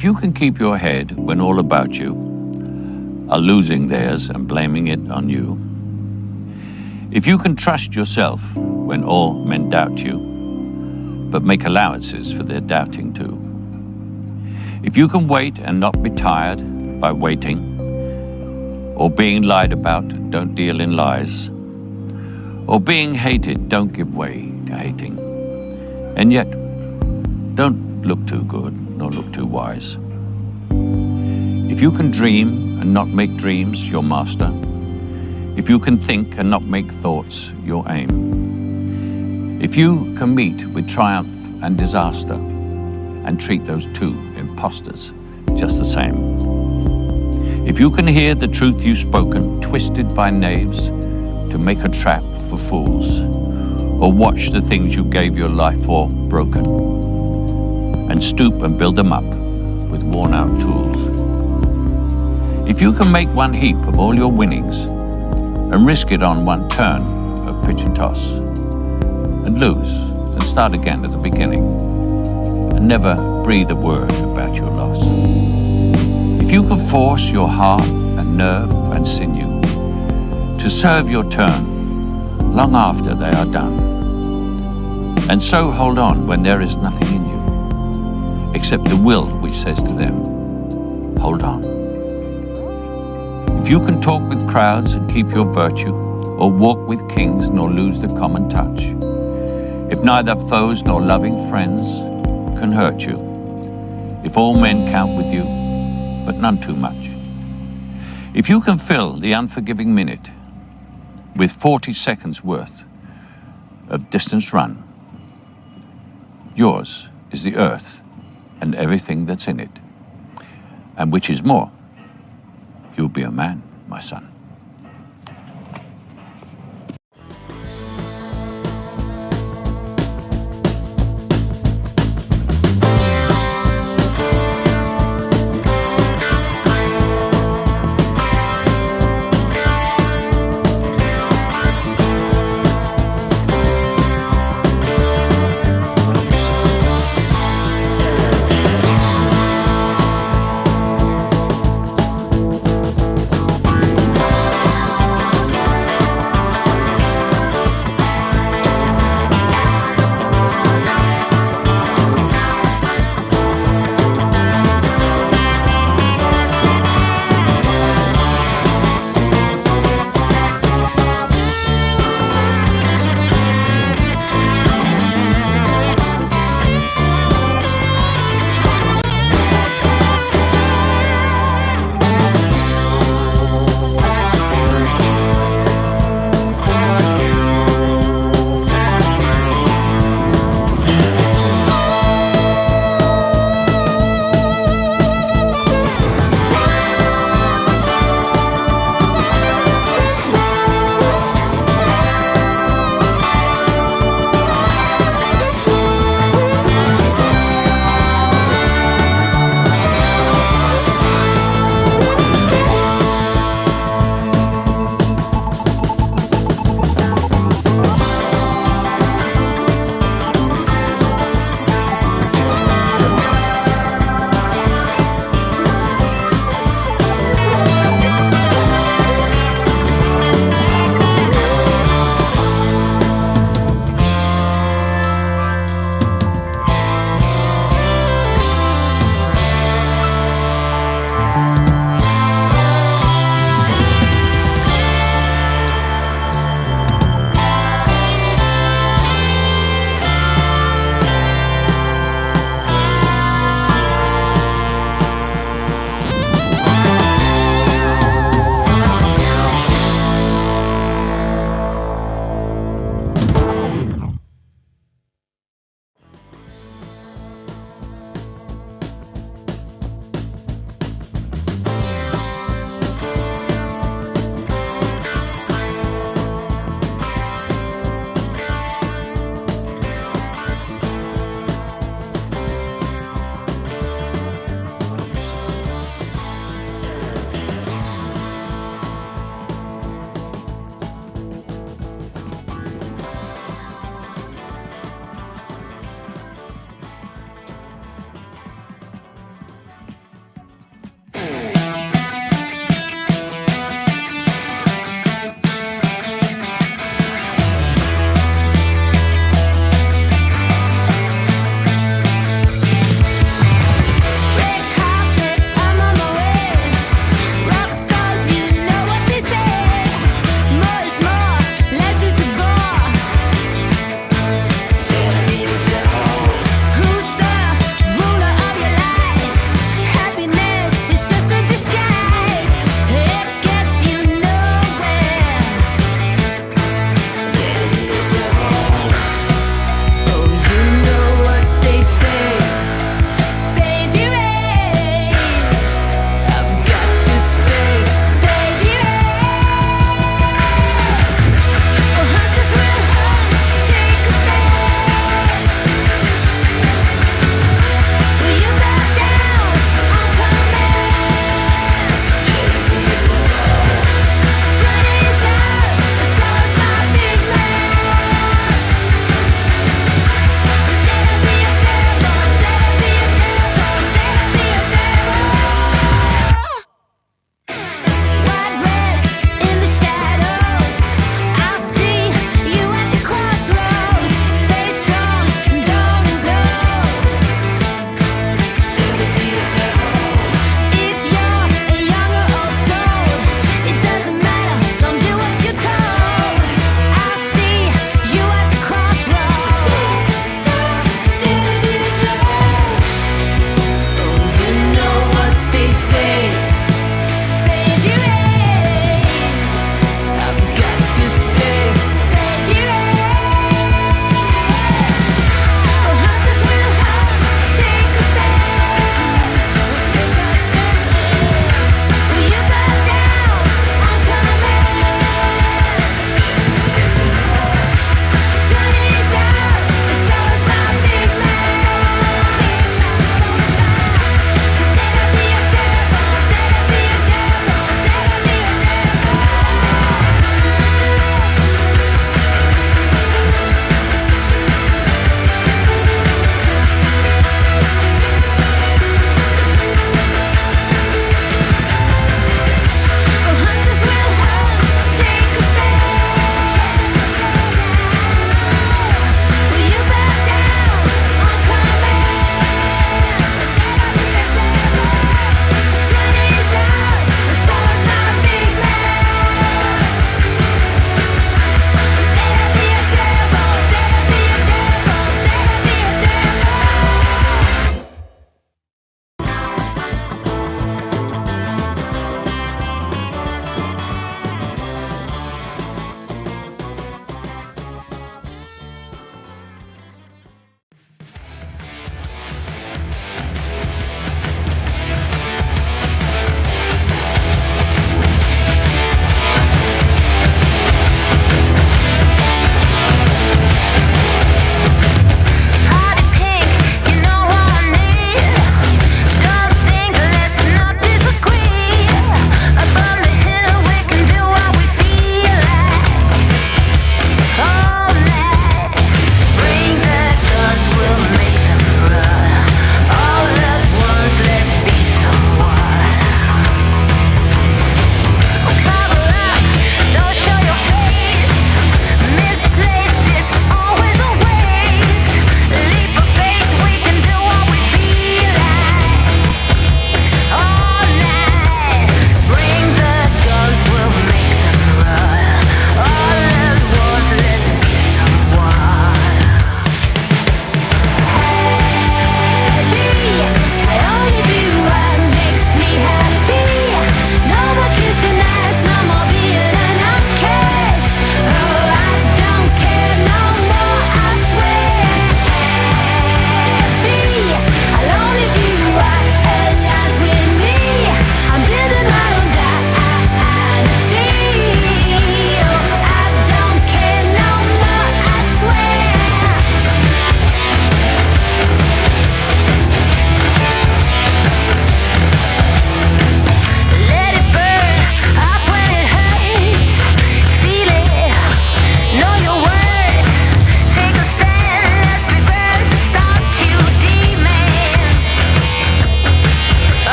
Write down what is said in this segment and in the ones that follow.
If you can keep your head when all about you are losing theirs and blaming it on you, if you can trust yourself when all men doubt you, but make allowances for their doubting too, if you can wait and not be tired by waiting, or being lied about, don't deal in lies, or being hated, don't give way to hating, and yet don't look too good nor look too wise. If you can dream and not make dreams your master, if you can think and not make thoughts your aim, if you can meet with triumph and disaster and treat those two impostors just the same, if you can hear the truth you've spoken twisted by knaves to make a trap for fools, or watch the things you gave your life for broken, and stoop and build them up with worn-out tools, if you can make one heap of all your winnings and risk it on one turn of pitch and toss, and lose and start again at the beginning, and never breathe a word about your loss, if you can force your heart and nerve and sinew to serve your turn long after they are done, and so hold on when there is nothing in you except the will which says to them, hold on. If you can talk with crowds and keep your virtue, or walk with kings nor lose the common touch, if neither foes nor loving friends can hurt you, if all men count with you, but none too much, if you can fill the unforgiving minute with 40 seconds worth of distance run, yours is the earth and everything that's in it, and which is more, you'll be a man, my son.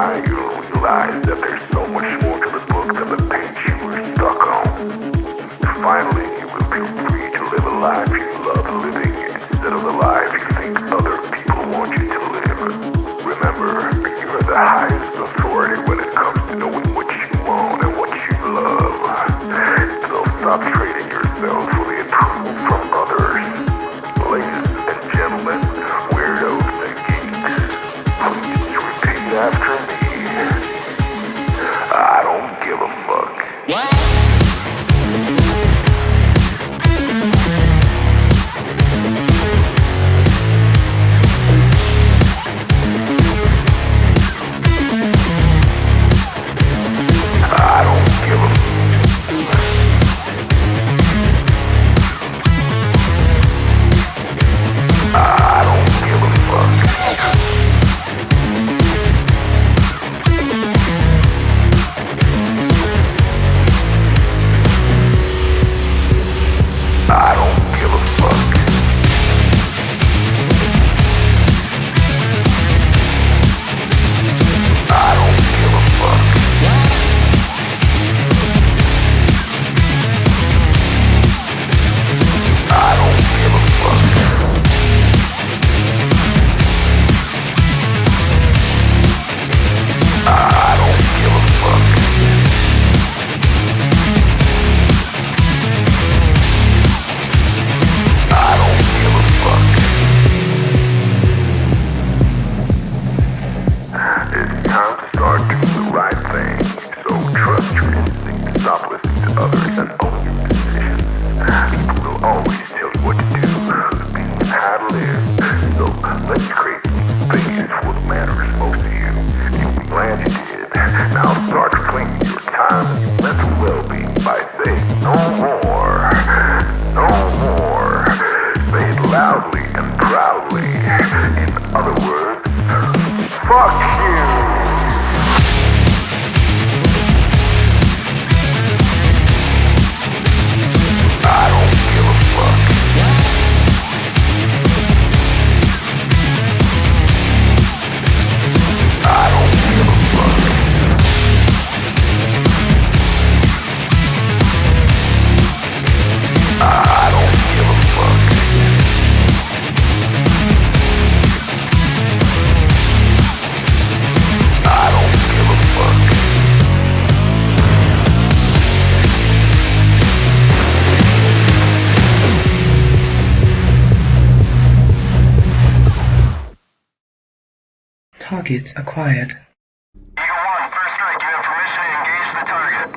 time, you'll realize that there's so much more to the book than the page you were stuck on. Finally, you will feel free to live a life you love living instead of the life you think other people want you to live. Remember, you're the highest authority when it comes to knowing what you want and what you love. So stop trading yourself for the approval from others. Ladies and gentlemen, weirdos and geeks, please repeat after me. I don't give a fuck. I don't give a I don't give a fuck. I don't give a fuck. I don't give a fuck. I don't give a fuck. I don't give a fuck. I don't give a fuck. It's time to start doing the right thing. So trust your instinct, stop listening to others, and own your decisions. People will always tell you what to do, opinions how to live. So let's create space for what matters most to you. You'll be glad you did. Now start claiming your time and your mental well-being by saying no more. No more. Say it loudly and proudly. In other words, fuck you. I don't give a fuck. I don't give a fuck. I don't give a fuck. I don't give a fuck. Target acquired. Eagle 1, first strike. You have permission to engage the target.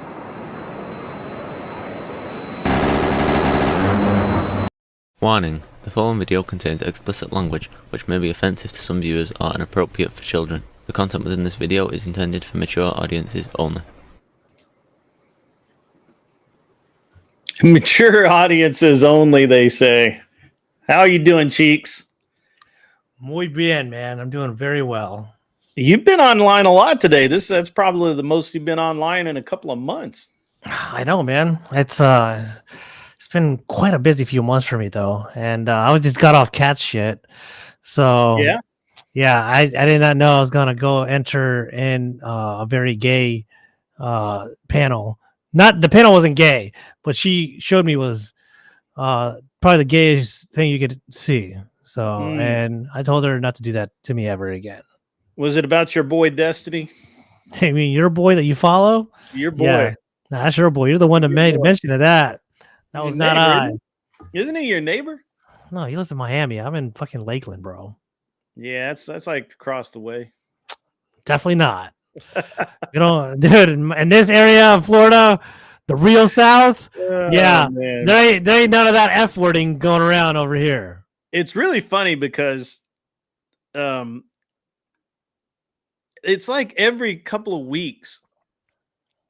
Warning: the following video contains explicit language which may be offensive to some viewers or inappropriate for children. The content within this video is intended for mature audiences only. Mature audiences only, they say. How are you doing, Cheeks? Muy bien, man. I'm doing very well. You've been online a lot today. That's probably the most you've been online in a couple of months. I know, man. It's been quite a busy few months for me though, and I just got off cat shit. So yeah, I did not know I was gonna go enter in a very gay panel. Not the panel wasn't gay, but she showed me was probably the gayest thing you could see. So and I told her not to do that to me ever again. Was it about your boy Destiny? I mean, your boy that you follow? Your boy. Yeah. Nah, that's your boy. You're the one that made mention of that. That He's was your not neighbor, I. Isn't he your neighbor? No, he lives in Miami. I'm in fucking Lakeland, bro. Yeah, that's like across the way. Definitely not. You know, dude, in this area of Florida, the real South, yeah, man. there ain't none of that F wording going around over here. It's really funny because it's like every couple of weeks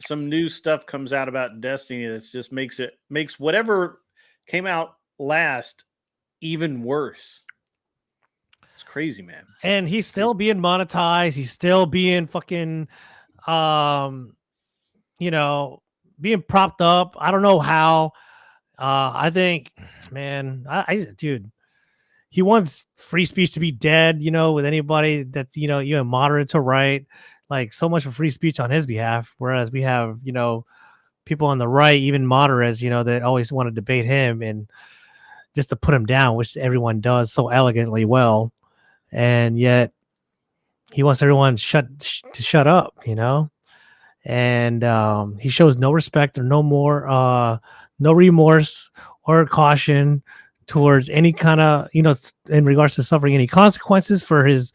some new stuff comes out about Destiny that just makes whatever came out last even worse. It's crazy, man. And he's still being monetized. He's still being fucking, you know, being propped up. I don't know how. I think, man, dude, he wants free speech to be dead, you know, with anybody that's, you know, moderate to right. like so much for free speech on his behalf, whereas we have, people on the right, even moderates, that always want to debate him and just to put him down, which everyone does so elegantly well, and yet he wants everyone to shut up, and he shows no respect or no remorse or caution towards any kind of, in regards to suffering any consequences for his,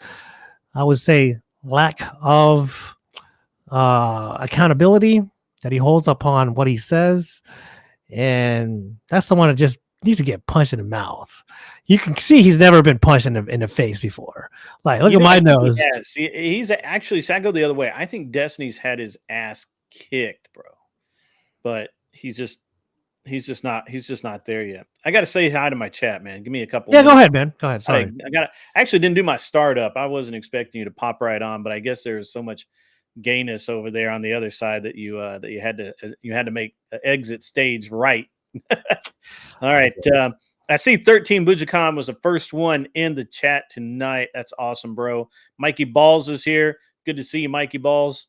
I would say, lack of accountability that he holds upon what he says. And that's someone that just needs to get punched in the mouth. You can see he's never been punched in the face before. Like, look at my nose. Yes, he's actually, so I go the other way. I think Destiny's had his ass kicked, bro. But he's just not there yet. I got to say hi to my chat, man. Give me a couple. Yeah, minutes. Go ahead, man. Go ahead. Sorry. I actually didn't do my startup. I wasn't expecting you to pop right on, but I guess there's so much gayness over there on the other side that you had to make the exit stage right. All right. I see 13 Bujakan was the first one in the chat tonight. That's awesome, bro. Mikey Balls is here. Good to see you, Mikey Balls.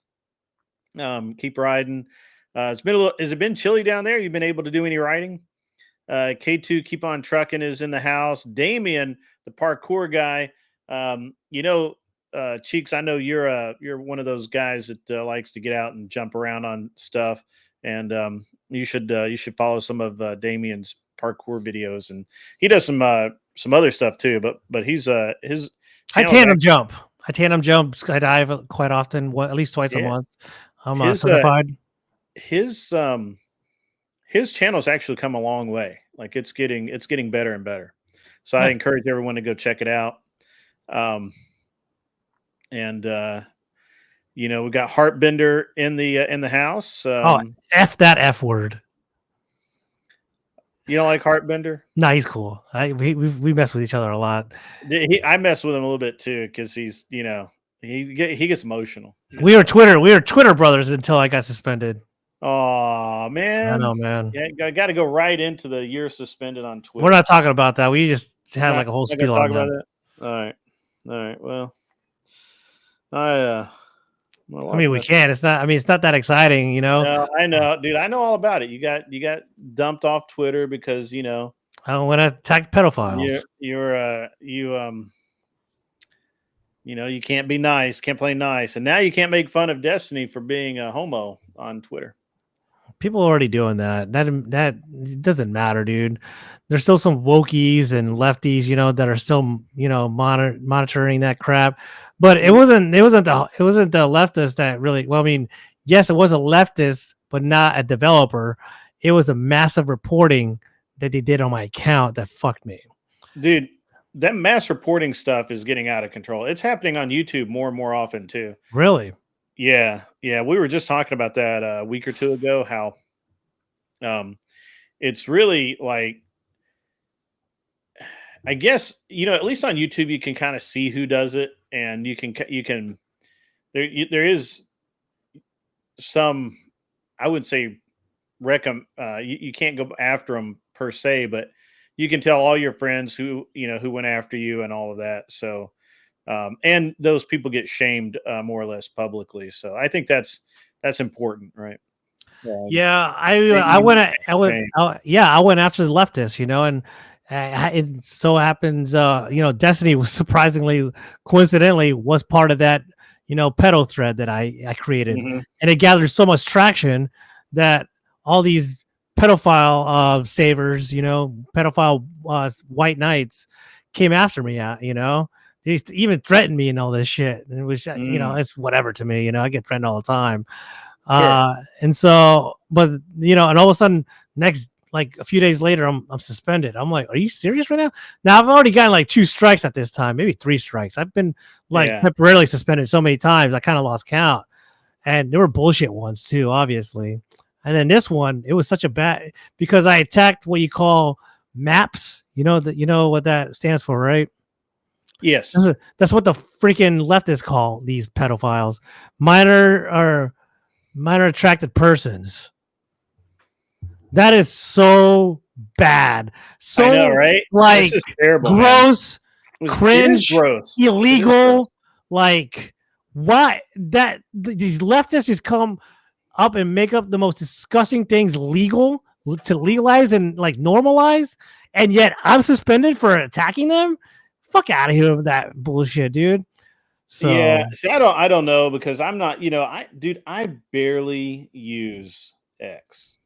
Keep riding. Has it been chilly down there? You've been able to do any riding? K2 keep on trucking is in the house. Damien, the parkour guy. Cheeks, I know you're one of those guys that likes to get out and jump around on stuff, and you should follow some of Damien's parkour videos, and he does some other stuff too. But he's his. I tandem jump, skydive quite often, at least twice a month. I'm certified. His channel's actually come a long way. Like it's getting better and better. So I encourage everyone to go check it out. We got Heartbender in the house. F that F word. You don't like Heartbender? No, he's cool. We mess with each other a lot. I mess with him a little bit too because he's he gets emotional. We were Twitter brothers until I got suspended. Oh man, I know, man. Yeah, I got to go right into the year suspended on Twitter. We're not talking about that. We just had like a whole spiel on that. All right. Well, I mean, we can. It's not. I mean, it's not that exciting, No, I know, dude. I know all about it. You got dumped off Twitter because I want to attack pedophiles. You can't be nice, can't play nice, and now you can't make fun of Destiny for being a homo on Twitter. People are already doing that. That doesn't matter, dude. There's still some wokies and lefties, that are still, monitoring that crap. But it wasn't the leftist that really. Well, I mean, yes, it was a leftist, but not a developer. It was a massive reporting that they did on my account that fucked me, dude. That mass reporting stuff is getting out of control. It's happening on YouTube more and more often too. Really? Yeah. We were just talking about that a week or two ago, how it's really like, I guess, at least on YouTube, you can kind of see who does it, and there is some, I would say, you can't go after them per se, but you can tell all your friends who went after you and all of that. So, and those people get shamed more or less publicly. So I think that's important, right? Yeah, I went after the leftists, and it so happens, Destiny was surprisingly, coincidentally, was part of that, pedo thread that I created, and it gathered so much traction that all these pedophile savers, pedophile white knights came after me. They used to even threaten me and all this shit. And it was, it's whatever to me. I get threatened all the time. Sure. And so, but and all of a sudden, like a few days later, I'm suspended. I'm like, are you serious right now? Now I've already gotten like 2 strikes at this time, maybe 3 strikes. I've been temporarily suspended so many times, I kind of lost count. And there were bullshit ones too, obviously. And then this one, it was such a bad, because I attacked what you call maps. You know what that stands for, right? Yes. That's what the freaking leftists call these pedophiles. Minor attracted persons. That is so bad. So, I know, right? Like, this is terrible, gross, cringe, gross, illegal. Like, why these leftists just come up and make up the most disgusting things legal to legalize and like normalize, and yet I'm suspended for attacking them. Fuck out of here with that bullshit, dude. So yeah, see, I don't know because I'm not, I barely use X.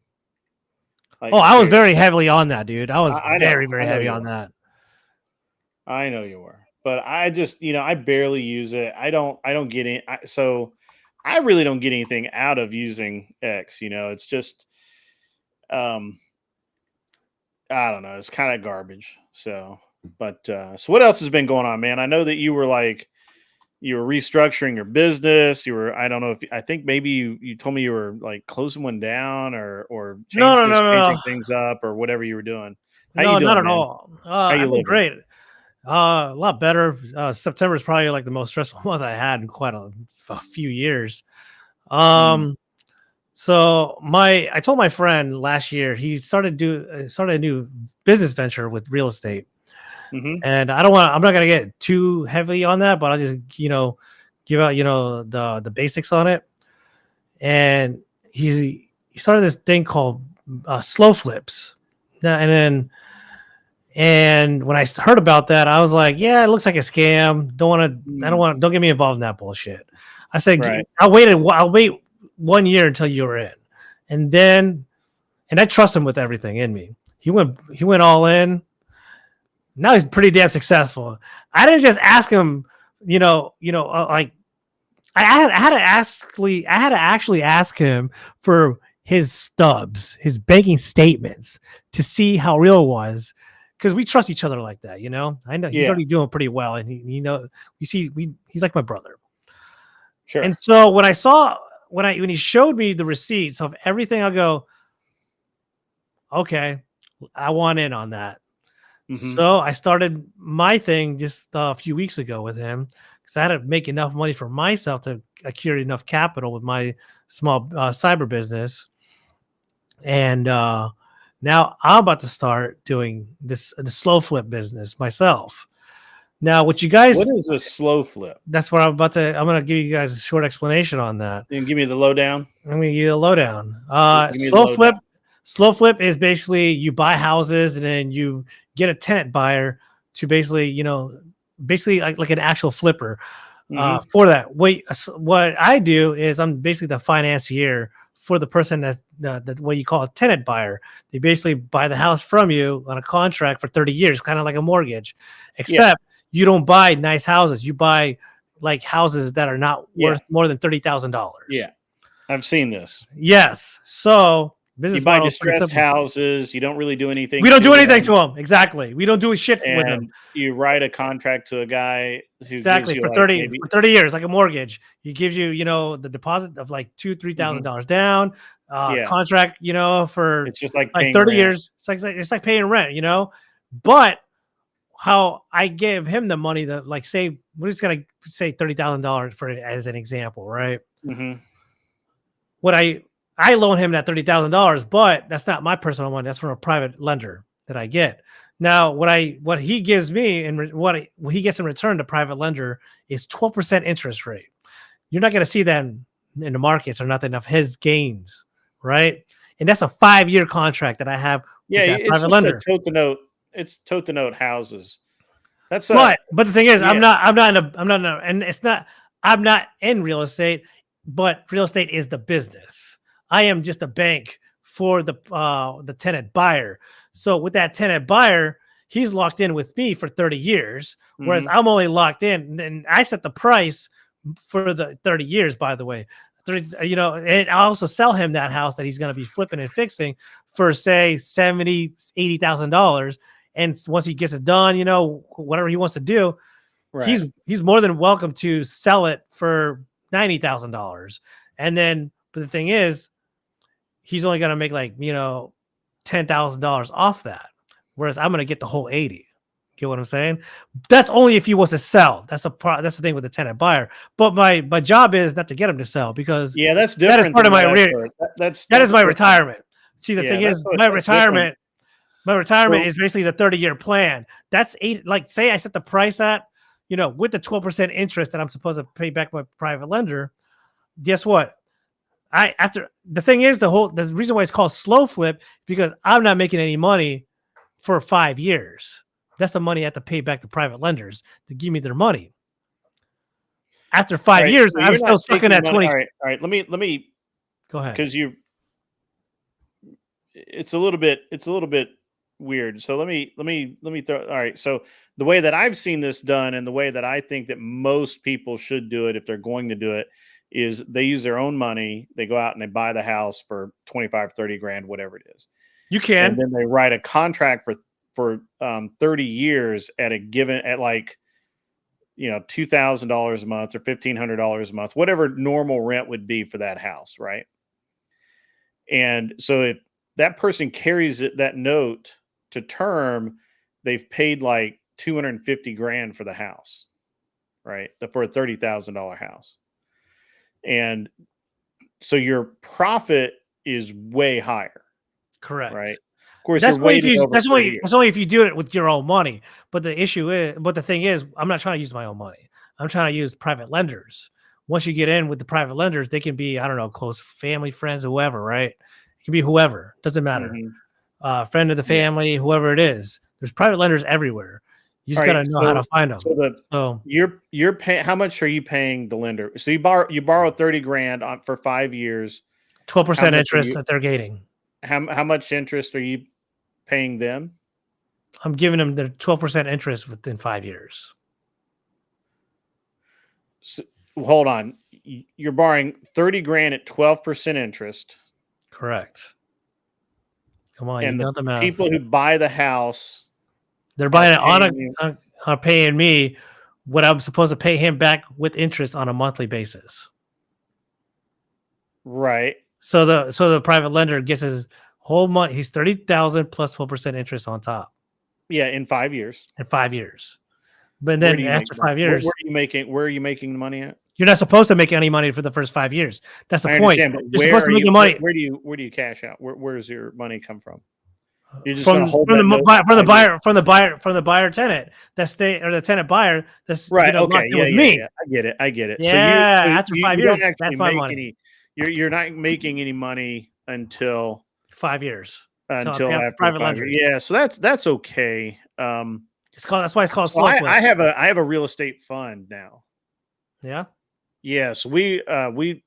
Like, I was very heavily on that, dude. I was I know, very, very I know heavy you on were. that. I know you were, but I just, I barely use it. I don't get it. So I really don't get anything out of using X. It's just, um, I don't know. It's kind of garbage. So, but so what else has been going on, man? I know that you were restructuring your business. I don't know if I think maybe you told me you were like closing one down or changing things up or whatever you were doing. How you doing, not at man? all. How you I've been living? great. A lot better. September is probably like the most stressful month I had in quite a few years. So I told my friend last year he started a new business venture with real estate, and I'm not gonna get too heavy on that, but I'll just give out the basics on it. And he started this thing called slow flips, and when I heard about that, I was like, yeah, it looks like a scam. Don't get me involved in that bullshit. I said, Right. I'll wait 1 year until you're in. And I trust him with everything in me. He went all in. Now he's pretty damn successful. I didn't just ask him, like I had to actually ask him for his stubs, his banking statements to see how real it was. Because we trust each other like that, I know he's already doing pretty well, and he's like my brother. Sure. And so when he showed me the receipts of everything, I'll go, okay, I want in on that. So I started my thing just a few weeks ago with him because I had to make enough money for myself to accumulate enough capital with my small cyber business. And now I'm about to start doing the slow flip business myself. Now, what is a slow flip? That's what I'm going to give you guys a short explanation on that. You can give me the lowdown. I'm going to give you the lowdown. Slow flip is basically you buy houses and then you get a tenant buyer to basically like an actual flipper for that. What I do is I'm basically the financier for the person that's the what you call a tenant buyer. They basically buy the house from you on a contract for 30 years, kind of like a mortgage, except you don't buy nice houses. You buy like houses that are not worth more than $30,000. Yeah, I've seen this. Yes. So you buy distressed houses. You don't really do anything. We don't do anything to them. Exactly. We don't do shit with them. You write a contract to a guy who exactly gives you for 30 years, like a mortgage. He gives you, the deposit of like $2,000-$3,000 down. Contract, for it's just like 30 rent. years. It's like paying rent, But how I gave him the money that, like, say we're just gonna say $30,000 for it as an example, right? What I loan him that $30,000, but that's not my personal money. That's from a private lender that I get. Now, what he gives me and what he gets in return, the private lender, is 12% interest rate. You're not going to see that in the markets or nothing of his gains, right? And that's a 5-year contract that I have. Yeah, with that it's private just lender. a tote to note. It's tote to note houses. That's but the thing is, I'm not in real estate, but real estate is the business. I am just a bank for the tenant buyer. So with that tenant buyer, he's locked in with me for 30 years, whereas I'm only locked in, and I set the price for the 30 years, by the way. And I also sell him that house that he's going to be flipping and fixing for, say, $70,000-$80,000. And once he gets it done, whatever he wants to do, he's more than welcome to sell it for $90,000. And then, but the thing is, he's only going to make like, $10,000 off that. Whereas I'm going to get the whole 80. Get what I'm saying? That's only if he wants to sell. That's the thing with the tenant buyer. But my job is not to get him to sell, because that's different. That is part of my that is my retirement. See, the thing is, my retirement is basically the 30-year plan. That's like, say I set the price at, with the 12% interest that I'm supposed to pay back my private lender, guess what? The thing is, the reason why it's called slow flip, because I'm not making any money for 5 years. That's the money I have to pay back the private lenders to give me their money. After 5 years, so I'm still stuck in that 20. All right. Let me Go ahead. Because it's a little bit weird. So let me throw. All right. So the way that I've seen this done, and the way that I think that most people should do it if they're going to do it, is they use their own money. They go out and they buy the house for 25, 30 grand, whatever it is. You can. And then they write a contract for 30 years at like, $2,000 a month or $1,500 a month, whatever normal rent would be for that house. Right. And so if that person carries that note to term, they've paid like 250 grand for the house, right? For a $30,000 house. And so your profit is way higher. Correct. Right. Of course, that's only if you do it with your own money. But the thing is, I'm not trying to use my own money. I'm trying to use private lenders. Once you get in with the private lenders, they can be, I don't know, close family, friends, whoever, right? It can be whoever, doesn't matter. Mm-hmm. Friend of the family, whoever it is. There's private lenders everywhere. You just gotta know how to find them. So you're paying. How much are you paying the lender? So you borrow 30 grand for 5 years. 12% interest that they're getting. How much interest are you paying them? I'm giving them the 12% interest within 5 years. So, hold on. You're borrowing 30 grand at 12% interest. Correct. Come on, and you got the math. People who buy the house, they're buying it are paying me what I'm supposed to pay him back with interest on a monthly basis. Right. So the private lender gets his whole money. He's 30,000 plus 12% interest on top. Yeah, in 5 years. In 5 years. But then after 5 years, where are you making the money at? You're not supposed to make any money for the first 5 years. That's the point. You're supposed to make the money. Where do you cash out? Where does your money come from? You're just from the buyer tenant the tenant buyer that's right. Okay, me. Yeah. I get it. Yeah, so after 5 years, that's my money. You're not making any money until 5 years. Until after private lender. Yeah, so that's okay. That's why it's called slow flip. I have a real estate fund now. Yeah. Yes, I've been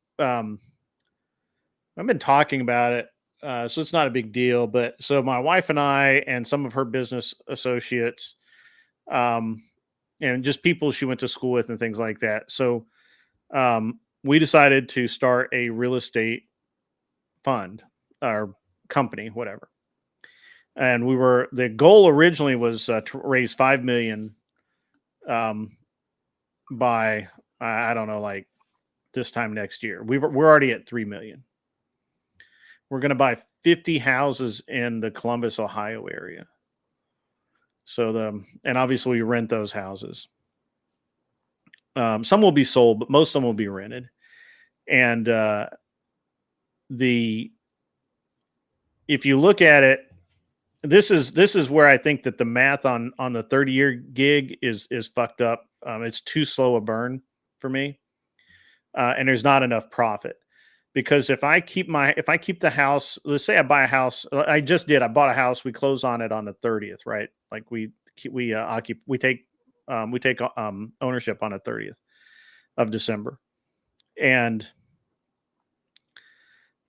talking about it, so it's not a big deal. But so my wife and I and some of her business associates, and just people she went to school with and things like that. So we decided to start a real estate fund or company, whatever. And the goal originally was to raise $5 million by I don't know, like this time next year. We're already at 3 million. We're going to buy 50 houses in the Columbus, Ohio area. So and obviously we rent those houses. Some will be sold, but most of them will be rented. And if you look at it, this is where I think that the math on the 30-year gig is fucked up. It's too slow a burn for me, and there's not enough profit. Because if I keep the house, let's say I buy a house, I bought a house. We close on it on the 30th, right? Like we take ownership on the 30th of December, and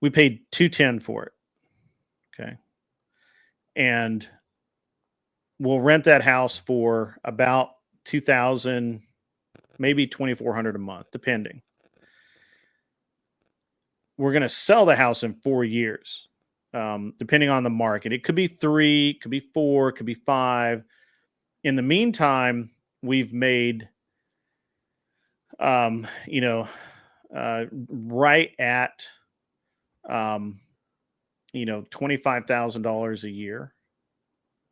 we paid $210 for it. Okay. And we'll rent that house for about $2,000, maybe $2,400 a month, depending. We're going to sell the house in 4 years, depending on the market. It could be 3, could be 4, could be 5. In the meantime, we've made, right at, $25,000 a year,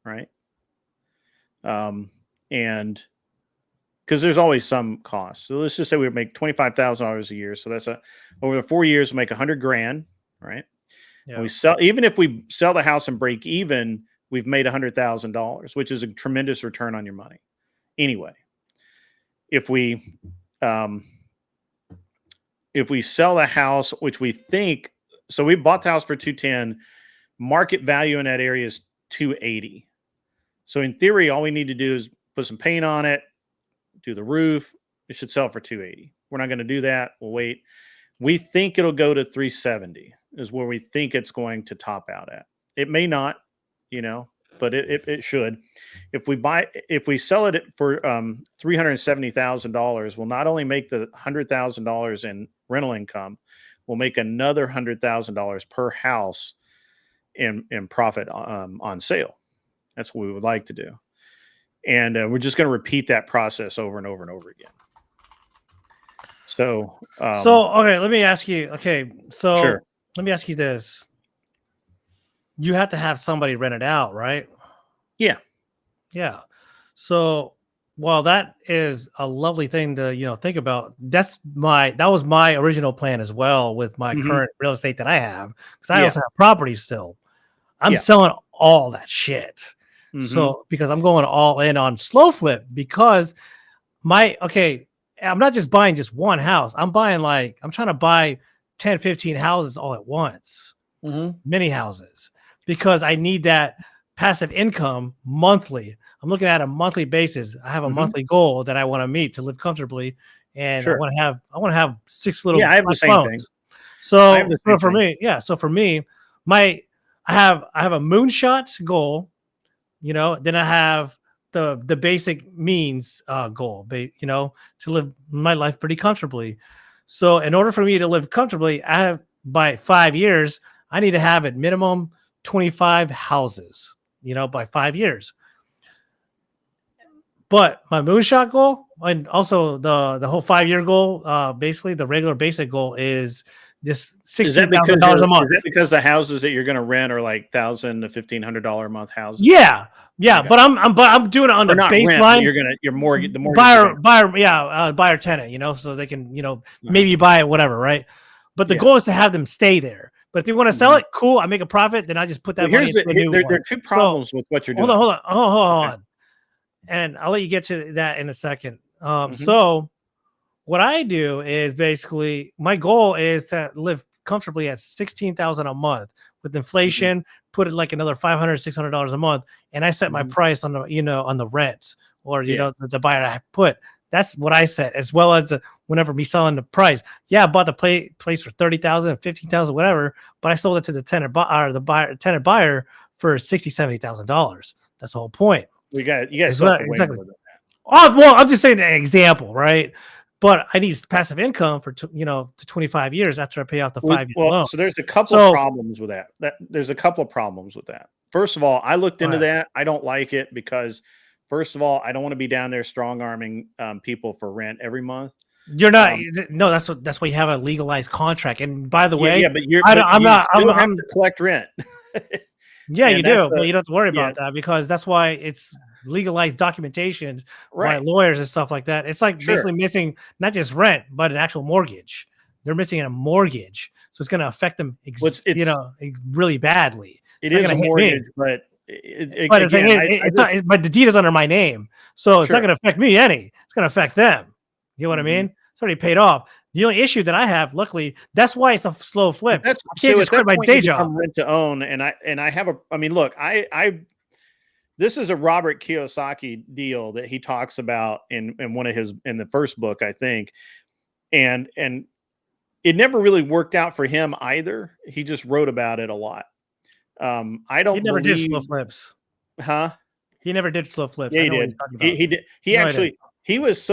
right? And because there's always some cost. So let's just say we make $25,000 a year. So that's over the 4 years, we make $100,000, right? Yeah. Even if we sell the house and break even, we've made $100,000, which is a tremendous return on your money. Anyway, if we sell the house, which we think, so we bought the house for 210, market value in that area is 280. So in theory, all we need to do is put some paint on it, do the roof. It should sell for 280. We're not going to do that. We'll wait. We think it'll go to 370 is where we think it's going to top out at. It may not, but it should. If we sell it for $370,000, we'll not only make the $100,000 in rental income, we'll make another $100,000 per house in profit on sale. That's what we would like to do. And we're just going to repeat that process over and over and over again. So okay, let me ask you. Okay, so sure. Let me ask you this. You have to have somebody rent it out, right? Yeah. Yeah. So while that is a lovely thing to, think about, that was my original plan as well with my current real estate that I have, because I also have properties still. I'm selling all that shit. So because I'm going all in on slow flip, because I'm not just buying just one house. I'm trying to buy 10, 15 houses all at once, many houses, because I need that passive income monthly. I'm looking at a monthly basis. I have a monthly goal that I want to meet to live comfortably. And I want to have 6 little, I have the same thing. So for me, I have a moonshot goal, then I have the basic means goal, to live my life pretty comfortably. So in order for me to live comfortably, by 5 years, I need to have at minimum 25 houses, by 5 years. But my moonshot goal, and also the whole 5-year goal, basically the regular basic goal is just $16,000 a month. Is that because the houses that you're going to rent are like $1,000 to $1,500 a month houses? Yeah. But I'm doing it on the baseline. Your mortgage, the mortgage buyer tenant, so they can, maybe buy it, whatever, right? But the goal is to have them stay there. But if they want to sell it, cool, I make a profit, then I just put that money into a new one. There are 2 problems with what you're doing. Hold on. And I'll let you get to that in a second. So what I do is basically my goal is to live comfortably at $16,000 a month. With inflation, put it like another $500, $600 a month, and I set my price on the on the rent or the buyer I put. That's what I set, as well as whenever me selling the price. Yeah, I bought the place for $30,000, $15,000, whatever, but I sold it to the tenant buyer for $60,000, $70,000. That's the whole point. You guys exactly. Oh, well, I'm just saying an example, right? But I need passive income for to 25 years after I pay off the 5-year loan. So there's a couple of problems with that. There's a couple of problems with that. First of all, I looked into that. I don't like it because, first of all, I don't want to be down there strong arming people for rent every month. You're not. No, that's why you have a legalized contract. And by the way, but I'm to collect rent. Yeah, you do, but you don't have to worry about that because that's why it's legalized documentation by lawyers and stuff like that. It's like basically missing not just rent, but an actual mortgage. They're missing a mortgage, so it's going to affect them, really badly. It is a mortgage, but but the deed is under my name, so it's not going to affect me any. It's going to affect them. You know what I mean? It's already paid off. The only issue that I have, luckily, that's why it's a slow flip. I can't just quit my day job. Rent to own, and I have a. I mean, look, this is a Robert Kiyosaki deal that he talks about in one of in the first book, I think, and it never really worked out for him either. He just wrote about it a lot. I don't. He never did slow flips, huh? He never did slow flips. Yeah, he did. He did. He actually. He was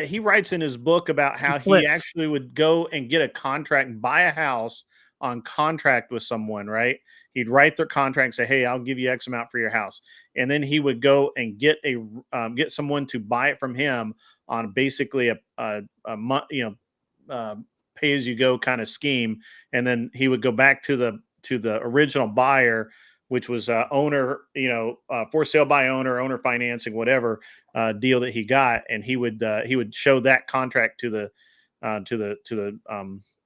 he writes in his book about how he actually would go and get a contract and buy a house on contract with someone, right? He'd write their contract and say, hey, I'll give you X amount for your house. And then he would go and get get someone to buy it from him on basically a pay as you go kind of scheme. And then he would go back to the original buyer, which was owner, for sale by owner financing, whatever deal that he got, and he would show that contract to the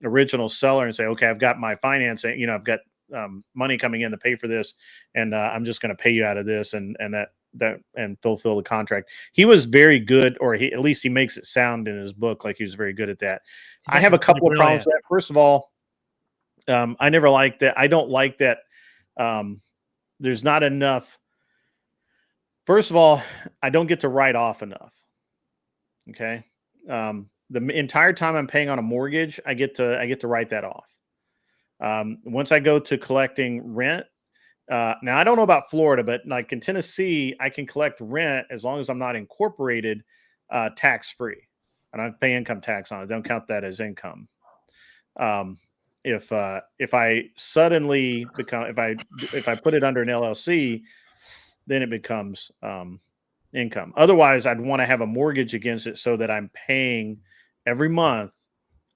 original seller and say, okay, I've got my financing, I've got money coming in to pay for this, and I'm just going to pay you out of this, and and fulfill the contract. He was very good, or at least he makes it sound in his book like he was very good at that. I have a couple of problems with that. First of all, I never liked that. I don't like that. There's not enough. First of all, I don't get to write off enough. Okay. The entire time I'm paying on a mortgage, I get to write that off. Once I go to collecting rent, now I don't know about Florida, but like in Tennessee, I can collect rent as long as I'm not incorporated, tax free. I don't pay income tax on it. Don't count that as income. If I suddenly become, if I put it under an LLC, then it becomes income. Otherwise, I'd want to have a mortgage against it so that I'm paying every month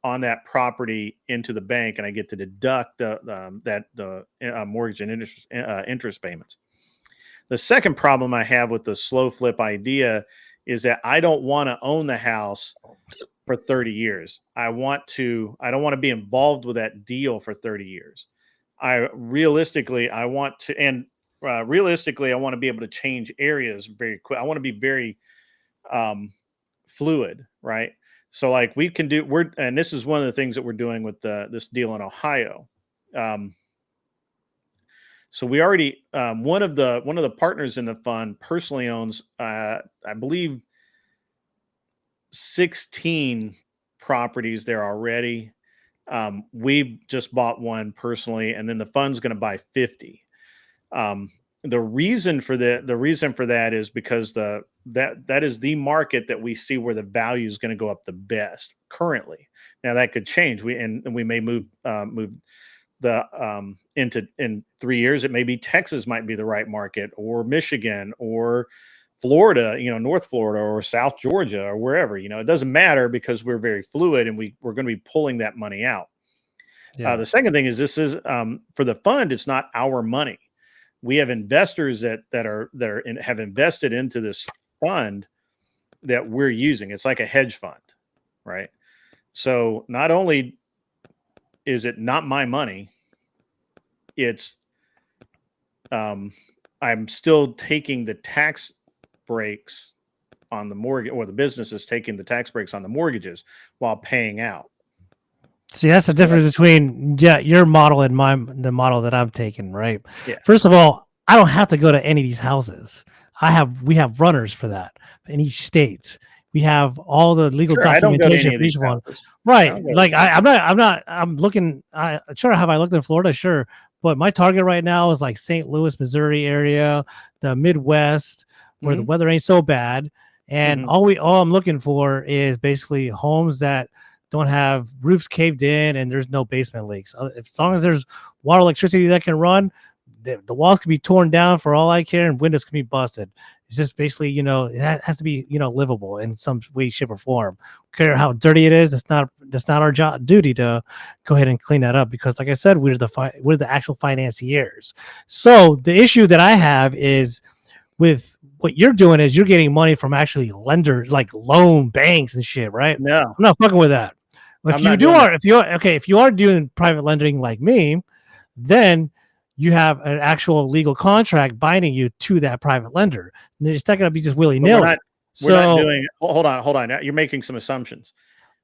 on that property into the bank, and I get to deduct the mortgage and interest payments. The second problem I have with the slow flip idea is that I don't want to own the house for 30 years. I don't want to be involved with that deal for 30 years. Realistically, I want to be able to change areas very quick. I want to be very fluid, right? So like we can do, and this is one of the things that we're doing with this deal in Ohio. So we already, one of the partners in the fund personally owns, I believe, 16 properties there already. We just bought one personally, and then the fund's going to buy 50. The reason for that is because that is the market that we see where the value is going to go up the best currently. Now that could change. We may move in 3 years. It may be Texas might be the right market, or Michigan, or Florida, North Florida, or South Georgia, or wherever. It doesn't matter because we're very fluid, and we're going to be pulling that money out. Yeah. The second thing is this is for the fund. It's not our money. We have investors that have invested into this fund that we're using. It's like a hedge fund, right? So not only is it not my money, it's I'm still taking the tax breaks on the mortgage, or the business is taking the tax breaks on the mortgages while paying out. See, that's the difference between your model and the model that I'm taking, right? Yeah. First of all, I don't have to go to any of these houses. We have runners for that in each state. We have all the legal documentation for each one. Right. Like I'm looking, sure, have I looked in Florida? Sure. But my target right now is like St. Louis, Missouri area, the Midwest, where the weather ain't so bad. And all I'm looking for is basically homes that don't have roofs caved in and there's no basement leaks. As long as there's water, electricity that can run, the walls can be torn down for all I care, and windows can be busted. It's just basically, it has to be, livable in some way, shape, or form. Care how dirty it is. That's not our duty to go ahead and clean that up, because, like I said, we're the actual financiers. So the issue that I have is with what you're doing is you're getting money from actually lenders, like loan banks and shit, right? No, I'm not fucking with that. If you are doing private lending like me, then you have an actual legal contract binding you to that private lender. And it's not going to be just willy-nilly. We're not doing. Hold on. Now you're making some assumptions.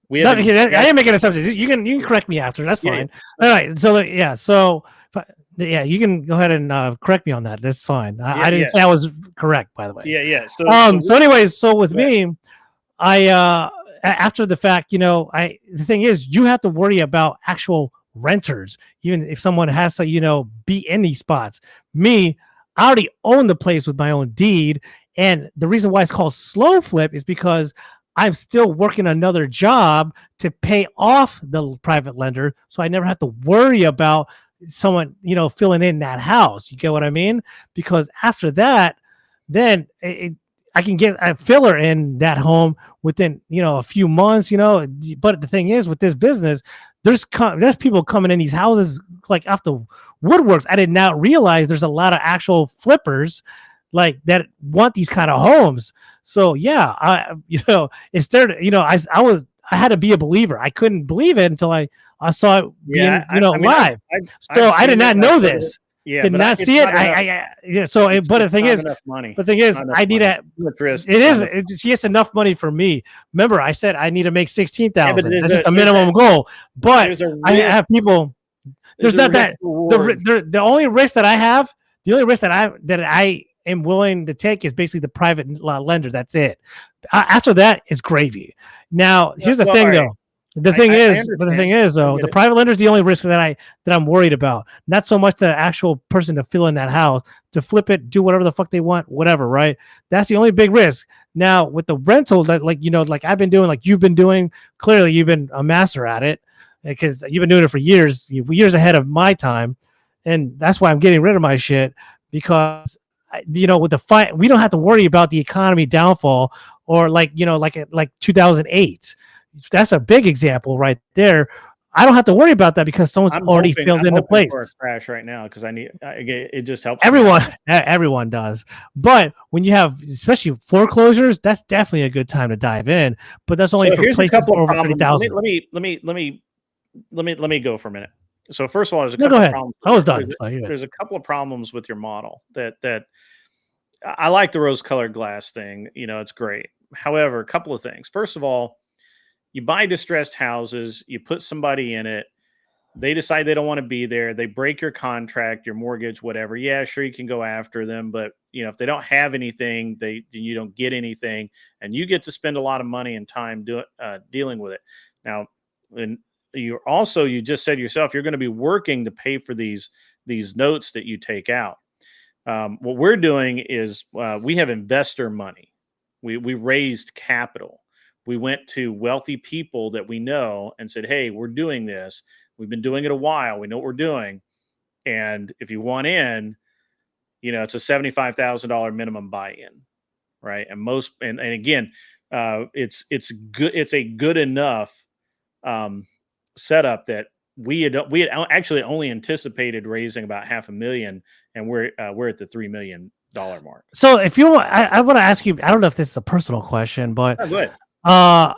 I am making assumptions. You can correct me after. That's fine. Yeah. All right. So you can go ahead and correct me on that. That's fine. I didn't say I was correct, by the way. Yeah. So with me, I after the fact, the thing is, you have to worry about actual renters, even if someone has to, be in these spots. Me, I already own the place with my own deed. And the reason why it's called slow flip is because I'm still working another job to pay off the private lender. So I never have to worry about someone, filling in that house. You get what I mean? Because after that, then I can get a filler in that home within, a few months, But the thing is, with this business, there's people coming in these houses like off the woodworks. I did not realize there's a lot of actual flippers like that want these kind of homes. So yeah, it's there. I had to be a believer. I couldn't believe it until I saw it being, live. I did not know this. did not see it. Yeah. So, but the thing is, money. The thing is, I need it. It's just enough money for me. Remember, I said I need to make 16,000. That's just the minimum goal. But I have people. There's not that. The only risk that I have, the only risk that I am willing to take is basically the private lender. That's it. After that is gravy. Now, here's the thing, though. The thing is, though, the private lender is the only risk that I'm worried about. Not so much the actual person to fill in that house, to flip it, do whatever the fuck they want, whatever, right? That's the only big risk. Now, with the rental, that like I've been doing, like you've been doing, clearly you've been a master at it because you've been doing it for years ahead of my time, and that's why I'm getting rid of my shit because with the fight, we don't have to worry about the economy downfall or like 2008. That's a big example right there. I don't have to worry about that because someone's already filled into place. For a crash right now because it just helps. Everyone does. But when you have, especially foreclosures, that's definitely a good time to dive in. But that's only for places over 30,000. Let me go for a minute. So first of all, there's a couple of problems. I was done. There's a couple of problems with your model that I like the rose-colored glass thing. It's great. However, a couple of things. First of all, you buy distressed houses, you put somebody in it, they decide they don't want to be there, they break your contract, your mortgage, whatever. Yeah, sure, you can go after them, but if they don't have anything, you don't get anything, and you get to spend a lot of money and time dealing with it. Now, and you just said yourself, you're going to be working to pay for these notes that you take out. What we're doing is we have investor money. We raised capital. We went to wealthy people that we know and said, hey, we're doing this. We've been doing it a while. We know what we're doing. And if you want in, it's a $75,000 minimum buy-in, right? And again, it's good. It's a good enough setup that we had actually only anticipated raising about $500,000, and we're at the $3 million mark. So if you want, I want to ask you, I don't know if this is a personal question, but go ahead. I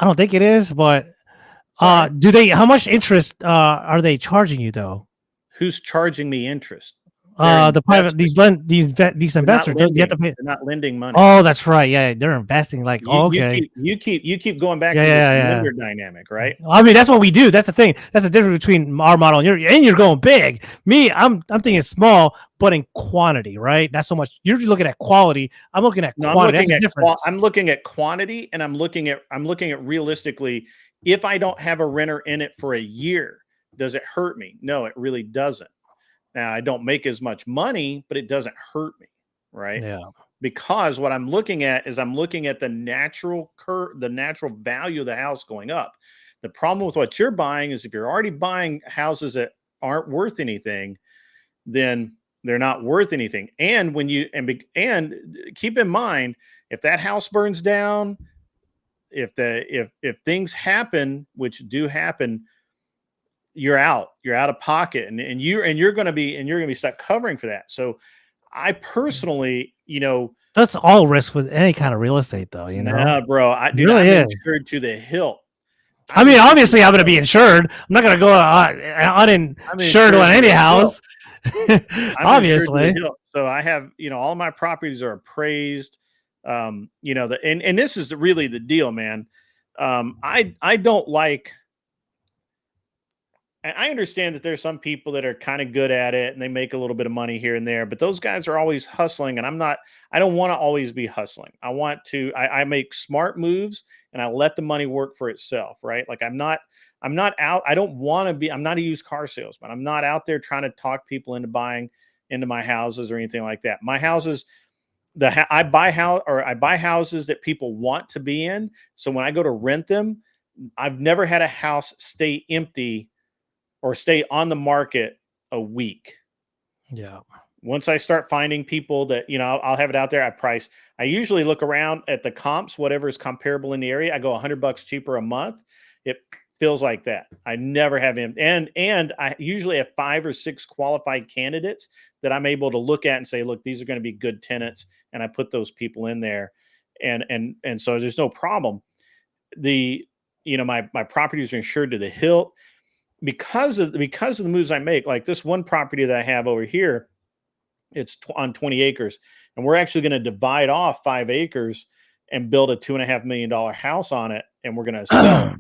don't think it is, but how much interest are they charging you though? Who's charging me interest? The private these investors don't get to pay. They're not lending money. Oh, that's right. Yeah, they're investing. Like, okay, you keep going back to this lender dynamic, right? I mean, that's what we do. That's the thing. That's the difference between our model and you're going big. Me, I'm thinking small, but in quantity, right? Not so much. You're looking at quality. I'm looking at quantity. I'm looking at quantity, and I'm looking at realistically. If I don't have a renter in it for a year, does it hurt me? No, it really doesn't. Now, I don't make as much money, but it doesn't hurt me, right? Yeah. Because what I'm looking at is the natural value of the house going up. The problem with what you're buying is if you're already buying houses that aren't worth anything, then they're not worth anything. And and keep in mind, if that house burns down, if things happen, which do happen, you're out of pocket, and you're going to be stuck covering for that. So I personally, that's all risk with any kind of real estate though, Nah, bro, I'm insured to the hilt. I mean, obviously I'm going to be insured. I'm not going to go uninsured on any house. Obviously. So I have, all my properties are appraised. And this is really the deal, man. I don't like. And I understand that there's some people that are kind of good at it and they make a little bit of money here and there, but those guys are always hustling, and I don't want to always be hustling. I make smart moves and I let the money work for itself, right? Like I'm not out. I don't want to be, I'm not a used car salesman. I'm not out there trying to talk people into buying into my houses or anything like that. My houses, I buy houses that people want to be in. So when I go to rent them, I've never had a house stay empty or stay on the market a week. Yeah. Once I start finding people that, I'll have it out there. I usually look around at the comps, whatever is comparable in the area. I go $100 cheaper a month. It feels like that. I never have him. And I usually have 5 or 6 qualified candidates that I'm able to look at and say, look, these are going to be good tenants. And I put those people in there. And so there's no problem. My properties are insured to the hilt. because of the moves I make, like this one property that I have over here, it's on 20 acres, and we're actually going to divide off 5 acres and build a $2.5 million house on it, and we're going to sell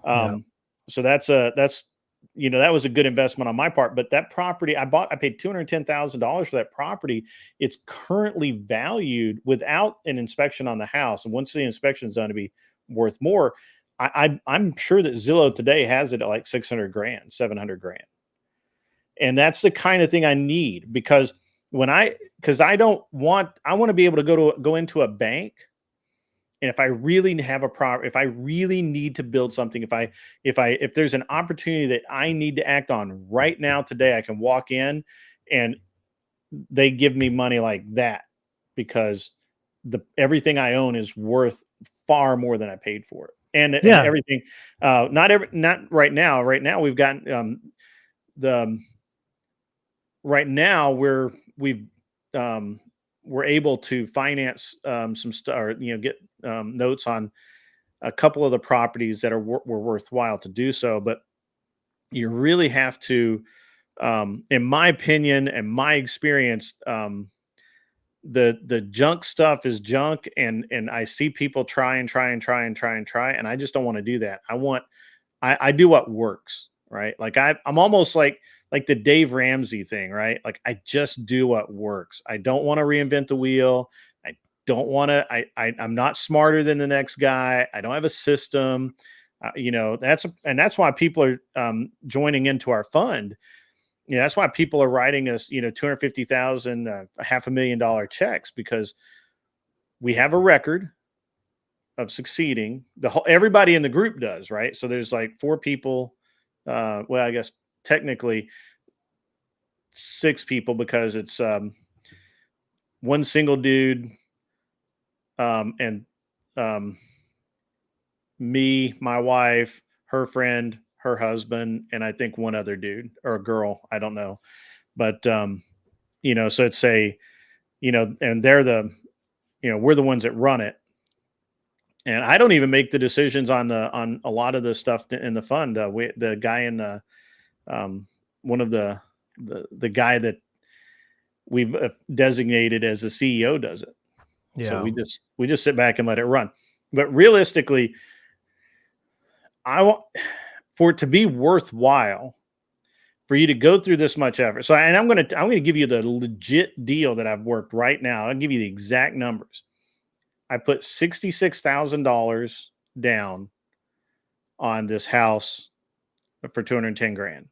it. So that's that was a good investment on my part. But that property I paid $210,000 for that property. It's currently valued without an inspection on the house, and once the inspection is done, to be worth more. I'm sure that Zillow today has it at like 600 grand, 700 grand. And that's the kind of thing I need, because I want to be able to go into a bank. And if I really have a problem, if I really need to build something, if there's an opportunity that I need to act on right now today, I can walk in and they give me money like that, because everything I own is worth far more than I paid for it. And everything, not right now. Right now we've got we're able to finance some stuff, or get notes on a couple of the properties that were worthwhile to do so. But you really have to, in my opinion and my experience, the junk stuff is junk, and I see people try, and I just don't want to do that. I do what works, right? Like I'm almost like the Dave Ramsey thing, right? Like I just do what works. I don't want to reinvent the wheel. I don't want to. I'm not smarter than the next guy. I don't have a system. That's why people are joining into our fund. That's why people are writing us, $250,000, $500,000 checks, because we have a record of succeeding. Everybody in the group does, right? So there's like 4 people. Well, I guess technically 6 people, because it's one single dude, and me, my wife, her friend, her husband, and I think one other dude or a girl. I don't know. But, so it's and they're we're the ones that run it. And I don't even make the decisions on a lot of the stuff in the fund. The guy in one of the guy that we've designated as the CEO does it. Yeah. So we just sit back and let it run. But realistically, I want for it to be worthwhile for you to go through this much effort. So, and I'm going to give you the legit deal that I've worked right now. I'll give you the exact numbers. I put $66,000 down on this house for 210 grand.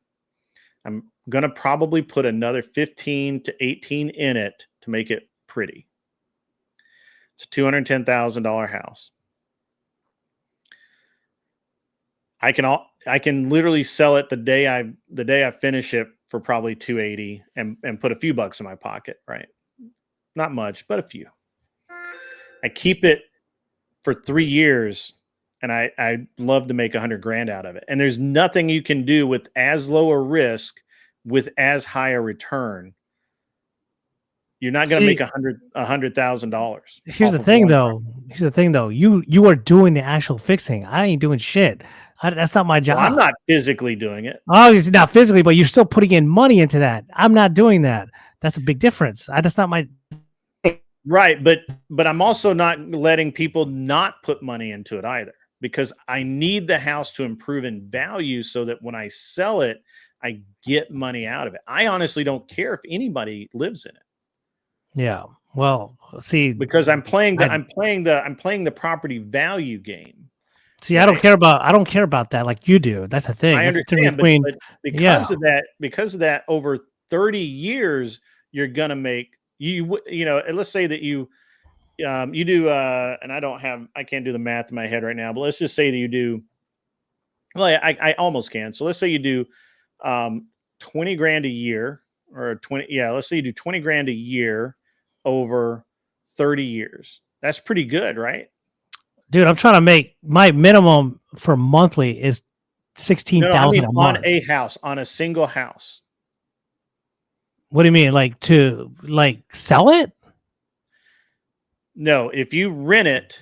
I'm going to probably put another 15 to 18 in it to make it pretty. It's a $210,000 house. I can literally sell it the day I finish it for probably $280 and put a few bucks in my pocket, right? Not much, but a few. I keep it for 3 years, and I'd love to make 100 grand out of it. And there's nothing you can do with as low a risk with as high a return. You're not going to make $100,000. Here's the thing, though. You are doing the actual fixing. I ain't doing shit. That's not my job. Well, I'm not physically doing it. Obviously not physically, but you're still putting in money into that. I'm not doing that. That's a big difference. That's not my. Right, but I'm also not letting people not put money into it either, because I need the house to improve in value so that when I sell it, I get money out of it. I honestly don't care if anybody lives in it. Yeah. Well, see, because I'm playing the property value game. See, right? I don't care about that like you do. That's the thing. I understand, but because of that, over 30 years, you're gonna make let's say that you do and I can't do the math in my head right now, but let's just say that you do. Well, I almost can. So let's say you do 20 grand a year, or 20. Yeah, let's say you do 20 grand a year over 30 years. That's pretty good, right? Dude, I'm trying to make my minimum for monthly is 16,000 a month. On a house, on a single house. What do you mean? Like to sell it? No, if you rent it,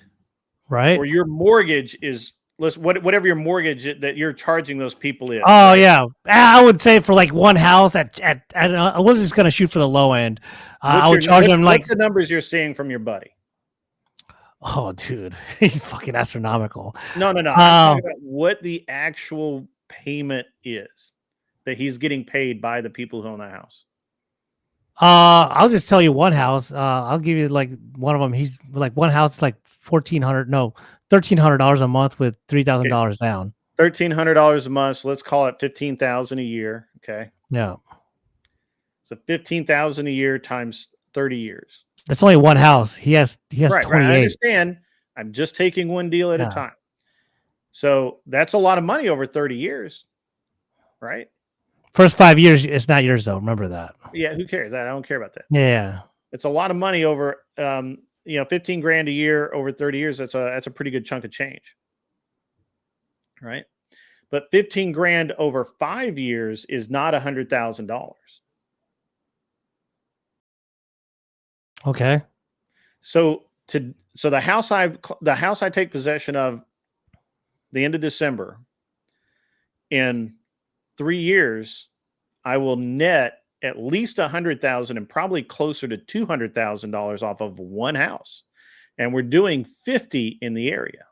right? or your mortgage is whatever your mortgage that you're charging those people is. Oh right? yeah, I would say for like one house I was just gonna shoot for the low end. I would charge them like what's the numbers you're seeing from your buddy? Oh, dude, he's fucking astronomical. No. I'm talking about what the actual payment is that he's getting paid by the people who own the house. I'll just tell you one house. I'll give you like one of them. He's like one house, like $1,300 a month with $3,000 down. $1,300 a month. So let's call it $15,000 a year. Okay. Yeah. So $15,000 a year times 30 years. That's only one house. He has 28. Right. I understand. I'm just taking one deal at a time. So that's a lot of money over 30 years. Right. First 5 years, it's not yours though. Remember that. Yeah. Who cares? I don't care about that. Yeah. It's a lot of money over, 15 grand a year over 30 years. That's a pretty good chunk of change. Right. But 15 grand over 5 years is not $100,000. Okay. So the house I take possession of the end of December, in 3 years, I will net at least $100,000 and probably closer to $200,000 off of one house. And we're doing 50 in the area.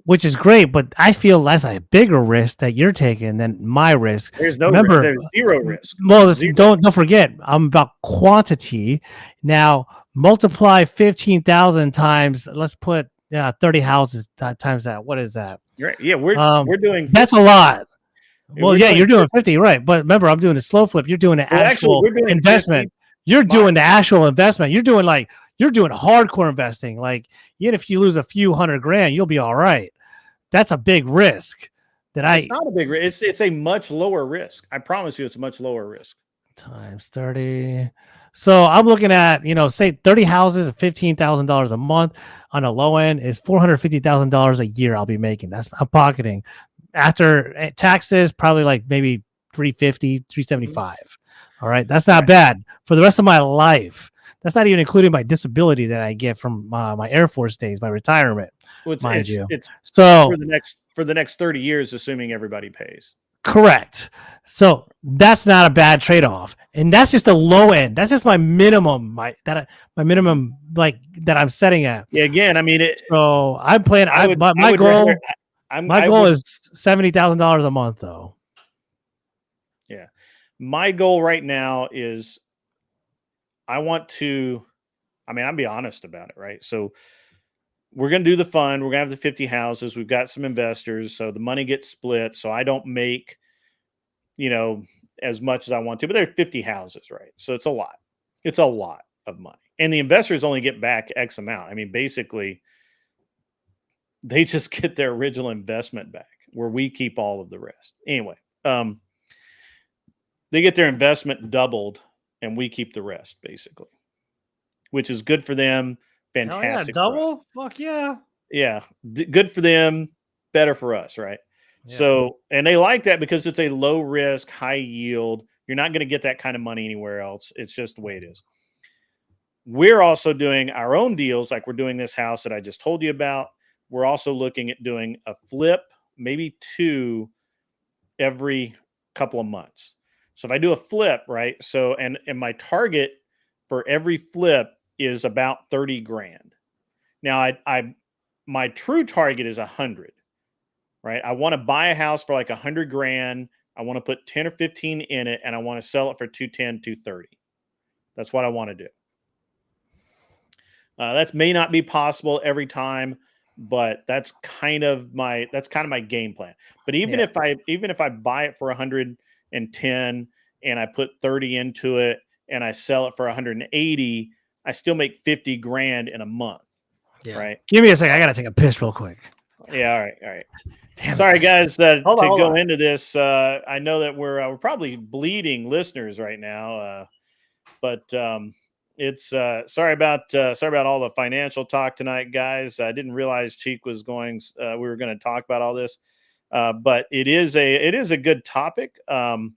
Which is great, but I feel that's a bigger risk that you're taking than my risk. There's there's zero risk. Well, don't forget, I'm about quantity. Now multiply 15,000 times. Let's put 30 houses times that. What is that? Right. Yeah, we're doing 50. That's a lot. Well, yeah, you're doing 50, right? But remember, I'm doing a slow flip. You're doing the actual investment. 50. You're doing the actual investment. You're doing hardcore investing. Like even if you lose a few $100,000, you'll be all right. That's a big risk. It's not a big risk. It's a much lower risk. I promise you, it's a much lower risk. Times 30. So I'm looking at, say 30 houses at $15,000 a month on a low end is $450,000 a year I'll be making. That's I'm pocketing. After taxes, probably like maybe 350, 375. All right. That's not bad for the rest of my life. That's not even including my disability that I get from my Air Force days, my retirement. It's so for the next 30 years, assuming everybody pays. Correct. So that's not a bad trade-off, and that's just the low end. That's just my minimum, my minimum like that I'm setting at. Yeah. Again, I mean, so I'm playing. My goal is $70,000 a month, though. Yeah, my goal right now is I'll be honest about it, right? So we're going to do the fund. We're going to have the 50 houses. We've got some investors. So the money gets split. So I don't make, as much as I want to, but there are 50 houses, right? So it's a lot. It's a lot of money. And the investors only get back X amount. I mean, basically, they just get their original investment back where we keep all of the rest. Anyway, they get their investment doubled and we keep the rest, basically, which is good for them. Fantastic. Double? Fuck yeah. Yeah. Good for them. Better for us, right? Yeah. So, and they like that because it's a low risk, high yield. You're not going to get that kind of money anywhere else. It's just the way it is. We're also doing our own deals. Like we're doing this house that I just told you about. We're also looking at doing a flip, maybe 2 every couple of months. So if I do a flip, right? So, and my target for every flip is about 30 grand. Now my true target is 100, right? I want to buy a house for like 100 grand. I want to put 10 or 15 in it and I want to sell it for 210, 230. That's what I want to do. That may not be possible every time, but that's kind of my game plan. But even if I buy it for 110 and I put 30 into it and I sell it for 180, I still make 50 grand in a month. Yeah. Right. Give me a second. I got to take a piss real quick. Yeah. All right. Sorry, guys, to go into this. I know that we're probably bleeding listeners right now. But it's sorry about all the financial talk tonight, guys. I didn't realize Cheek was we were going to talk about all this. But it is a good topic. I've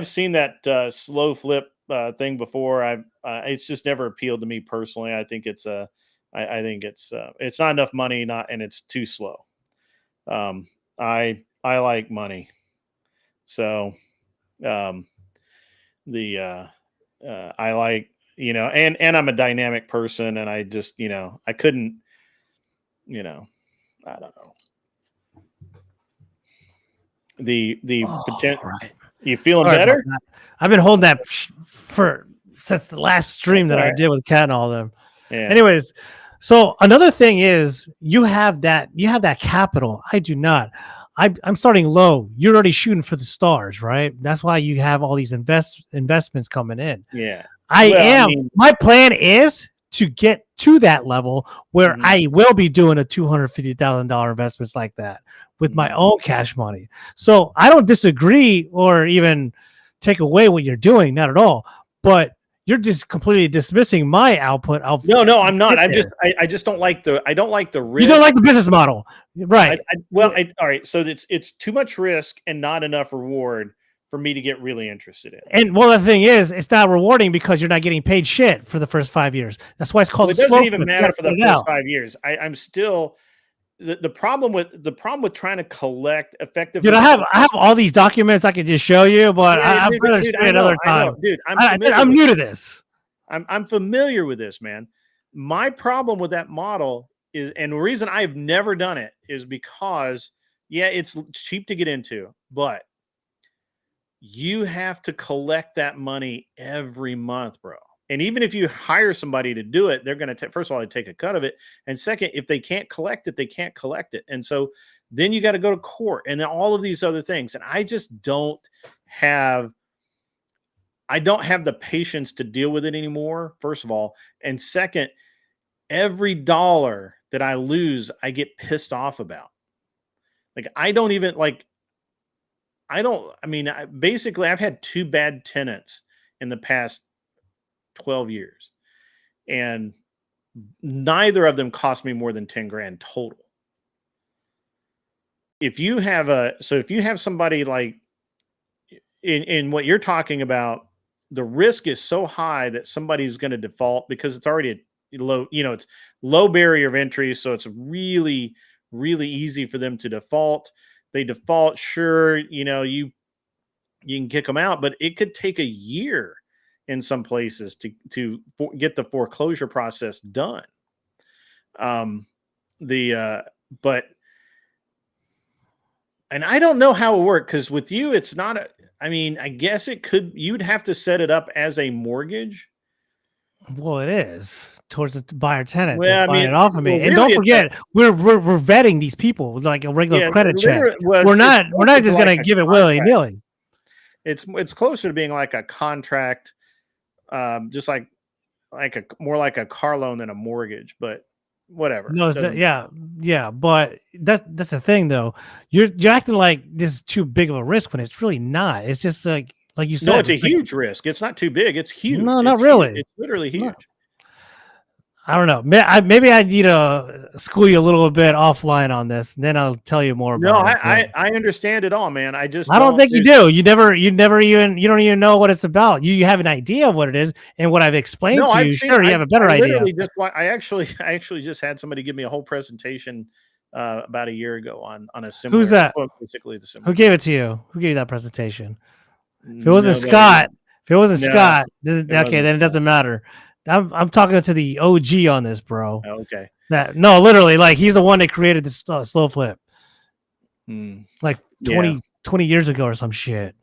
seen that slow flip thing before. It's just never appealed to me personally. I think it's a I think it's not enough money, and it's too slow. I like money, so I like, and I'm a dynamic person, and I just, I couldn't, I don't know. The potential. Right. You feeling Sorry better? I've been holding that since the last stream that I did with Kat and all of them. Yeah. Anyways, so another thing is you have that capital. I do not. I'm starting low. You're already shooting for the stars, right? That's why you have all these investments coming in. Yeah. My plan is to get to that level where I will be doing a $250,000 investments like that with my own cash money. So I don't disagree or even take away what you're doing, not at all. But you're just completely dismissing my output. No, I'm not. I just don't like the risk. You don't like the business model, right? All right. So it's too much risk and not enough reward for me to get really interested in. And well, the thing is, it's not rewarding because you're not getting paid shit for the first 5 years. That's why it's called. It doesn't even matter for the first 5 years. I'm still the problem with trying to collect effectively. Dude, I have all these documents I could just show you, but I'm going to do it another time. Dude, I'm new to this. I'm familiar with this, man. My problem with that model is, and the reason I've never done it is because, it's cheap to get into, but you have to collect that money every month, bro. And even if you hire somebody to do it, they're going to first of all, they take a cut of it. And second, if they can't collect it, they can't collect it. And so then you got to go to court and then all of these other things. And I just don't have the patience to deal with it anymore, first of all. And second, every dollar that I lose, I get pissed off about. Like, basically I've had 2 bad tenants in the past 12 years, and neither of them cost me more than 10 grand total. If you have somebody like in what you're talking about, the risk is so high that somebody's going to default because it's already a low, it's low barrier of entry. So it's really, really easy for them to default. They default. Sure. You can kick them out, but it could take a year in some places to get the foreclosure process done. And I don't know how it works because with you, it's not I guess you'd have to set it up as a mortgage. Well, it is towards the buyer tenant. Well, buying it off of me. Well, and don't forget, we're vetting these people with like a regular credit check. We're not just going to give it willy-nilly. It's closer to being like a contract, just like more like a car loan than a mortgage, but whatever. No, but that's the thing though. You're acting like this is too big of a risk when it's really not. It's just like you said. No, it's a huge risk. It's not too big. It's huge. No, not really. Huge. It's literally huge. No. I don't know. Maybe I need to school you a little bit offline on this, and then I'll tell you more about it. No, I understand it all, man. I don't think you do. You don't even know what it's about. You have an idea of what it is and what I've explained to you. Sure, you have a better idea. I actually just had somebody give me a whole presentation about a year ago on a similar. Who's that? Basically the similar. Who gave it to you? Who gave you that presentation? If it wasn't Scott, Scott, okay, then it doesn't matter. I'm talking to the OG on this, bro. Oh, okay. Literally, like he's the one that created the slow flip. Like 20 years ago or some shit.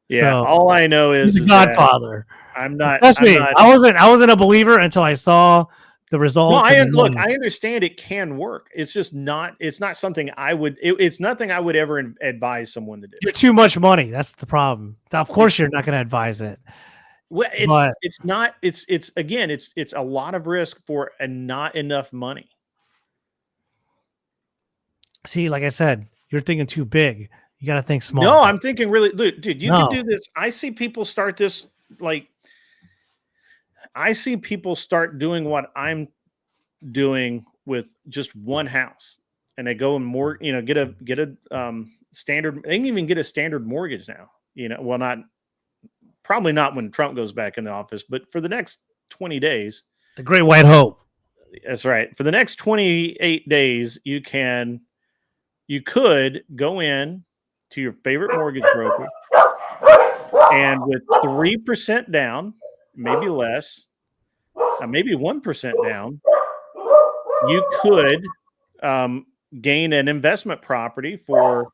Yeah. So, all I know is he's the Godfather. I'm not. Trust me, I wasn't a believer until I saw the results. No, I understand it can work. It's just not. It's not something I would. It's nothing I would ever advise someone to do. You're too much money. That's the problem. Of course, you're not going to advise it. Well, it's not. It's a lot of risk for not enough money. See, like I said, you're thinking too big. You got to think small. No, I'm thinking really, dude. You can do this. I see people start this. Like, I see people start doing what I'm doing with just one house, and they go and get a standard. They can even get a standard mortgage now. Probably not when Trump goes back in the office, but for the next 20 days. The Great White Hope. That's right. For the next 28 days, you could go in to your favorite mortgage broker, and with 3% down, maybe less, maybe 1% down, you could gain an investment property for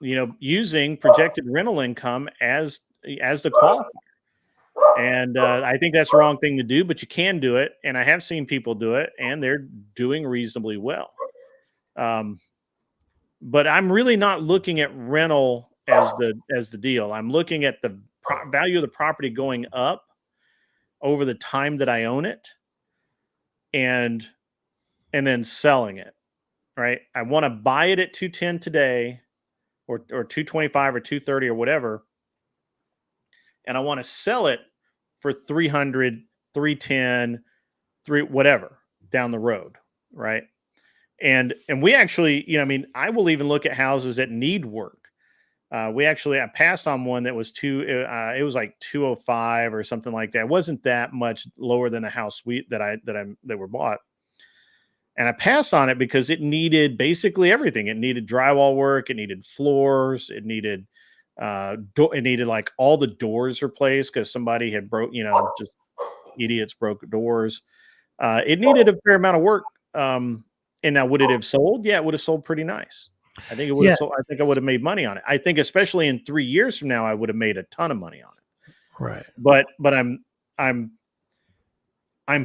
using projected rental income as the qualifier. And I think that's the wrong thing to do, but you can do it. And I have seen people do it, and they're doing reasonably well. But I'm really not looking at rental as the deal. I'm looking at the value of the property going up over the time that I own it, and then selling it. Right? I want to buy it at 210 today, or 225 or 230 or whatever, and I want to sell it for 300, 310, whatever down the road, right? And we actually, I will even look at houses that need work. I passed on one that was it was like 205 or something like that. It wasn't that much lower than the house that were bought. And I passed on it because it needed basically everything. It needed drywall work. It needed floors. It needed it needed like all the doors replaced because somebody had just idiots broke doors. It needed a fair amount of work. And now, would it have sold? Yeah, it would have sold pretty nice. I think it would have sold. I think I would have made money on it. I think especially in 3 years from now, I would have made a ton of money on it. Right. But I'm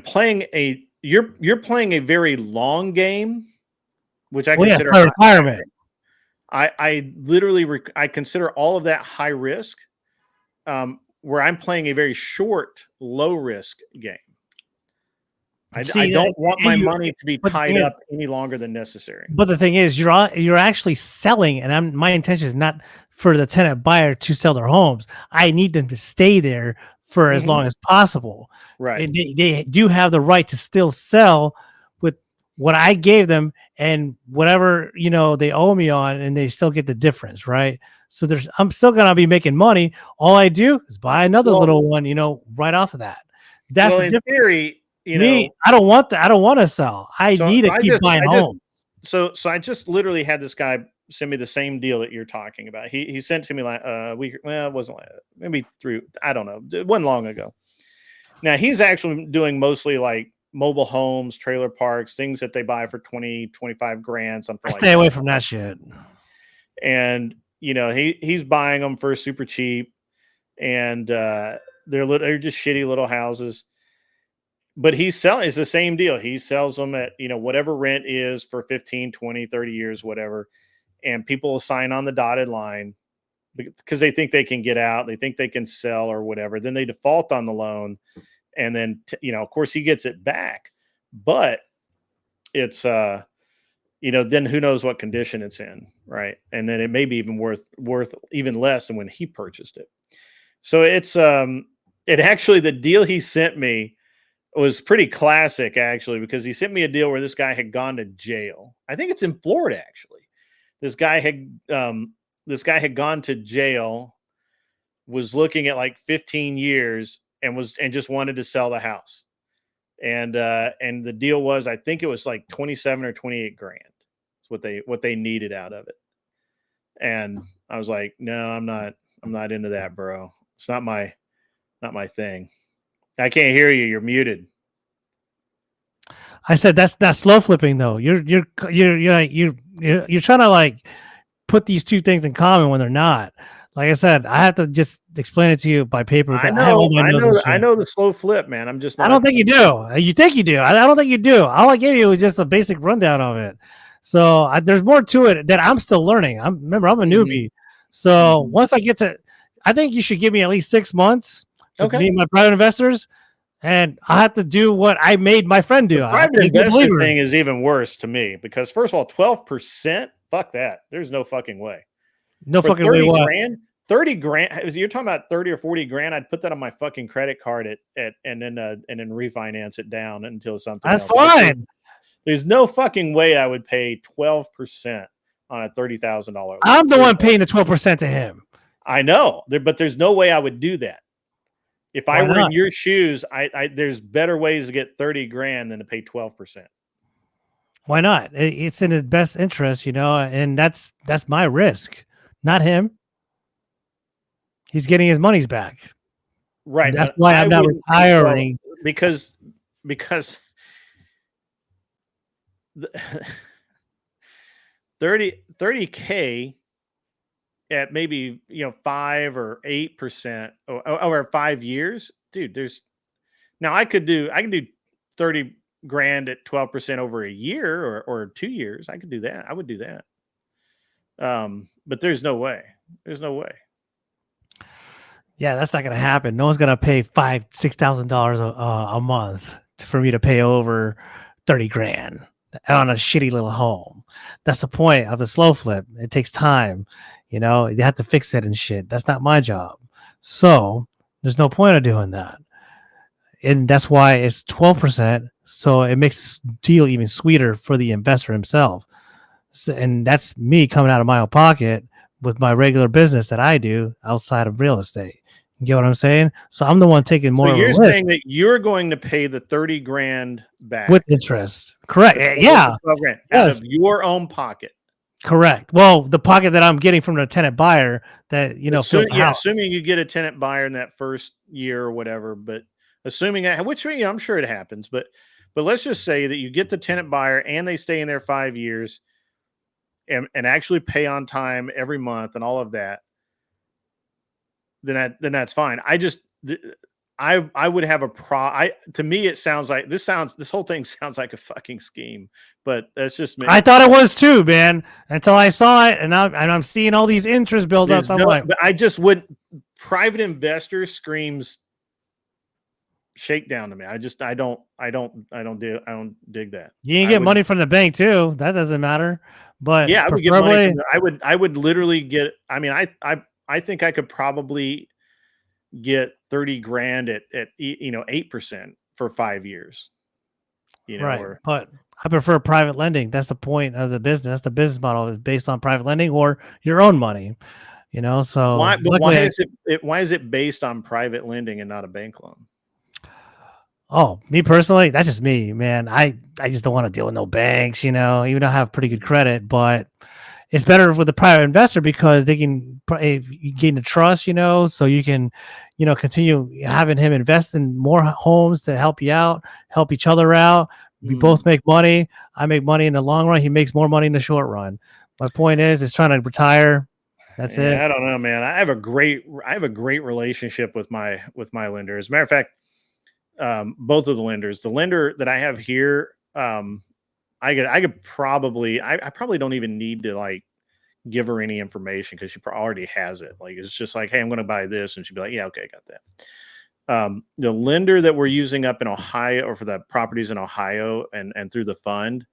playing you're playing a very long game, which I consider retirement. I literally I consider all of that high risk, where I'm playing a very short, low risk game. I don't want my money to be tied up any longer than necessary. But the thing is, you're actually selling, and my intention is not for the tenant buyer to sell their homes. I need them to stay there for as long as possible. Right. And they do have the right to still sell with what I gave them and whatever, they owe me on, and they still get the difference. Right. So I'm still going to be making money. All I do is buy another little one, right off of that. That's the in theory, I don't want that. I don't want to sell. I need to keep buying homes. So I just literally had this guy send me the same deal that you're talking about. He sent to me like a week. Well, it wasn't maybe 3. I don't know. It wasn't long ago. Now he's actually doing mostly like mobile homes, trailer parks, things that they buy for 20, 25 grand, something. Stay away from that shit. And he's buying them for super cheap, and they're just shitty little houses. But it's the same deal. He sells them at, whatever rent is for 15, 20, 30 years, whatever. And people will sign on the dotted line because they think they can get out. They think they can sell or whatever. Then they default on the loan. And then, of course he gets it back, but it's, then who knows what condition it's in. Right. And then it may be even worth even less than when he purchased it. So it's, the deal he sent me was pretty classic, actually, because he sent me a deal where this guy had gone to jail. I think it's in Florida, actually. This guy had gone to jail, was looking at like 15 years, and just wanted to sell the house. And the deal was, I think it was like 27 or 28 grand. It's what they needed out of it. And I was like, no, I'm not into that, bro. It's not my thing. I can't hear you. You're muted. I said that's not slow flipping though. You're trying to like put these two things in common when they're not. Like I said, I have to just explain it to you by paper. I know the slow flip, man. I'm just not. I don't think you do. You think you do. I don't think you do. All I gave you was just a basic rundown of it. So there's more to it that I'm still learning. I'm a newbie. So once I get to, I think you should give me at least 6 months. Okay. Me and my private investors, and I have to do what I made my friend do. The private investor thing is even worse to me because, first of all, 12%, fuck that. There's no fucking way. No fucking way. 30 grand. You're talking about 30 or 40 grand. I'd put that on my fucking credit card and then refinance it down until something. That's fine. There's no fucking way I would pay 12% on a $30,000. I'm the one paying the 12% to him. I know, but there's no way I would do that. If I were in your shoes, there's better ways to get 30 grand than to pay 12%. Why not? It's in his best interest, and that's my risk, not him. He's getting his monies back. Right. That's why I'm not retiring. Well, because 30K at maybe 5 or 8% over 5 years, dude. Now I could do 30 grand at 12% over a year or 2 years. I could do that. I would do that. But there's no way. There's no way. Yeah, that's not gonna happen. No one's gonna pay $5,000-$6,000 a month for me to pay over 30 grand on a shitty little home. That's the point of the slow flip. It takes time. You have to fix it and shit. That's not my job. So there's no point of doing that. And that's why it's 12%. So it makes the deal even sweeter for the investor himself. So, and that's me coming out of my own pocket with my regular business that I do outside of real estate. You get what I'm saying? So I'm the one taking more. So you're saying that you're going to pay the 30 grand back with interest. Correct. Yeah. 12 grand out of your own pocket. Correct. Well, the pocket that I'm getting from the tenant buyer that, assuming you get a tenant buyer in that first year or whatever, but assuming that, which I'm sure it happens, but let's just say that you get the tenant buyer and they stay in there 5 years and actually pay on time every month and all of that. Then that's fine. I would have to me, it sounds like this whole thing sounds like a fucking scheme, but that's just me. I thought it was too, man, until I saw it. And I'm seeing all these interest build up. But I just private investor screams shakedown to me. I don't dig that. You can get money from the bank too. That doesn't matter. But yeah, I would get money. I would literally get, I think I could probably get 30 grand at 8% for 5 years. Right. But I prefer private lending. That's the point of the business. That's the business model is based on private lending or your own money. So why is it based on private lending and not a bank loan? Oh, me personally, that's just me, man. I just don't want to deal with no banks, even though I have pretty good credit, but it's better with the private investor because they can gain the trust, so you can, continue having him invest in more homes to help you out, help each other out. We both make money. I make money in the long run. He makes more money in the short run. My point is trying to retire. That's it. I don't know, man. I have a great relationship with my lender. As a matter of fact, both of the lenders, the lender that I have here, I probably don't even need to give her any information because she already has it. It's just like, hey, I'm going to buy this. And she'd be like, yeah, okay, I got that. The lender that we're using up in Ohio or for the properties in Ohio and through the fund.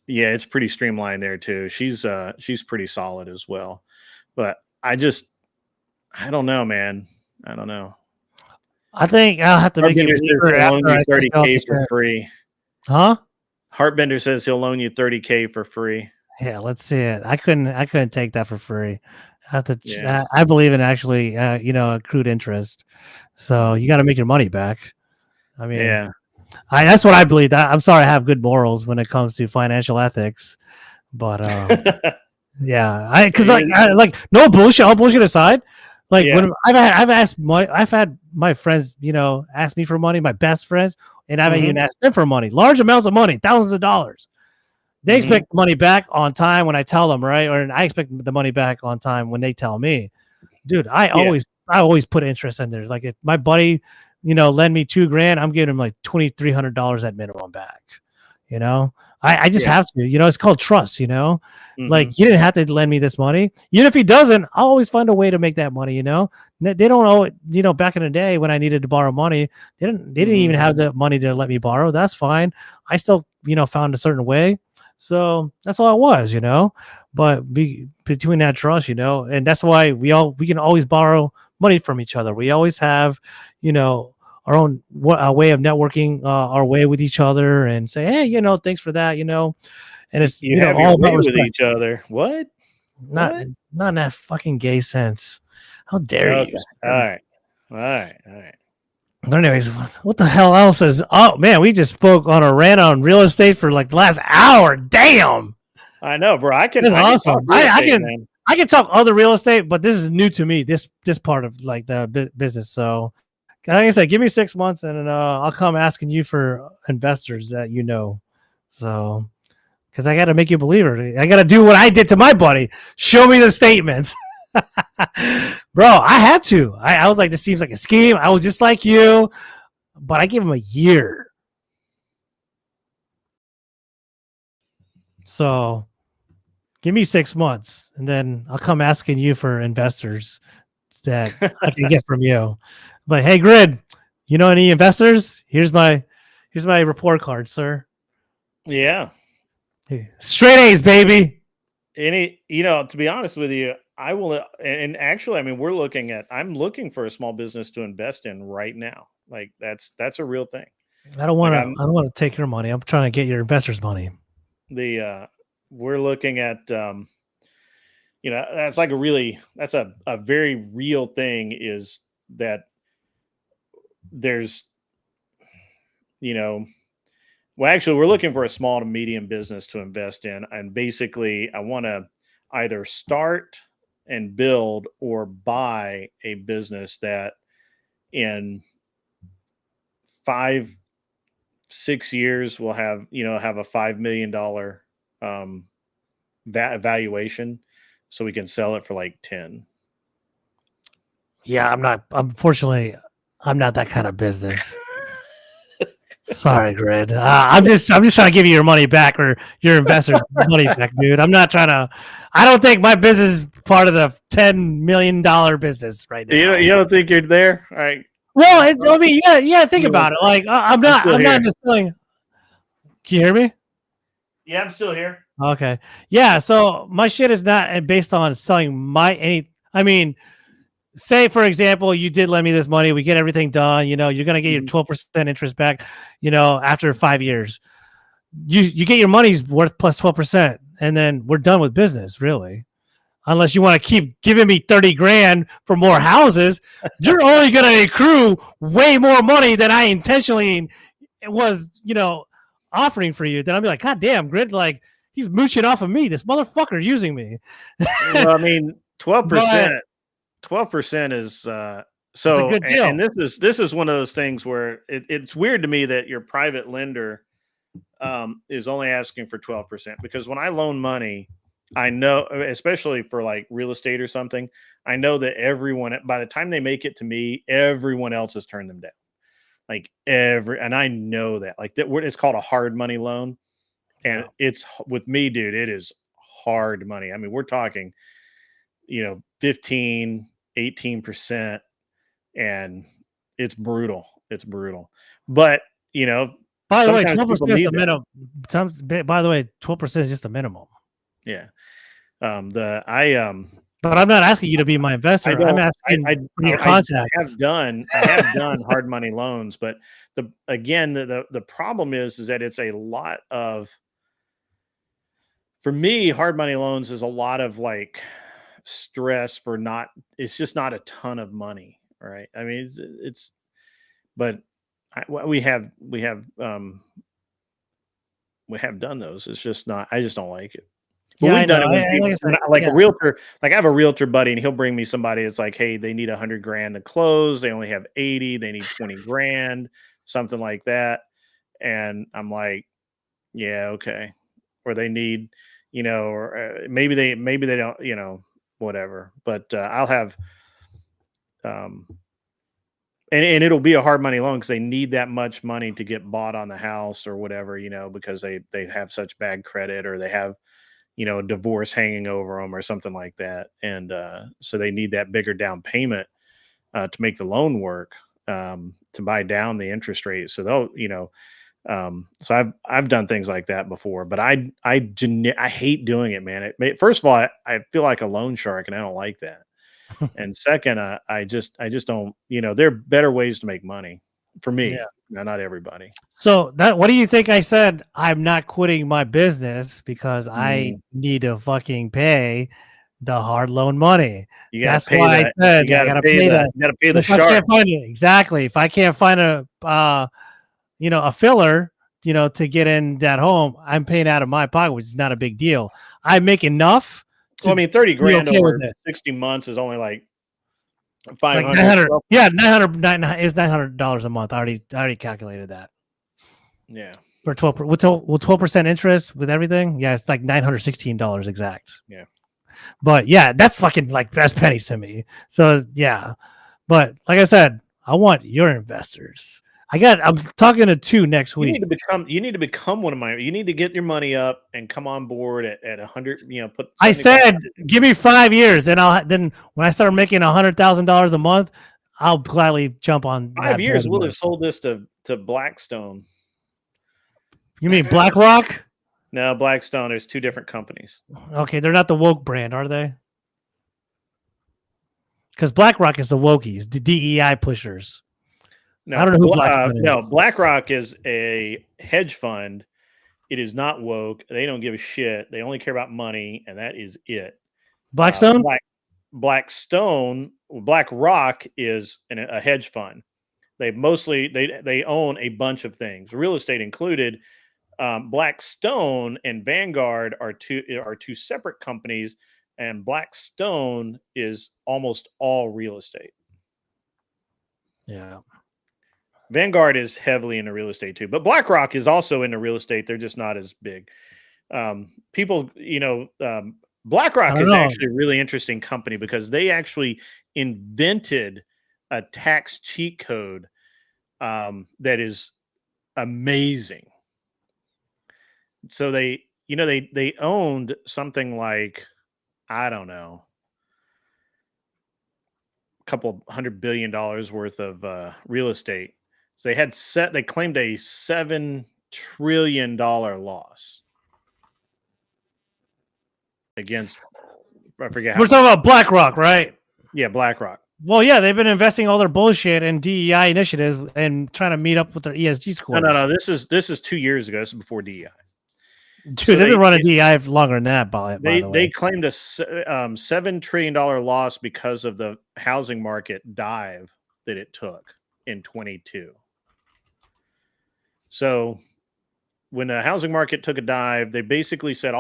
Yeah, it's pretty streamlined there too. She's pretty solid as well, but I don't know, man. I don't know. I think I'll have to make it loan you 30K for free. Huh? Heartbender says he'll loan you 30K for free. Yeah, let's see it. I couldn't take that for free. I have to. Yeah. I believe in actually, accrued interest. So you got to make your money back. I mean, yeah, that's what I believe. I'm sorry, I have good morals when it comes to financial ethics, but yeah, because no bullshit. All bullshit aside. When I've had my friends, ask me for money, my best friends, and I haven't even asked them for money, large amounts of money, thousands of dollars. They expect the money back on time when I tell them, right? Or I expect the money back on time when they tell me. Dude, I always put interest in there. Like if my buddy, lend me $2 grand, I'm giving him like $2,300 at minimum back. I just have to, it's called trust, like you didn't have to lend me this money. Even if he doesn't, I'll always find a way to make that money, They don't owe it, back in the day when I needed to borrow money, they didn't even have the money to let me borrow. That's fine. I still, found a certain way. So that's all it was, but between that trust, and that's why we can always borrow money from each other. We always have, our own way of networking our way with each other and say, hey, thanks for that, and it's have all about with each other. What? Not in that fucking gay sense. How dare you? All right. But anyways, what the hell else is? Oh man, we just spoke on a rant on real estate for like the last hour. Damn, I know, bro. that's awesome. I can talk other real estate, but this is new to me. This part of like the business. So, like I said, give me 6 months, and I'll come asking you for investors that you know. So, because I got to make you a believer. I got to do what I did to my buddy. Show me the statements. Bro, I had to. I was like, this seems like a scheme. I was just like you, but I gave him a year. So give me 6 months, and then I'll come asking you for investors that I can get from you. But hey, Grid, you know any investors? Here's my report card, sir. Yeah. Straight A's, baby. To be honest with you, I will, and actually, I mean, I'm looking for a small business to invest in right now. Like that's a real thing. I don't want to take your money. I'm trying to get your investors' money. We're looking at, that's a very real thing, is that there's, well, actually, we're looking for a small to medium business to invest in. And basically, I want to either start and build or buy a business that in 5-6 years will have a $5 million valuation, so we can sell it for like 10. Yeah, unfortunately, I'm not that kind of business. Sorry, Grid. I'm just trying to give you your money back, or your investors' money back, dude. I'm not trying to. I don't think my business is part of the $10 million business right now. You don't think you're there? All right. Well, I mean, yeah. Think about it. Like, I'm not just selling. Can you hear me? Yeah, I'm still here. Okay. Yeah. So my shit is not based on selling I mean, say, for example, you did lend me this money. We get everything done. You're going to get your 12% interest back, after 5 years. You get your money's worth plus 12%, and then we're done with business, really. Unless you want to keep giving me 30 grand for more houses, you're only going to accrue way more money than I intentionally was, offering for you. Then I'll be like, God damn, Grid, like, he's mooching off of me. This motherfucker using me. Well, I mean, 12%. 12% is so, a good deal. And this is one of those things where it's weird to me that your private lender is only asking for 12%, because when I loan money, I know, especially for like real estate or something, I know that everyone, by the time they make it to me, everyone else has turned them down. Like and I know that, like, that it's called a hard money loan, and it's, with me, dude, it is hard money. I mean, we're talking, 15, 18%, and it's brutal. But, by the way, 12% is the minimum. By the way, 12% is just a minimum. Yeah. But I'm not asking you to be my investor. I'm asking your contact. I have done hard money loans, but the problem is that it's a lot of, for me, hard money loans is a lot of like stress for it's just not a ton of money, right? I mean, but we have done those. It's just not, I just don't like it. But we've done it a realtor. Like, I have a realtor buddy, and he'll bring me somebody. It's like, hey, they need 100 grand to close. They only have 80. They need 20 grand, something like that. And I'm like, yeah, okay. Or they need, or maybe they don't, whatever. But I'll have, and it'll be a hard money loan because they need that much money to get bought on the house or whatever, because they have such bad credit, or they have, a divorce hanging over them or something like that. And so they need that bigger down payment to make the loan work, to buy down the interest rate. So they'll, so I've done things like that before, but I hate doing it, man. First of all, I feel like a loan shark, and I don't like that. And second, I just don't, there are better ways to make money for me. Yeah. Not everybody. So what do you think I said? I'm not quitting my business because I need to fucking pay the hard loan money. You gotta That's pay why that. I said You I gotta pay that. You gotta pay the If I shark. can't find it, exactly. If I can't find a a filler, to get in that home, I'm paying out of my pocket, which is not a big deal. I make enough. Well, I mean, 30 grand okay over 60 months is only like 500. Like 900. Yeah, $900 a month. I already calculated that. Yeah. For 12% interest with everything. Yeah, it's like $916 exact. Yeah. But yeah, that's fucking that's pennies to me. So yeah. But like I said, I want your investors. I'm talking to 2 next week. You need to become one of my. You need to get your money up and come on board at 100. Put. I said, give me 5 years, and then when I start making $100,000 a month, I'll gladly jump on. 5 years, we'll have sold this to Blackstone. You mean BlackRock? No, Blackstone. There's 2 different companies. Okay, they're not the woke brand, are they? Because BlackRock is the wokies, the DEI pushers. No, I don't know who BlackRock is. No, BlackRock is a hedge fund. It is not woke. They don't give a shit. They only care about money, and that is it. Blackstone? BlackRock is a hedge fund. They own a bunch of things, real estate included. Blackstone and Vanguard are two separate companies, and Blackstone is almost all real estate. Yeah. Vanguard is heavily into real estate too, but BlackRock is also into real estate. They're just not as big. BlackRock is actually a really interesting company because they actually invented a tax cheat code that is amazing. So they owned something like, I don't know, a couple $100 billion worth of real estate. So they claimed a $7 trillion loss against, I forget. We're talking about BlackRock, right? Yeah, BlackRock. Well, yeah, they've been investing all their bullshit in DEI initiatives and trying to meet up with their ESG scores. No. This is 2 years ago. This is before DEI. Dude, so they've been running DEI longer than that. By the way, they claimed a $7 trillion loss because of the housing market dive that it took in 22. So when the housing market took a dive, they basically said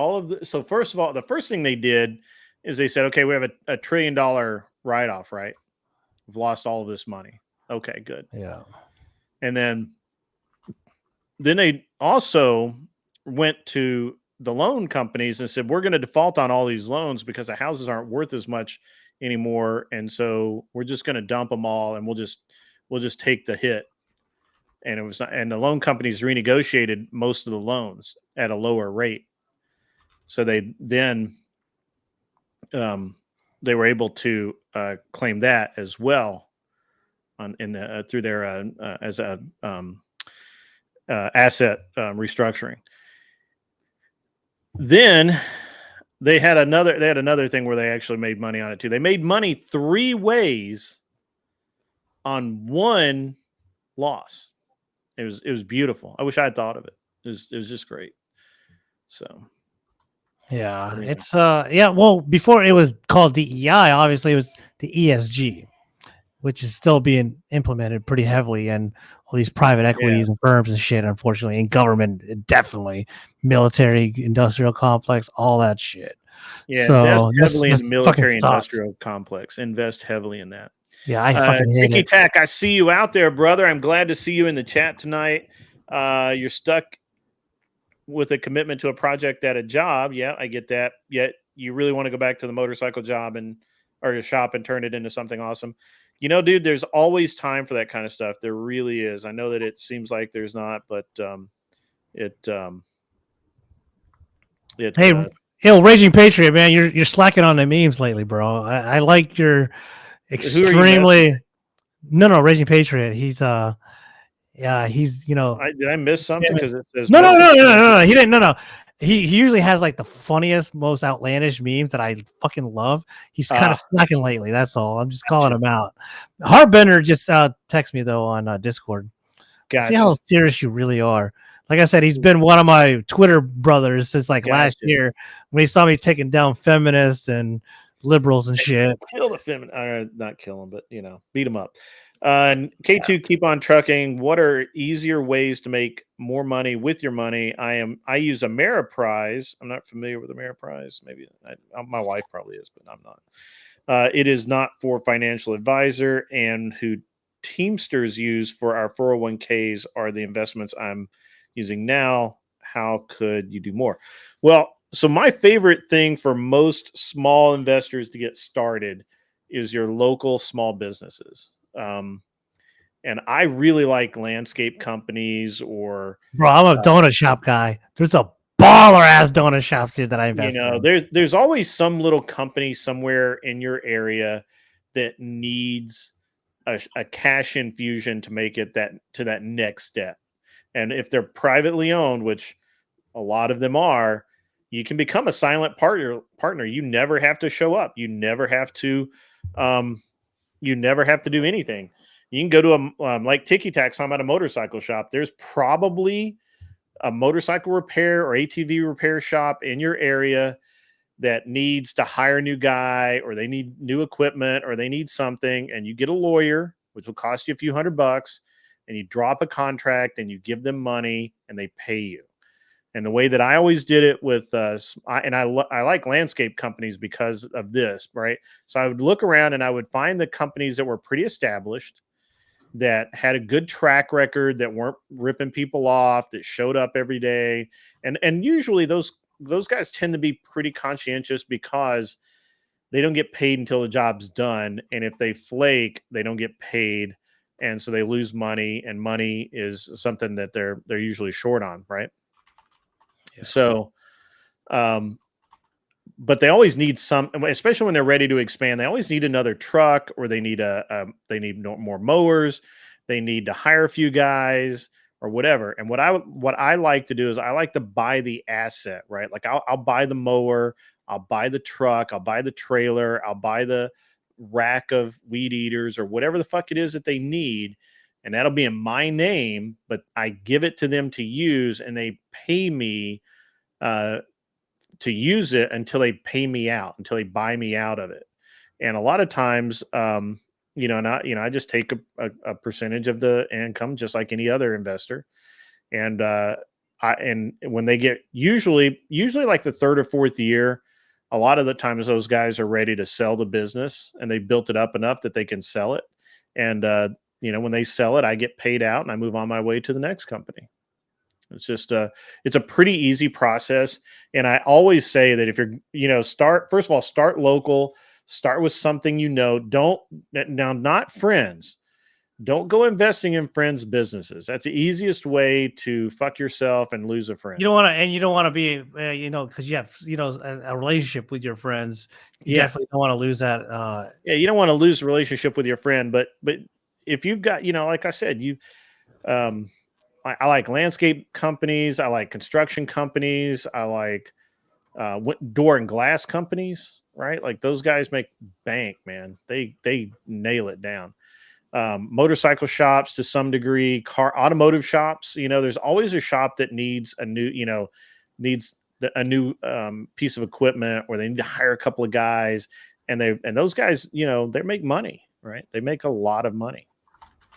so first of all, the first thing they did is they said, okay, we have a $1 trillion write-off, right? We've lost all of this money. Okay, good. Yeah. And then they also went to the loan companies and said, we're going to default on all these loans because the houses aren't worth as much anymore. And so we're just going to dump them all and we'll just take the hit. And the loan companies renegotiated most of the loans at a lower rate. So they were able to claim that as well through their as a asset restructuring. Then they had another thing where they actually made money on it too. They made money 3 ways on one loss. It was beautiful. I wish I had thought of it. It was just great. So yeah, it's well, before it was called DEI, obviously it was the ESG, which is still being implemented pretty heavily, and all these private equities and firms and shit, unfortunately, and government, definitely, military, industrial complex, all that shit. Yeah, so invest heavily in the military industrial complex. Invest heavily in that. Yeah, I fucking hate Tiki it. Tack, I see you out there, brother. I'm glad to see you in the chat tonight. You're stuck with a commitment to a project at a job. Yeah, I get that. Yet you really want to go back to the motorcycle job or your shop and turn it into something awesome. Dude, there's always time for that kind of stuff. There really is. I know that it seems like there's not, but Raging Patriot, man, you're slacking on the memes lately, bro. I like your extremely. No, Raging Patriot. He's he's did I miss something because it says no. He didn't. No. He usually has like the funniest, most outlandish memes that I fucking love. He's kind of slacking lately. That's all. I'm just calling him out. Harbender just texted me though on Discord. Gotcha. See how serious you really are. Like I said, he's been one of my Twitter brothers since last year when he saw me taking down feminists and liberals and shit. Kill the feminine, not kill them, but beat them up. And K2, keep on trucking. What are easier ways to make more money with your money? I use Ameriprise. I'm not familiar with Ameriprise. Maybe my wife probably is, but I'm not. It is not for financial advisor, and who Teamsters use for our 401ks are the investments I'm using now. How could you do more? Well, so my favorite thing for most small investors to get started is your local small businesses. And I really like landscape companies or Bro, I'm a donut shop guy. There's a baller ass donut shops here that I invest in. There's always some little company somewhere in your area that needs a cash infusion to make it to that next step. And if they're privately owned, which a lot of them are, you can become a silent partner. You never have to show up. You never have to do anything. You can go to like Tiki Tack's talking about a motorcycle shop. There's probably a motorcycle repair or ATV repair shop in your area that needs to hire a new guy, or they need new equipment, or they need something, and you get a lawyer, which will cost you a few $100, and you drop a contract and you give them money and they pay you. And the way that I always did it with I like landscape companies because of this, right? So I would look around and I would find the companies that were pretty established, that had a good track record, that weren't ripping people off, that showed up every day. And usually those guys tend to be pretty conscientious because they don't get paid until the job's done. And if they flake, they don't get paid. And so they lose money, and money is something that they're usually short on, right? Yeah. So, but they always need some, especially when they're ready to expand. They always need another truck, or they need more mowers. They need to hire a few guys or whatever. And what I like to do is I like to buy the asset, right? Like I'll buy the mower, I'll buy the truck, I'll buy the trailer, I'll buy the rack of weed eaters or whatever the fuck it is that they need. And that'll be in my name, but I give it to them to use, and they pay me to use it until they pay me out, until they buy me out of it. And a lot of times, I just take a percentage of the income, just like any other investor. And and when they get usually like the third or fourth year, a lot of the times those guys are ready to sell the business, and they built it up enough that they can sell it. And when they sell it, I get paid out and I move on my way to the next company. It's just it's a pretty easy process. And I always say that if you're, first of all, start local, start with something, not friends. Don't go investing in friends' businesses. That's the easiest way to fuck yourself and lose a friend. You don't want to be, because you have, a relationship with your friends. You definitely don't want to lose that. You don't want to lose a relationship with your friend, but if you've got, like I said, I like landscape companies. I like construction companies. I like door and glass companies, right? Like those guys make bank, man. They nail it down. Motorcycle shops to some degree, automotive shops. There's always a shop that needs a new, a new piece of equipment, or they need to hire a couple of guys, and those guys, they make money, right? They make a lot of money.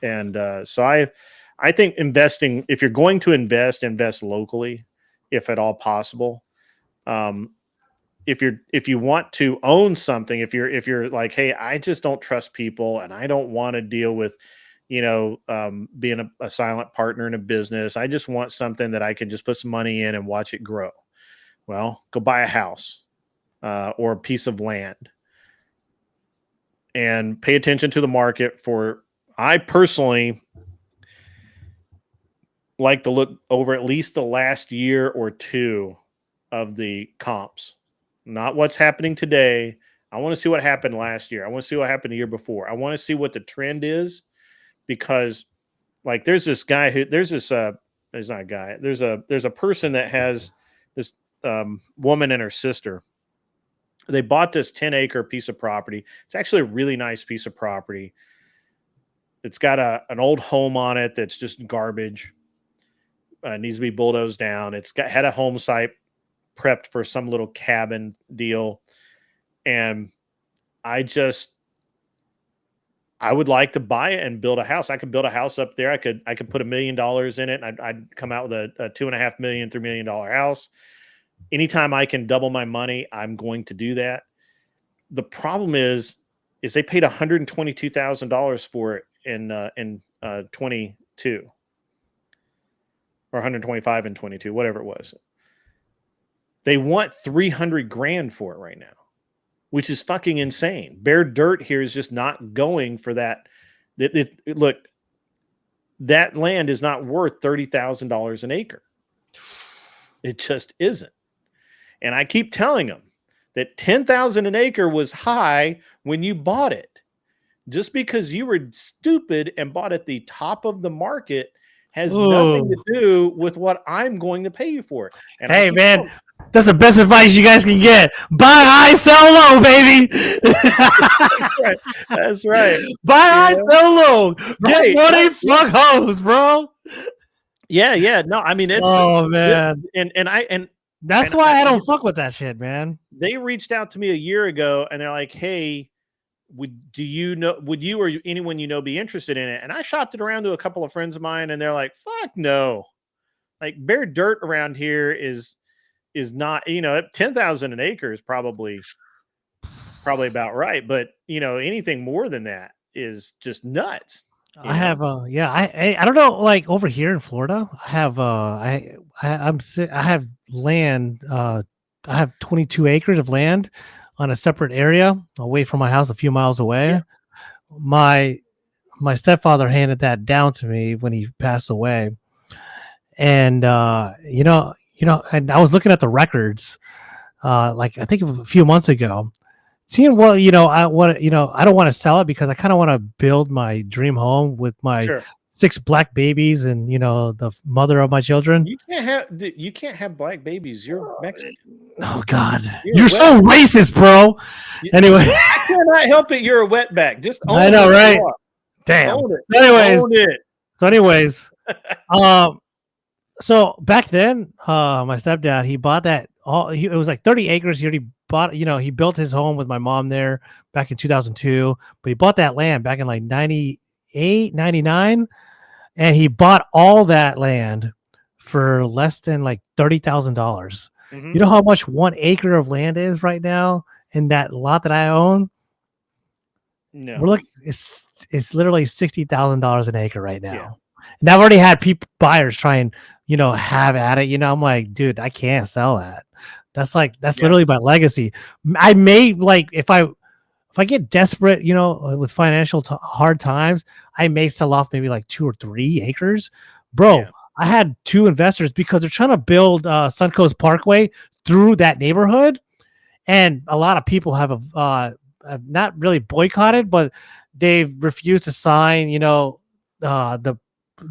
And so I think investing, if you're going to invest locally, if at all possible. If you want to own something, if you're like, hey, I just don't trust people, and I don't want to deal with, being a silent partner in a business. I just want something that I can just put some money in and watch it grow. Well, go buy a house or a piece of land, and pay attention to the market for. I personally like to look over at least the last year or two of the comps, not what's happening today. I want to see what happened last year. I want to see what happened the year before. I want to see what the trend is, because like there's a person that has this woman and her sister. They bought this 10-acre piece of property. It's actually a really nice piece of property. It's got an old home on it that's just garbage. Needs to be bulldozed down. Had a home site prepped for some little cabin deal, and I would like to buy it and build a house. I could build a house up there. I could put $1 million in it, and I'd come out with a $2.5 million, $3 million house. Anytime I can double my money, I'm going to do that. The problem is they paid $122,000 for it in 22, or 125 and 22, whatever it was. They want 300 grand for it right now, which is fucking insane. Bare Dirt here is just not going for that. Look, that land is not worth $30,000 an acre. It just isn't. And I keep telling them that $10,000 an acre was high when you bought it. Just because you were stupid and bought at the top of the market has nothing to do with what I'm going to pay you for it. And hey, man, that's the best advice you guys can get. Buy high, sell low, baby. That's right. That's right. Buy high, sell low. Get money, fuck hoes, bro. Yeah. No, I mean, it's man. And that's why I don't fuck with that shit, man. They reached out to me a year ago and they're like, hey, would you or anyone you know be interested in it? And I shopped it around to a couple of friends of mine and they're like, fuck no. Like, Bare Dirt around here is not, 10,000 an acre is probably about right. But, anything more than that is just nuts. I have I don't know, like over here in Florida, I have I have land, I have 22 acres of land on a separate area away from my house, a few miles away. Yeah. My stepfather handed that down to me when he passed away. And and I was looking at the records like I think a few months ago. Seeing I don't want to sell it because I kind of want to build my dream home with my 6 black babies and the mother of my children. You can't have black babies. You're Mexican. Oh God, you're so racist, bro. Anyway, I cannot help it. You're a wetback. Just own I know, right? Damn. Own it. So anyways, so back then, my stepdad, he bought that. It was like 30 acres. He already bought, he built his home with my mom there back in 2002, but he bought that land back in like 98, 99. And he bought all that land for less than like $30,000. Mm-hmm. You know how much 1 acre of land is right now in that lot that I own? No. We're looking, it's literally $60,000 an acre right now. Yeah. And I've already had buyers try and, have at it. I'm like, dude, I can't sell that. That's literally my legacy. I may, like, if I get desperate, with financial hard times, I may sell off maybe like 2 or 3 acres. Bro, yeah. I had 2 investors because they're trying to build Suncoast Parkway through that neighborhood. And a lot of people have not really boycotted, but they've refused to sign, the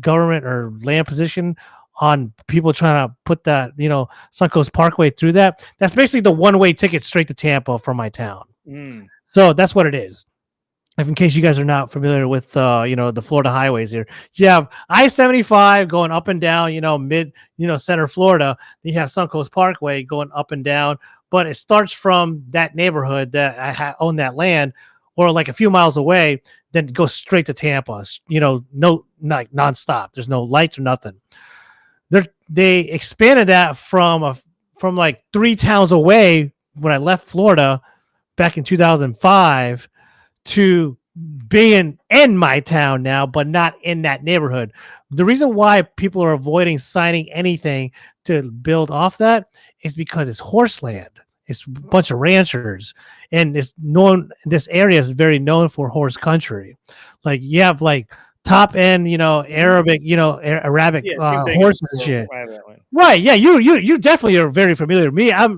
government or land position on people trying to put that, Suncoast Parkway through that. That's basically the one-way ticket straight to Tampa from my town. Mm. So that's what it is. If in case you guys are not familiar with, the Florida highways here, you have I-75 going up and down, mid, center Florida. Then you have Suncoast Parkway going up and down, but it starts from that neighborhood that I own that land, or like a few miles away, then it goes straight to Tampa. No, like nonstop. There's no lights or nothing. They expanded that from like 3 towns away when I left Florida back in 2005 to being in my town now, but not in that neighborhood. The reason why people are avoiding signing anything to build off that is because it's horse land. It's a bunch of ranchers, and this area is very known for horse country. Like, you have like top end, Arabic, Arabic horses and shit. Right. Yeah. You definitely are very familiar with me. I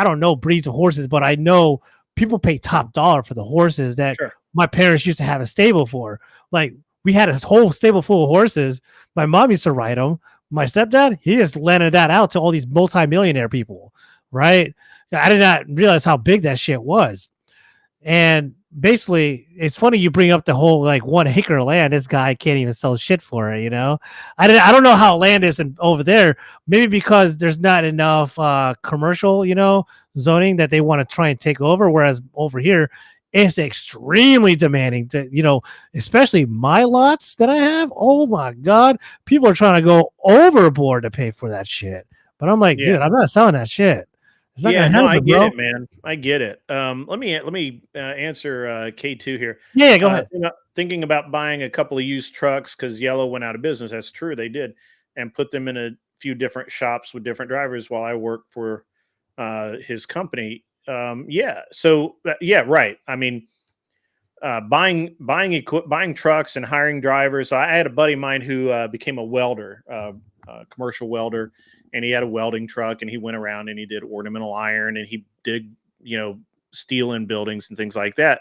don't know breeds of horses, but I know people pay top dollar for the horses that my parents used to have a stable for. Like, we had a whole stable full of horses. My mom used to ride them. My stepdad, he just lended that out to all these multimillionaire people. Right. I did not realize how big that shit was. And basically, it's funny you bring up the whole like 1 acre of land. This guy can't even sell shit for it, I don't know how land is over there. Maybe because there's not enough commercial, zoning that they want to try and take over. Whereas over here, it's extremely demanding to, especially my lots that I have. Oh my God. People are trying to go overboard to pay for that shit. But I'm like, dude, I'm not selling that shit. It's not Yeah, gonna no, happen, I get bro. it, man. I get it. Let me answer K2 here. Yeah, go ahead. Thinking about buying a couple of used trucks because Yellow went out of business. That's true, they did, and put them in a few different shops with different drivers while I worked for his company. Yeah, so yeah, right. I mean, buying trucks and hiring drivers. So I had a buddy of mine who became a welder, commercial welder, and he had a welding truck, and he went around and he did ornamental iron, and he did steel in buildings and things like that.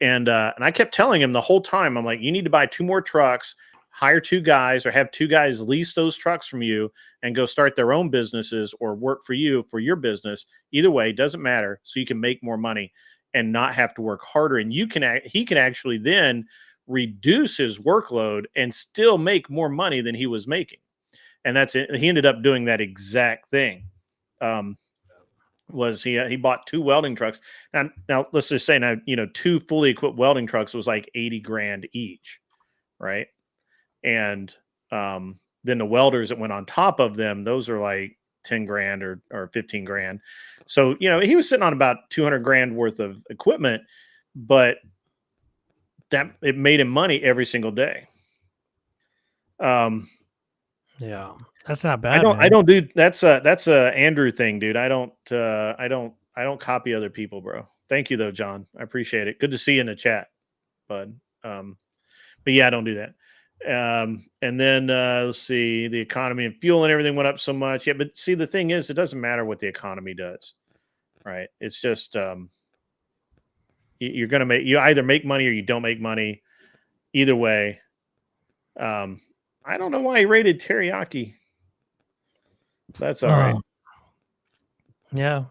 And I kept telling him the whole time, I'm like, you need to buy 2 more trucks, hire 2 guys, or have 2 guys lease those trucks from you and go start their own businesses or work for you for your business. Either way, doesn't matter. So you can make more money and not have to work harder. And he can actually then reduce his workload and still make more money than he was making. And that's it. He ended up doing that exact thing. He bought 2 welding trucks. Now let's just say 2 fully equipped welding trucks was like 80 grand each, right? And then the welders that went on top of them, those are like 10 grand or 15 grand. So, he was sitting on about 200 grand worth of equipment, but that it made him money every single day. Yeah, that's not bad. I don't do that's a Andrew thing, dude. I don't copy other people, bro. Thank you though, John. I appreciate it. Good to see you in the chat, bud. But yeah, I don't do that. And then let's see, the economy and fuel and everything went up so much. Yeah, but see, the thing is, it doesn't matter what the economy does, right? It's just you either make money or you don't make money. Either way, I don't know why he rated teriyaki. That's all right. Yeah,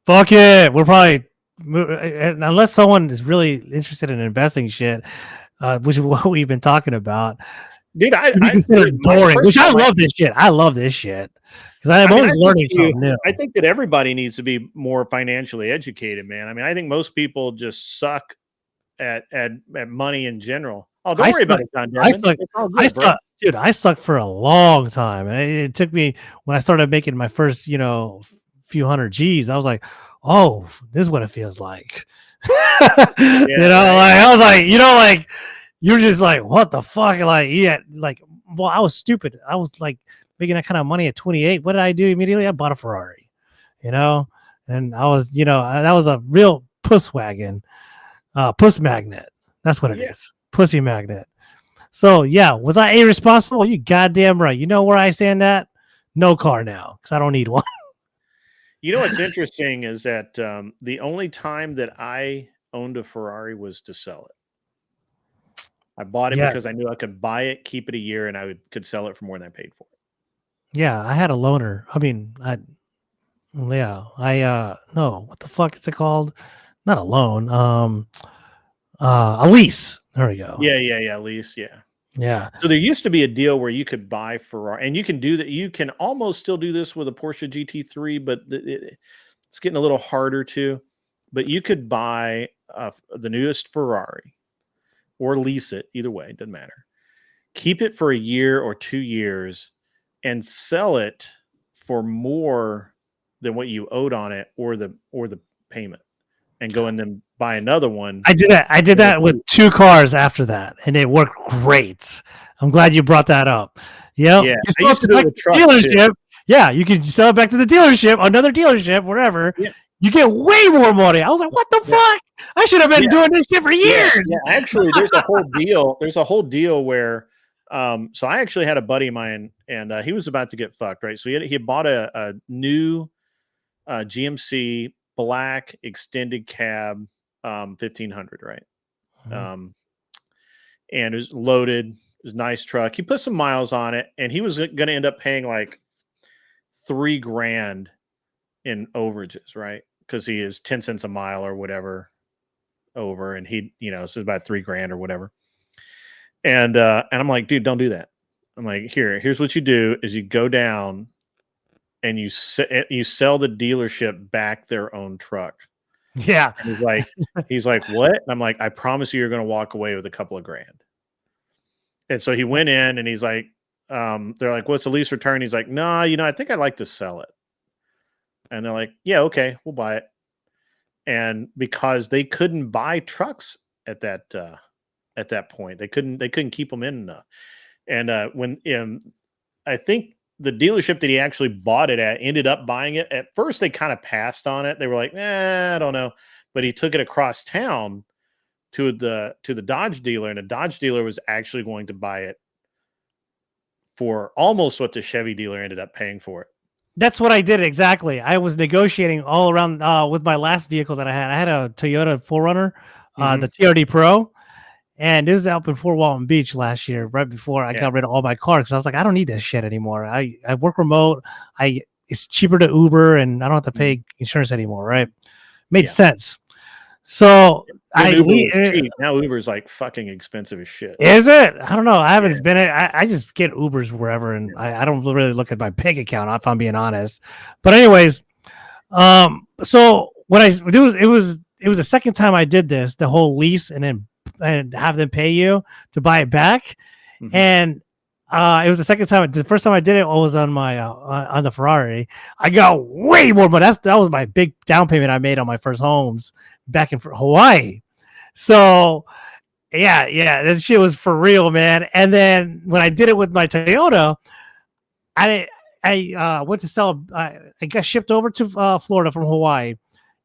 fuck it. We're probably, unless someone is really interested in investing shit, which is what we've been talking about. Dude, I boring. Which I love this shit. I love this shit because I'm always learning something new. I think that everybody needs to be more financially educated, man. I mean, I think most people just suck at money in general. Oh, don't worry about it, John. I sucked for a long time. And it took me when I started making my first, few hundred G's. I was like, oh, this is what it feels like. I was like, you're just like, what the fuck? Like, yeah, like, well, I was stupid. I was like making that kind of money at 28. What did I do immediately? I bought a Ferrari, and I was, that was a real puss wagon, puss magnet. That's what it is. Pussy magnet. So yeah, was I irresponsible? You goddamn right. You know where I stand at? No car now because I don't need one. What's interesting is that the only time that I owned a Ferrari was to sell it. I bought it because I knew I could buy it, keep it a year, and I could sell it for more than I paid for it. Yeah, I had a loaner. I mean, no, what the fuck is it called? Not a loan. A lease. There we go. Yeah, lease. Yeah. Yeah. So there used to be a deal where you could buy Ferrari, and you can do that. You can almost still do this with a Porsche GT3, but it's getting a little harder too. But you could buy the newest Ferrari or lease it. Either way, it doesn't matter. Keep it for a year or 2 years and sell it for more than what you owed on it or the payment, and go and then buy another one. I did that with 2 cars after that, and it worked great. I'm glad you brought that up. Yep. Yeah, I used to do it with dealership. Too. Yeah, you can sell it back to the dealership, another dealership, whatever. Yeah. You get way more money. I was like, what the fuck? I should have been doing this shit for years. Yeah, actually, there's a whole deal. There's a whole deal where so I actually had a buddy of mine, and he was about to get fucked, right? So he bought a new GMC black extended cab 1500, right? Mm-hmm. And it was loaded. It was a nice truck. He put some miles on it, and he was going to end up paying like $3 grand in overages, right? Because he is 10 cents a mile or whatever over, and he, so about $3 grand or whatever. And I'm like, dude, don't do that. I'm like, here's what you do is you go down and you sell the dealership back their own truck Yeah. And he's like, what? And I'm like, I promise you, you're going to walk away with a couple of grand. And so he went in and he's like, they're like, what's the lease return? He's like, nah, I think I'd like to sell it. And they're like, yeah, okay, we'll buy it. And because they couldn't buy trucks at that point, they couldn't keep them in enough. And when I think the dealership that he actually bought it at ended up buying it. At first, they kind of passed on it. They were like, I don't know. But he took it across town to the Dodge dealer, and the Dodge dealer was actually going to buy it for almost what the Chevy dealer ended up paying for it. That's what I did exactly. I was negotiating all around with my last vehicle that I had. I had a Toyota 4Runner, the TRD Pro, and it was out in Fort Walton Beach last year, right before I got rid of all my cars. Because I was like, I don't need this shit anymore. I work remote. It's cheaper to Uber, and I don't have to pay insurance anymore. Right? Made sense. So now Uber's like fucking expensive as shit. Is it? I don't know. I haven't been it. I just get Ubers wherever, and I don't really look at my bank account if I'm being honest. But anyways, so what I do, it was the second time I did this, the whole lease and have them pay you to buy it back, and it was the second time. The first time I did it was on my on the Ferrari. I got way more, but that was my big down payment I made on my first homes back in Hawaii. So yeah, this shit was for real, man. And then when I did it with my Toyota, I went to sell. I got shipped over to Florida from Hawaii,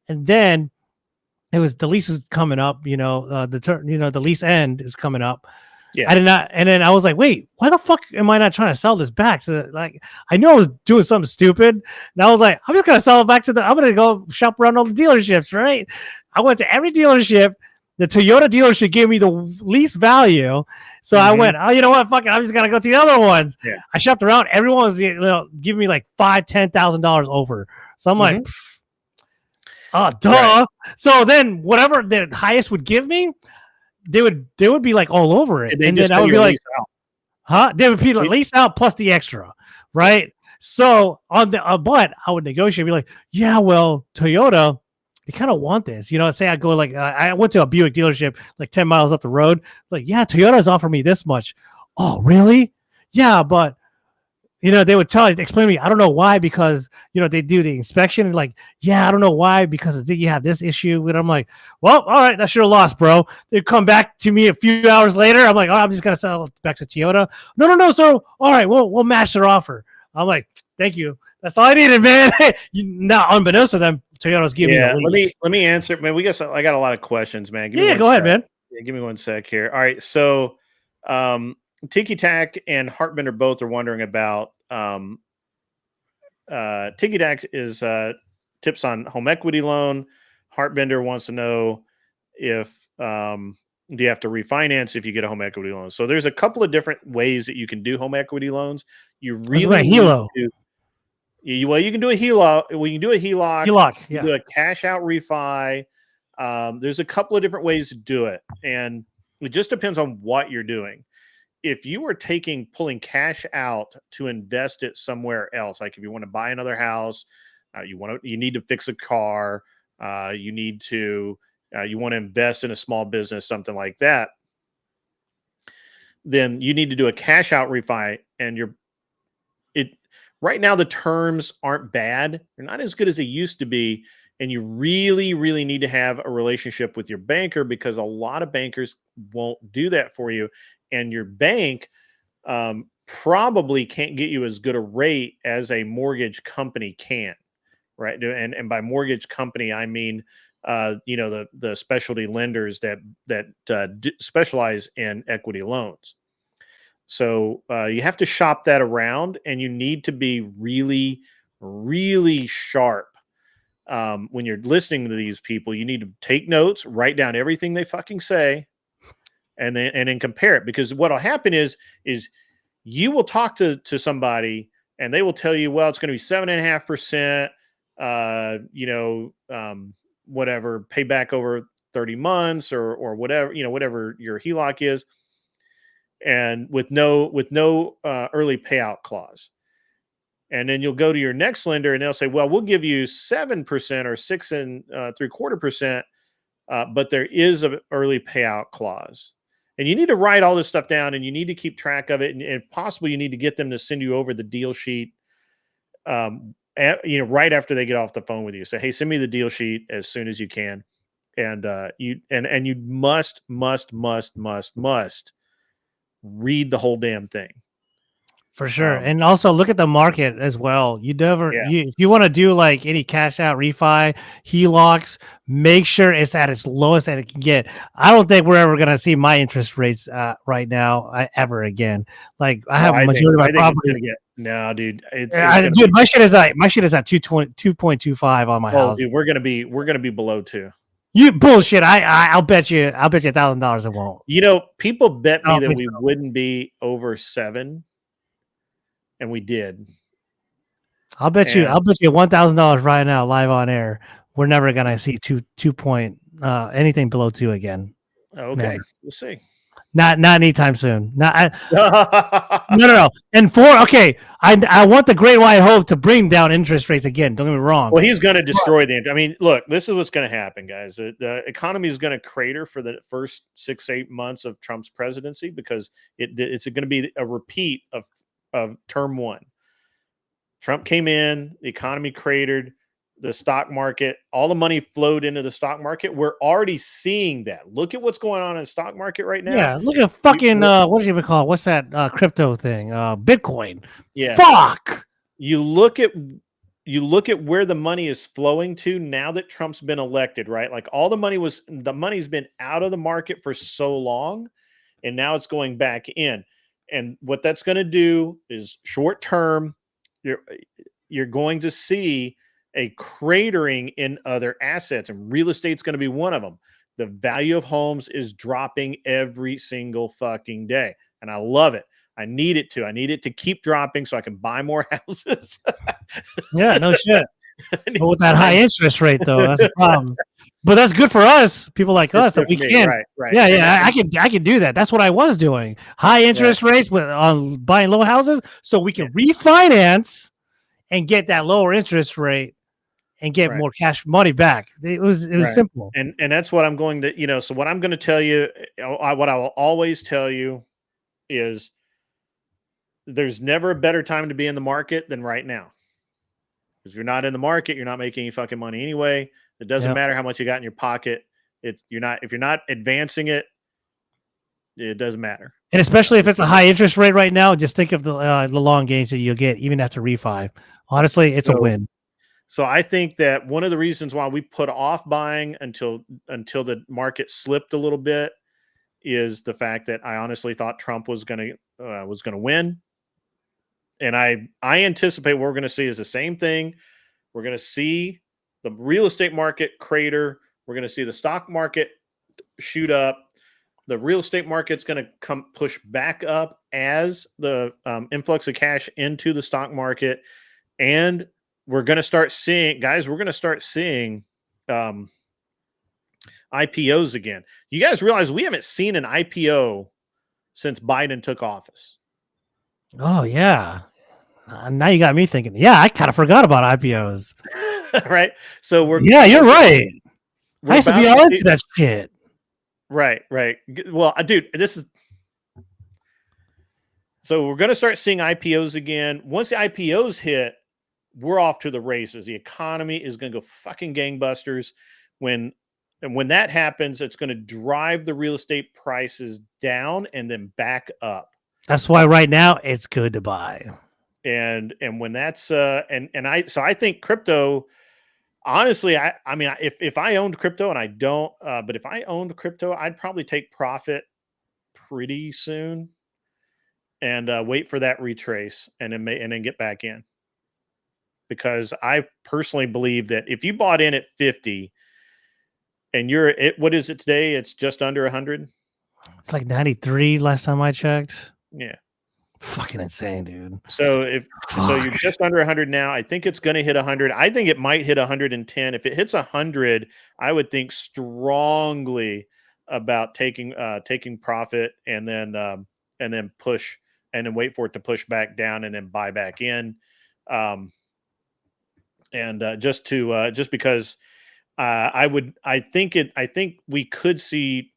and then it was the lease was coming up. The lease end is coming up. Yeah, I did not. And then I was like, wait, why the fuck am I not trying to sell this back? So like, I knew I was doing something stupid. And I was like, I'm just going to sell it back I'm going to go shop around all the dealerships, right? I went to every dealership. The Toyota dealership gave me the least value. So I went, oh, you know what? Fuck it. I'm just going to go to the other ones. Yeah. I shopped around. Everyone was giving me like $5,000-$10,000 over. So I'm like, oh, duh. Right. So then whatever the highest would give me, they would be like all over it. And then I would be like, they would be like lease out plus the extra, right? So on the but I would negotiate, be like, yeah, well, Toyota, they kind of want this, say I go like I went to a Buick dealership like 10 miles up the road, like, yeah, Toyota's offered me this much. Oh, really? Yeah, but they would explain to me, I don't know why, because, they do the inspection and like, yeah, I don't know why, because you have this issue. And I'm like, well, all right, that's your loss, bro. They come back to me a few hours later. I'm like, oh, I'm just going to sell it back to Toyota. No. So, all right, we'll match their offer. I'm like, thank you. That's all I needed, man. Not unbeknownst to them, Toyota's giving me the lease. Let me answer, man. I got a lot of questions, man. Go ahead, man. Yeah, give me one sec here. All right. So, Tiki Tack and Heartbender both are wondering about Tiki Tack is tips on home equity loan. Heartbender wants to know if do you have to refinance if you get a home equity loan. So there's a couple of different ways that you can do home equity loans. You really need to you can do a HELOC. Well, you can do a HELOC. You can do a cash out refi. There's a couple of different ways to do it, and it just depends on what you're doing. If you are pulling cash out to invest it somewhere else, like if you want to buy another house, you need to fix a car, you want to invest in a small business, something like that, then you need to do a cash out refi. And right now the terms aren't bad. They're not as good as they used to be. And you really, really need to have a relationship with your banker, because a lot of bankers won't do that for you. And your bank probably can't get you as good a rate as a mortgage company can, right? And by mortgage company, I mean, the specialty lenders that specialize in equity loans. So you have to shop that around, and you need to be really, really sharp. When you're listening to these people, you need to take notes, write down everything they fucking say, and then compare it. Because what'll happen is you will talk to somebody and they will tell you, well, it's going to be 7.5%, whatever, pay back over 30 months or whatever, whatever your HELOC is, and with no early payout clause. And then you'll go to your next lender and they'll say, well, we'll give you 7% or 6.75%, but there is an early payout clause. And you need to write all this stuff down and you need to keep track of it. And if possible, you need to get them to send you over the deal sheet, right after they get off the phone with you. Say, hey, send me the deal sheet as soon as you can. And you must read the whole damn thing. For sure. And also look at the market as well. If you want to do like any cash out refi, HELOCs, make sure it's at its lowest that it can get. I don't think we're ever going to see my interest rates right now ever again. Like I have a majority of my property. No, dude. Dude, my shit is at 2.25 on my house. Dude, we're gonna be below 2. You bullshit. I'll bet you $1,000 it won't. You know, people bet me that we wouldn't be over 7. And we did. I'll bet you $1,000 right now, live on air. We're never gonna see anything below 2 again. Okay, never. We'll see. Not anytime soon. No. And I want the Great White Hope to bring down interest rates again. Don't get me wrong. Well, he's going to destroy look, this is what's going to happen, guys. The economy is going to crater for the first 6-8 months of Trump's presidency because it's going to be a repeat of term 1. Trump came in, the economy cratered, the stock market, all the money flowed into the stock market. We're already seeing that. Look at what's going on in the stock market right now. Yeah, look at fucking what do you even call it? What's that crypto thing? Bitcoin. Yeah. Fuck. You look at where the money is flowing to now that Trump's been elected, right? Like all the money's been out of the market for so long, and now it's going back in. And what that's going to do is short term, you're going to see a cratering in other assets, and real estate's going to be one of them. The value of homes is dropping every single fucking day, and I love it. I need it to keep dropping so I can buy more houses. Yeah, no shit. But with that high interest rate, though, that's the problem. But that's good for us, people like us, that we can. Right. Yeah, I can do that. That's what I was doing. High interest rates on buying low houses, so we can refinance and get that lower interest rate and get more cash money back. It was simple. And that's what I'm going to, so what I'm going to tell you, what I will always tell you is there's never a better time to be in the market than right now. Because you're not in the market, you're not making any fucking money anyway. It doesn't matter how much you got in your pocket. If you're not advancing it, it doesn't matter. And especially if it's a high interest rate right now, just think of the long gains that you'll get even after refi. Honestly, it's a win. So I think that one of the reasons why we put off buying until the market slipped a little bit is the fact that I honestly thought Trump was going to win. And I anticipate what we're going to see is the same thing. We're going to see the real estate market crater. We're going to see the stock market shoot up. The real estate market's going to push back up as the influx of cash into the stock market. And we're going to start seeing, IPOs again. You guys realize we haven't seen an IPO since Biden took office. Oh, yeah. Now you got me thinking. Yeah, I kind of forgot about IPOs. Right. So you're right. I used to be all into that shit. Right. Well, dude, so we're going to start seeing IPOs again. Once the IPOs hit, we're off to the races. The economy is going to go fucking gangbusters. When that happens, it's going to drive the real estate prices down and then back up. That's why right now it's good to buy. And when that's I think crypto, honestly, I mean, if I owned crypto, and I don't, but if I owned crypto, I'd probably take profit pretty soon and wait for that retrace and then get back in. Because I personally believe that if you bought in at 50 and what is it today? It's just under 100. It's like 93 last time I checked. Yeah. Fucking insane, dude. So you're just under 100 now. I think it's going to hit 100. I think it might hit 110. If it hits 100, I would think strongly about taking profit and then push and then wait for it to push back down and then buy back in. Just because I think we could see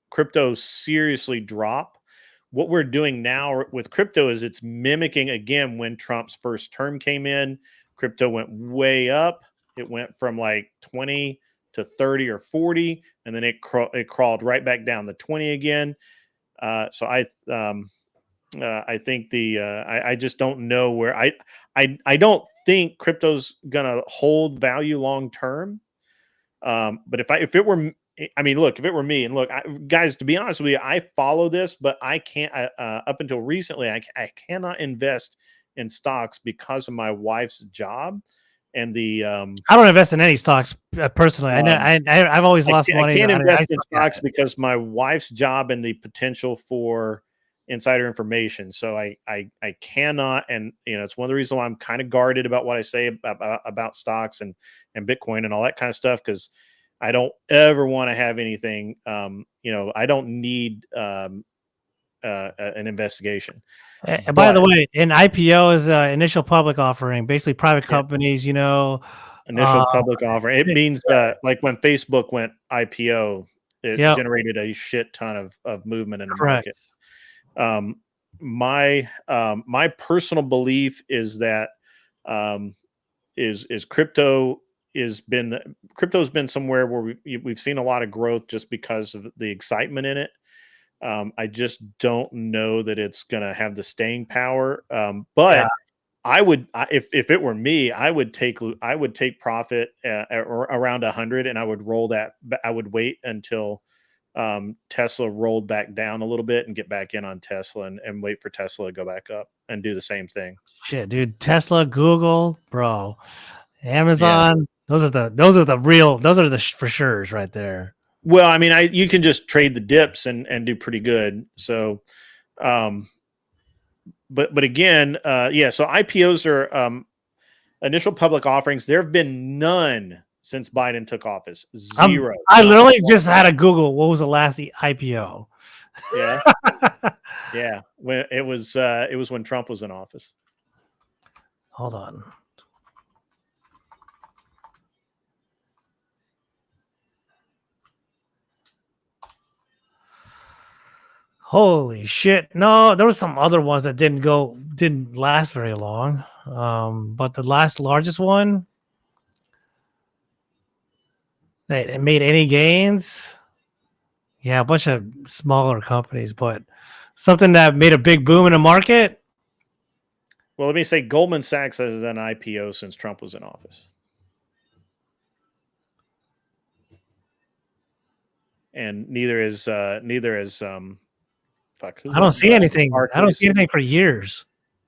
crypto seriously drop. What we're doing now with crypto is it's mimicking again when Trump's first term came in. Crypto went way up. It went from like 20 to 30 or 40, and then it crawled right back down to 20 again. So I think I just don't know where I don't think crypto's gonna hold value long term. But if it were, I mean, look, if it were me, and look, guys, to be honest with you, I follow this, but I can't. Up until recently, I cannot invest in stocks because of my wife's job and the. I don't invest in any stocks personally. I've always lost money. I can't invest in stocks because my wife's job and the potential for insider information. So I cannot, and it's one of the reasons why I'm kind of guarded about what I say about stocks and Bitcoin and all that kind of stuff, because I don't ever want to have anything. I don't need an investigation. By the way, an IPO is initial public offering, basically private companies. Initial public offering. It means like when Facebook went IPO, it generated a shit ton of movement in the market. My personal belief is that crypto's been somewhere where we've seen a lot of growth just because of the excitement in it. I just don't know that it's going to have the staying power. But I would, if it were me, I would take profit around 100, and I would roll that. I would wait until Tesla rolled back down a little bit and get back in on Tesla and wait for Tesla to go back up and do the same thing. Shit, dude. Tesla, Google, bro, Amazon. Yeah. Those are the for sure's right there. Well, I mean, you can just trade the dips and do pretty good. So, but again, so IPOs are initial public offerings. There have been none since Biden took office. Zero. I literally just had to Google what was the last IPO. Yeah. Yeah. When it was when Trump was in office. Hold on. Holy shit. No, there were some other ones that didn't last very long. But the largest one, they made any gains. Yeah, a bunch of smaller companies, but something that made a big boom in the market. Well, let me say Goldman Sachs has done an IPO since Trump was in office. And neither is fuck. I don't see anything. Barclays. I don't see anything for years.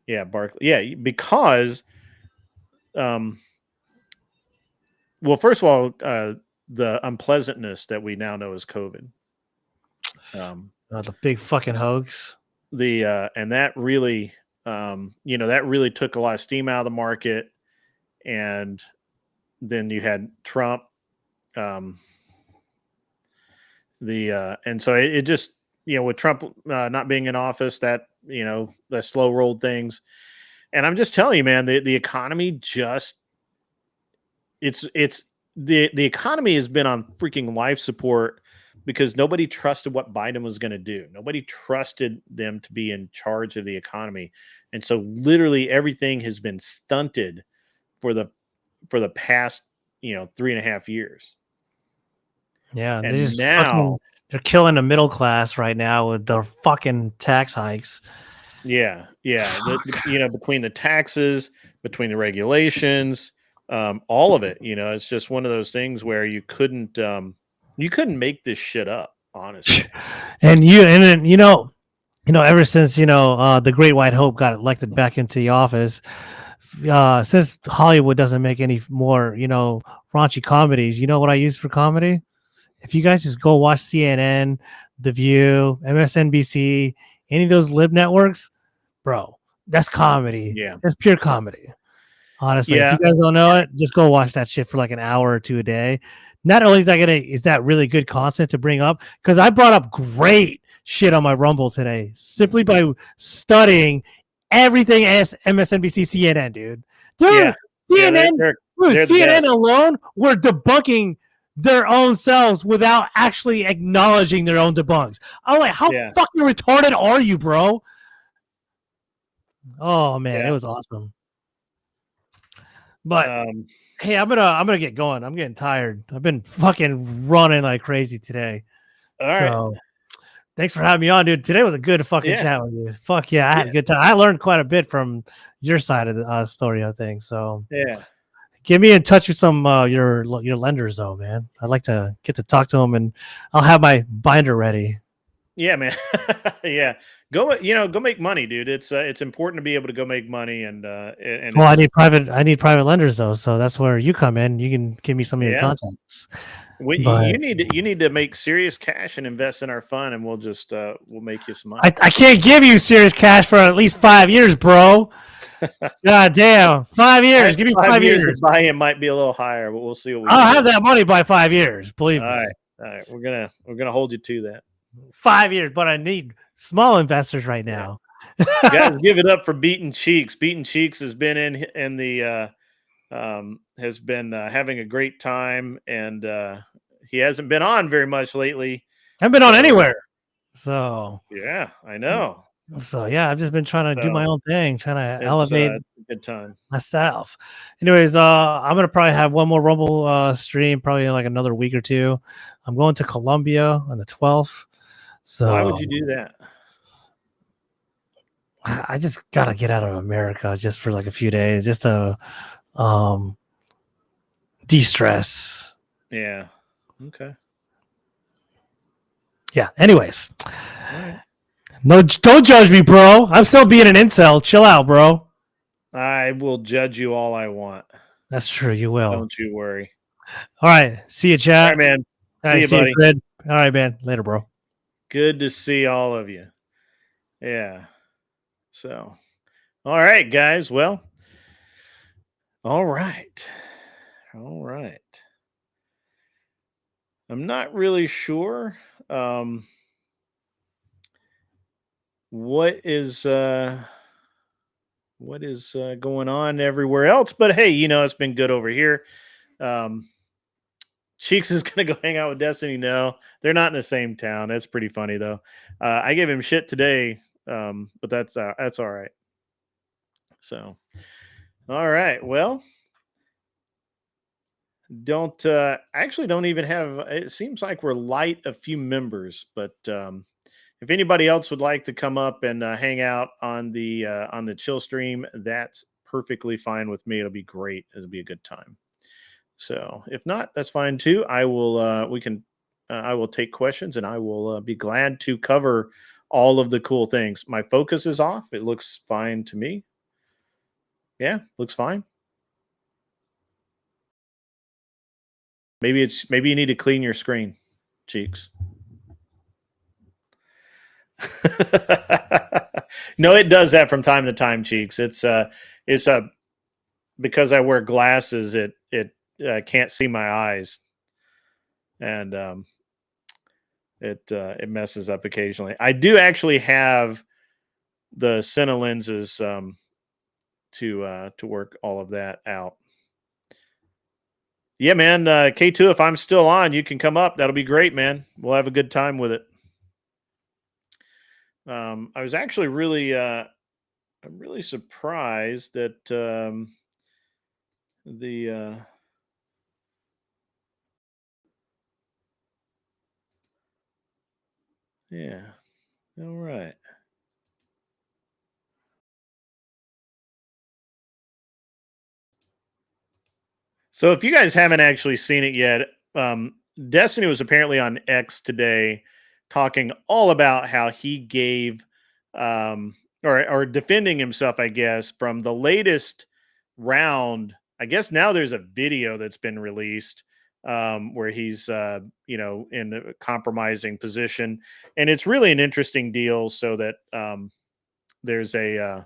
Yeah, Barclays. Yeah, because, well, first of all, the unpleasantness that we now know is COVID. The big fucking hoax. And that really, that really took a lot of steam out of the market, and then you had Trump. And so it just. With Trump not being in office, that slow rolled things. And I'm just telling you, man, the economy just the economy has been on freaking life support because nobody trusted what Biden was going to do. Nobody trusted them to be in charge of the economy. And so literally everything has been stunted for the past, 3.5 years. Yeah. And now they're killing the middle class right now with their fucking tax hikes. Yeah. Between the taxes, between the regulations, all of it, it's just one of those things where you couldn't make this shit up, honestly. And ever since the Great White Hope got elected back into the office, since Hollywood doesn't make any more raunchy comedies, you know what I use for comedy? If you guys just go watch CNN, The View, MSNBC, any of those lib networks, bro, that's comedy. Yeah. That's pure comedy. Honestly, if you guys don't know it, just go watch that shit for like an hour or two a day. Not only is that really good content to bring up, because I brought up great shit on my Rumble today simply by studying everything as MSNBC, CNN, dude. Yeah. CNN, they're CNN the alone were debunking their own selves without actually acknowledging their own debunks. I'm like, how fucking retarded are you, bro? Oh man, it was awesome. But hey, I'm gonna get going. I'm getting tired. I've been fucking running like crazy today. All right. Thanks for having me on, dude. Today was a good fucking chat with you. Fuck yeah, I had a good time. I learned quite a bit from your side of the story, I think. So yeah, get me in touch with some your lenders, though, man. I'd like to get to talk to them, and I'll have my binder ready. Yeah, man. Yeah, go make money, dude. It's important to be able to go make money, and well, I need private lenders though, so that's where you come in. You can give me some of your contacts. You need to make serious cash and invest in our fund, and we'll just we'll make you some money. I can't give you serious cash for at least 5 years, bro. God damn, 5 years. Give me 5 years. The buy-in might be a little higher, but we'll see what we. I'll have that money by 5 years. Believe me. All right. We're gonna hold you to that. 5 years, but I need small investors right now. Guys, give it up for Beaten Cheeks. Beaten Cheeks has been in the has been having a great time, and he hasn't been on very much lately. I haven't been on anywhere. So yeah, I know. So yeah, I've just been trying to do my own thing, trying to elevate good time myself. Anyways, I'm gonna probably have one more Rumble stream, probably in like another week or two. I'm going to Colombia on the 12th. So why would you do that? I just gotta get out of America just for like a few days, just to de-stress. Yeah. Okay. Yeah. Anyways. All right. No, don't judge me, bro. I'm still being an incel. Chill out, bro. I will judge you all I want. That's true. You will. Don't you worry. All right. See you, chat. All right, man. See you, buddy. Good. All right, man. Later, bro. Good to see all of you. Yeah. So, all right, guys. Well, all right. All right. I'm not really sure what is going on everywhere else, but hey, it's been good over here. Cheeks is gonna go hang out with Destiny. No, they're not in the same town. That's pretty funny though. I gave him shit today, but that's all right. So, all right. Well, don't even have. It seems like we're light a few members, but if anybody else would like to come up and hang out on the chill stream, that's perfectly fine with me. It'll be great. It'll be a good time. So if not, that's fine too. I will. I will take questions, and I will be glad to cover all of the cool things. My focus is off. It looks fine to me. Yeah, looks fine. Maybe you need to clean your screen, Cheeks. No, it does that from time to time, Cheeks. It's because I wear glasses. It can't see my eyes, and it messes up occasionally. I do actually have the Cine lenses to work all of that out. Yeah, man. K2, if I'm still on, you can come up. That'll be great, man. We'll have a good time with it. I was actually I'm really surprised that yeah. All right. So if you guys haven't actually seen it yet, Destiny was apparently on X today talking all about how he gave or defending himself, I guess, from the latest round. I guess now there's a video that's been released where he's in a compromising position, and it's really an interesting deal. So that there's a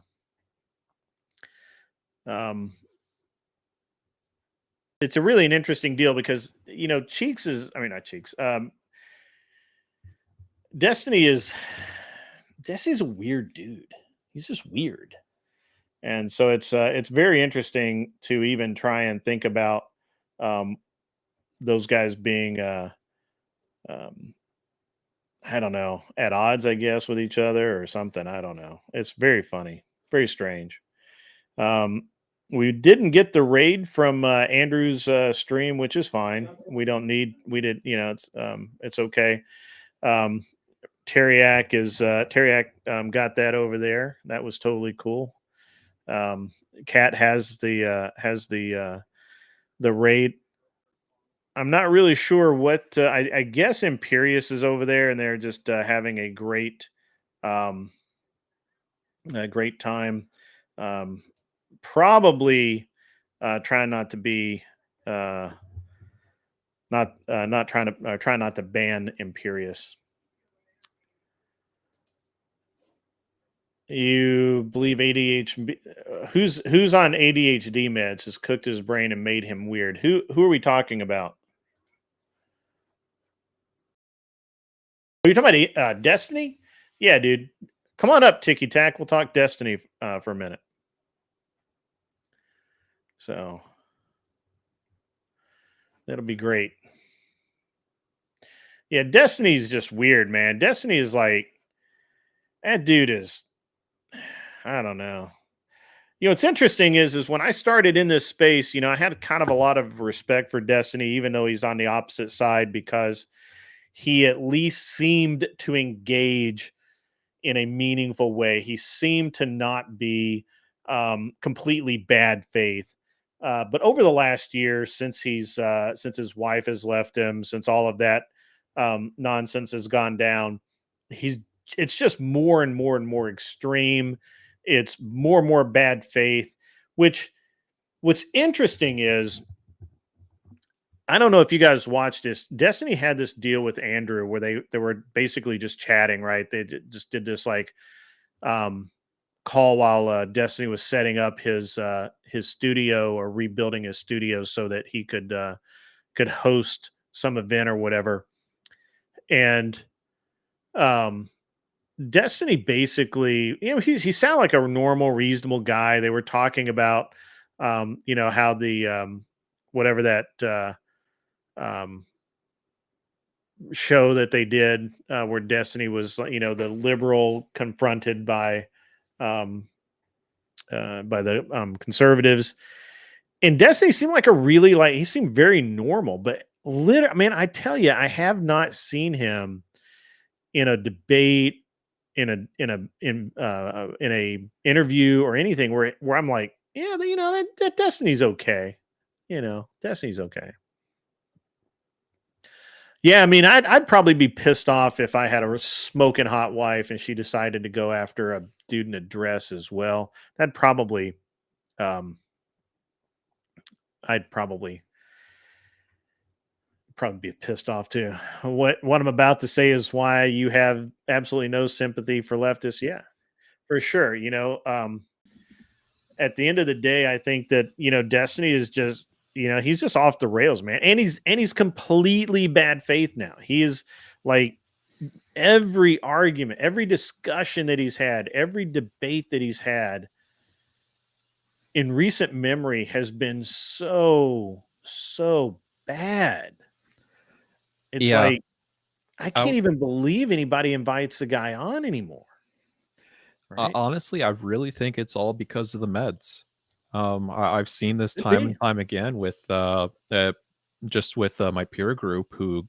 it's a really an interesting deal because Cheeks is not Cheeks. Destiny's a weird dude. He's just weird. And so it's very interesting to even try and think about um, those guys being um, I don't know, at odds, I guess, with each other or something. I don't know. It's very funny, very strange. Um, we didn't get the raid from Andrew's stream, which is fine. We don't need. We did. It's okay. Um, Teriak got that over there. That was totally cool. Cat has the raid. I'm not really sure what. I guess Imperius is over there, and they're just having um, a great time. Um, Probably trying not to be not trying to try not to ban Imperius. You believe ADHD? Who's on ADHD meds has cooked his brain and made him weird? Who are we talking about? Are you talking about Destiny? Yeah, dude. Come on up, Ticky Tack. We'll talk Destiny for a minute. So that'll be great. Yeah, Destiny's just weird, man. Destiny is like that dude is. I don't know. What's interesting is when I started in this space, I had kind of a lot of respect for Destiny, even though he's on the opposite side, because he at least seemed to engage in a meaningful way. He seemed to not be completely bad faith. But over the last year, since his wife has left him, since all of that nonsense has gone down, he's it's just more and more and more extreme. It's more and more bad faith. Which what's interesting is I don't know if you guys watched this. Destiny had this deal with Andrew where they were basically just chatting, right? They just did this like um, call while Destiny was setting up his studio or rebuilding his studio so that he could host some event or whatever. And um, Destiny basically, he sounded like a normal, reasonable guy. They were talking about how the whatever that um, show that they did where Destiny was, the liberal confronted um, by the conservatives. And Destiny seemed like he seemed very normal, but literally, I mean, I tell you, I have not seen him in a debate, in a interview or anything where I'm like, yeah, that Destiny's okay. Destiny's okay. Yeah, I mean, I'd probably be pissed off if I had a smoking hot wife and she decided to go after a dude in a dress as well. That'd probably, um, I'd probably be pissed off too. What I'm about to say is why you have absolutely no sympathy for leftists. Yeah, for sure. At the end of the day, I think that Destiny is just he's just off the rails, man, and he's completely bad faith now. He is like every argument, every discussion that he's had, every debate that he's had in recent memory has been so bad. It's Yeah, like I I, can't even believe anybody invites the guy on anymore. Right? honestly, I really think it's all because of the meds. I've seen this Could time and be. time again with just with my peer group who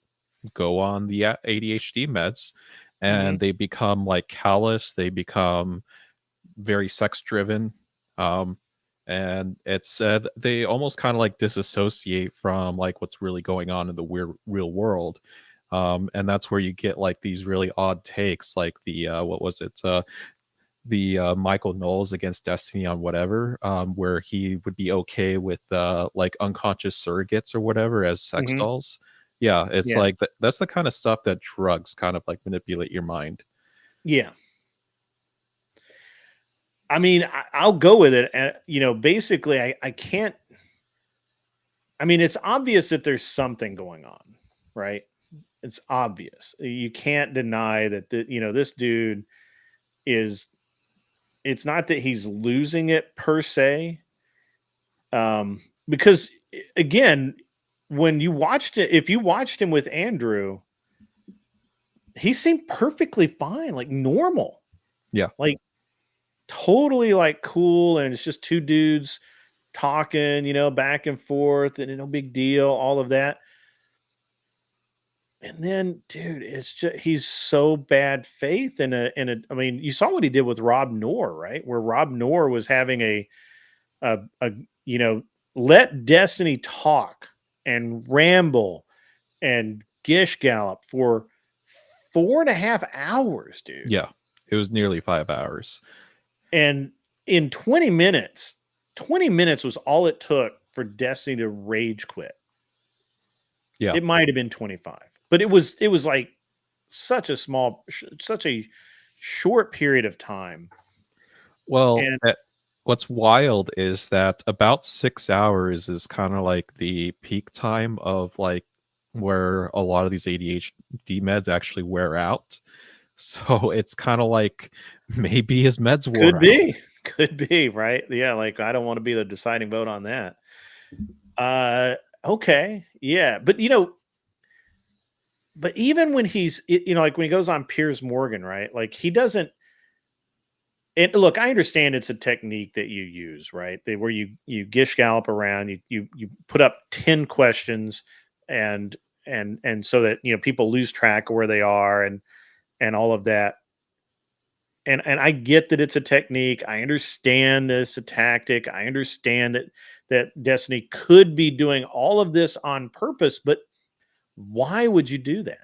go on the ADHD meds, Mhm. and they become like callous. They become very sex driven, um, and it's they almost kind of like disassociate from like what's really going on in the real world. And that's where you get like these really odd takes, like the what was it? The Michael Knowles against Destiny on whatever, where he would be okay with like unconscious surrogates or whatever as sex Mhm. dolls. Yeah, it's Yeah. like that's the kind of stuff that drugs kind of like manipulate your mind. Yeah. I mean, I'll go with it. And, basically, I can't. I mean, it's obvious that there's something going on, right? It's obvious. You can't deny that this dude is it's not that he's losing it per se. Because again, when you watched it, if you watched him with Andrew, he seemed perfectly fine, like normal. Yeah. Like totally like cool. And it's just two dudes talking, back and forth and no big deal, all of that. And then, dude, it's just he's so bad faith I mean, you saw what he did with Rob Noor, right? Where Rob Noor was having a let Destiny talk and ramble and gish gallop for 4.5 hours, dude. Yeah. It was nearly 5 hours. And in 20 minutes was all it took for Destiny to rage quit. Yeah. It might have been 25, but it was like such a short period of time. Well, And what's wild is that about 6 hours is kind of like the peak time of like where a lot of these ADHD meds actually wear out. So it's kind of like maybe his meds wore out. Could be, right? Yeah, like I don't want to be the deciding vote on that. Okay, yeah, but but even when he's like when he goes on Piers Morgan, right? Like he doesn't. And look, I understand it's a technique that you use, right? Where you gish gallop around, you put up 10 questions, and so that people lose track of where they are and all of that. And I get that it's a technique. I understand that it's a tactic. I understand that Destiny could be doing all of this on purpose, but why would you do that?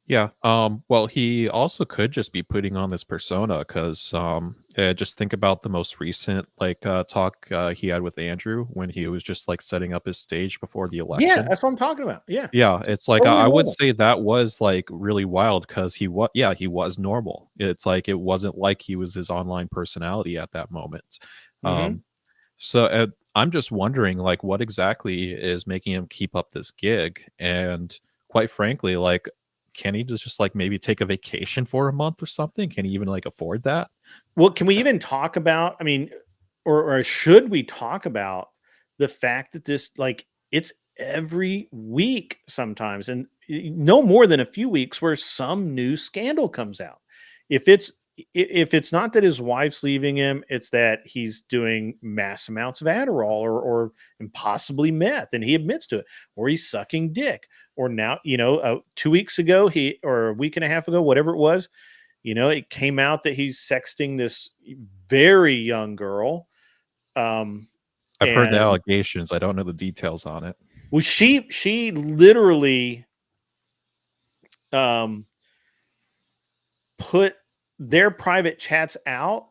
Yeah. Well, he also could just be putting on this persona because just think about the most recent talk he had with Andrew when he was just like setting up his stage before the Yeah, election. that's what I'm talking about. Yeah. Yeah, it's like Totally I would normal. say that was like really wild because he was normal. It's like it wasn't like he was his online personality at that moment. Mhm. So I'm just wondering like what exactly is making him keep up this gig, and quite frankly, like can he just like maybe take a vacation for a month or something? Can he even like afford that? Well, can we even talk about, I mean, or should we talk about the fact that this, like, it's every week sometimes, and no more than a few weeks where some new scandal comes out. If it's not that his wife's leaving him, it's that he's doing mass amounts of Adderall or and possibly meth, and he admits to it, or he's sucking dick, or now 2 weeks ago or a week and a half ago, whatever it was, it came out that he's sexting this very young girl. I've heard the And allegations. I don't know the details on it. well, she literally um, put their private chats out,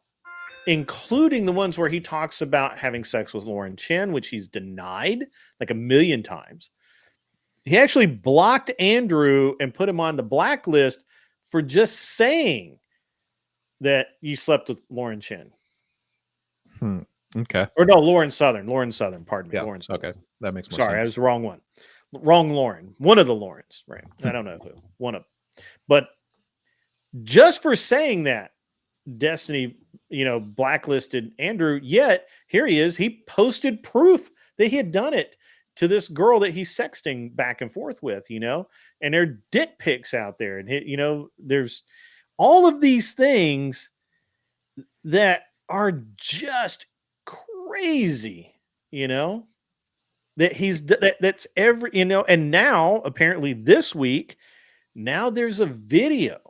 including the ones where he talks about having sex with Lauren Chen, which he's denied like a million times. He actually blocked Andrew and put him on the blacklist for just saying that you slept with Lauren Chen. Okay. Or no, Lauren Southern. Pardon me. Yeah. Lauren Southern. Okay. That makes more Sorry, sense. I was the wrong one. Wrong Lauren. One of the Laurens, right? I don't know who. One of them. But just for saying that, Destiny, blacklisted Andrew, yet here he is. He posted proof that he had done it to this girl that he's sexting back and forth with, and there are dick pics out there. And, there's all of these things that are just crazy, that that's every, and now apparently this week, now there's a video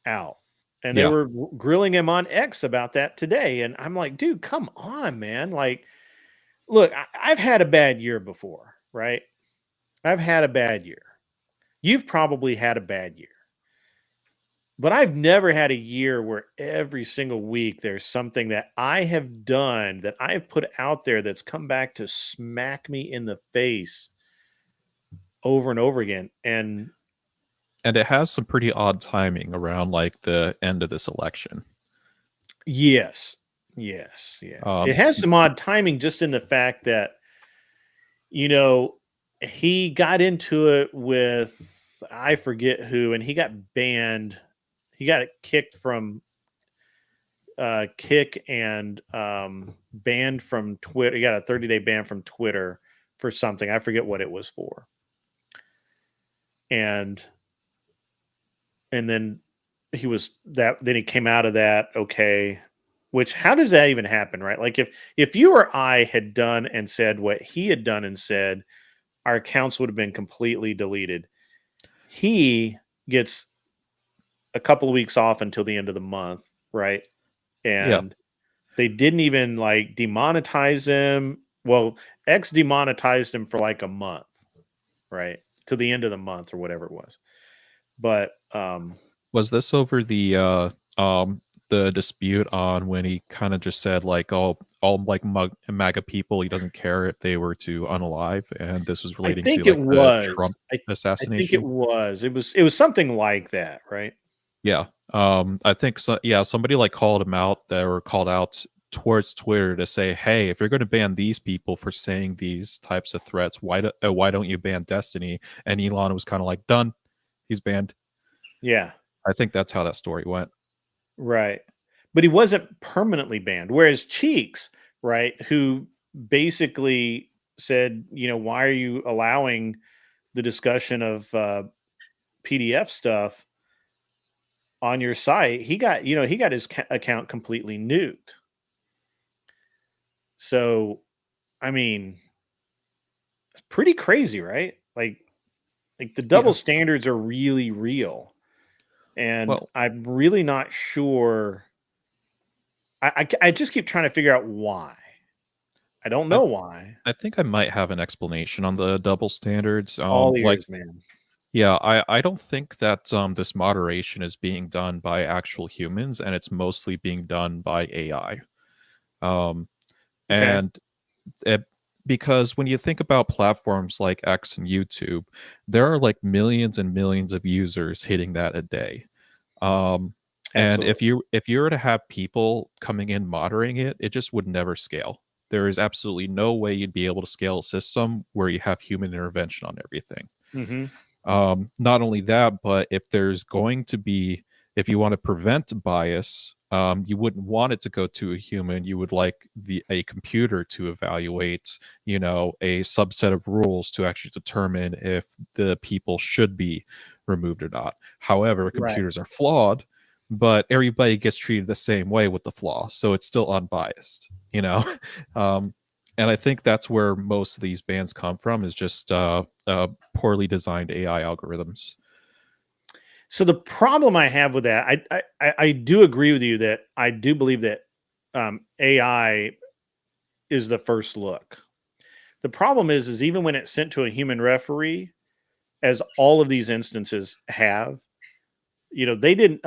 out. And they were grilling him on X about that today. And I'm like, dude, come on, man. Like, look, I've had a bad year before, right? I've had a bad year. You've probably had a bad year. But I've never had a year where every single week there's something that I have done, that I have put out there, that's come back to smack me in the face over and over again. And it has some pretty odd timing around like the end of this election. Yes. Yeah. It has some odd timing just in the fact that, he got into it with, I forget who, and he got banned. He got kicked from kick and banned from Twitter. He got a 30-day ban from Twitter for something. I forget what it was for. And then then he came out of that. Okay. Which, how does that even happen, right? Like if you or I had done and said what he had done and said, our accounts would have been completely deleted. He gets a couple of weeks off until the end of the month, right? And they didn't even like demonetize him. Well, X demonetized him for like a month, right? To the end of the month or whatever it was. But was this over the dispute on when he kind of just said like all like MAGA people, he doesn't care if they were to unalive, and this was relating to like the Trump assassination? I think it was. It was something like that, right? Yeah. I think so. Yeah, somebody like called him out, that were called out towards Twitter to say, "Hey, if you're going to ban these people for saying these types of threats, why don't you ban Destiny?" And Elon was kind of like, "Done, he's banned." Yeah, I think that's how that story went. right. But he wasn't permanently banned. Whereas Cheeks, right, who basically said, why are you allowing the discussion of PDF stuff on your site? He got his account completely nuked. So, I mean, it's pretty crazy, right? Like the double standards are really real, and I'm really not sure. I just keep trying to figure out why. I don't know why. I think I might have an explanation on the double standards. All ears, man. Yeah, I don't think that this moderation is being done by actual humans, and it's mostly being done by AI. And because when you think about platforms like X and YouTube, there are like millions and millions of users hitting that a day. And if you were to have people coming in moderating it, it just would never scale. There is absolutely no way you'd be able to scale a system where you have human intervention on everything. Not only that, but if you want to prevent bias, you wouldn't want it to go to a human. You would like a computer to evaluate, a subset of rules to actually determine if the people should be removed or not. However, computers are flawed, but everybody gets treated the same way with the flaw, so it's still unbiased. And I think that's where most of these bans come from, is just poorly designed AI algorithms. So the problem I have with that, I do agree with you that I do believe that AI is the first look. The problem is even when it's sent to a human referee, as all of these instances have, they didn't.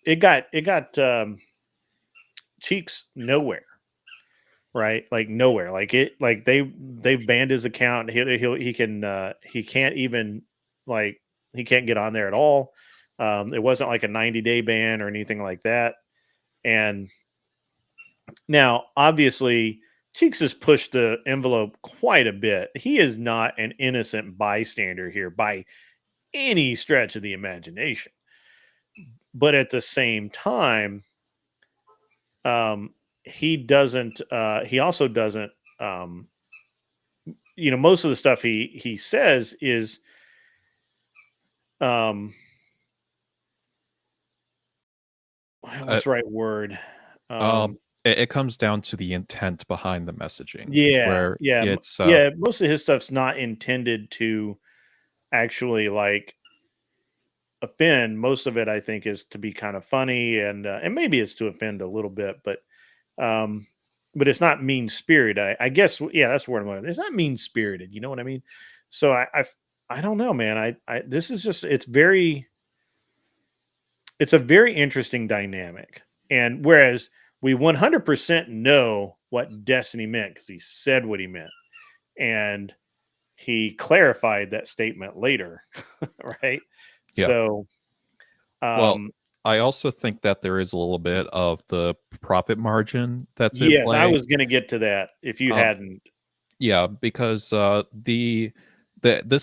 It got Cheeks nowhere. Right, like nowhere, they've banned his account. He can't even, like, he can't get on there at all. It wasn't like a 90-day ban or anything like that. And now, obviously, Cheeks has pushed the envelope quite a bit. He is not an innocent bystander here by any stretch of the imagination. But at the same time, he also doesn't, most of the stuff he says is, what's the right word? It comes down to the intent behind the messaging. Most of his stuff's not intended to actually like offend. Most of it, I think, is to be kind of funny, and maybe it's to offend a little bit, but it's not mean spirited. I guess, that's the word I'm going. It's not mean spirited. You know what I mean? So I don't know, man. This is just, it's a very interesting dynamic. And whereas we 100% know what Destiny meant because he said what he meant, and he clarified that statement later, right? Yeah. So, I also think that there is a little bit of the profit margin that's in play. Yes, I was going to get to that if you hadn't. Yeah, because this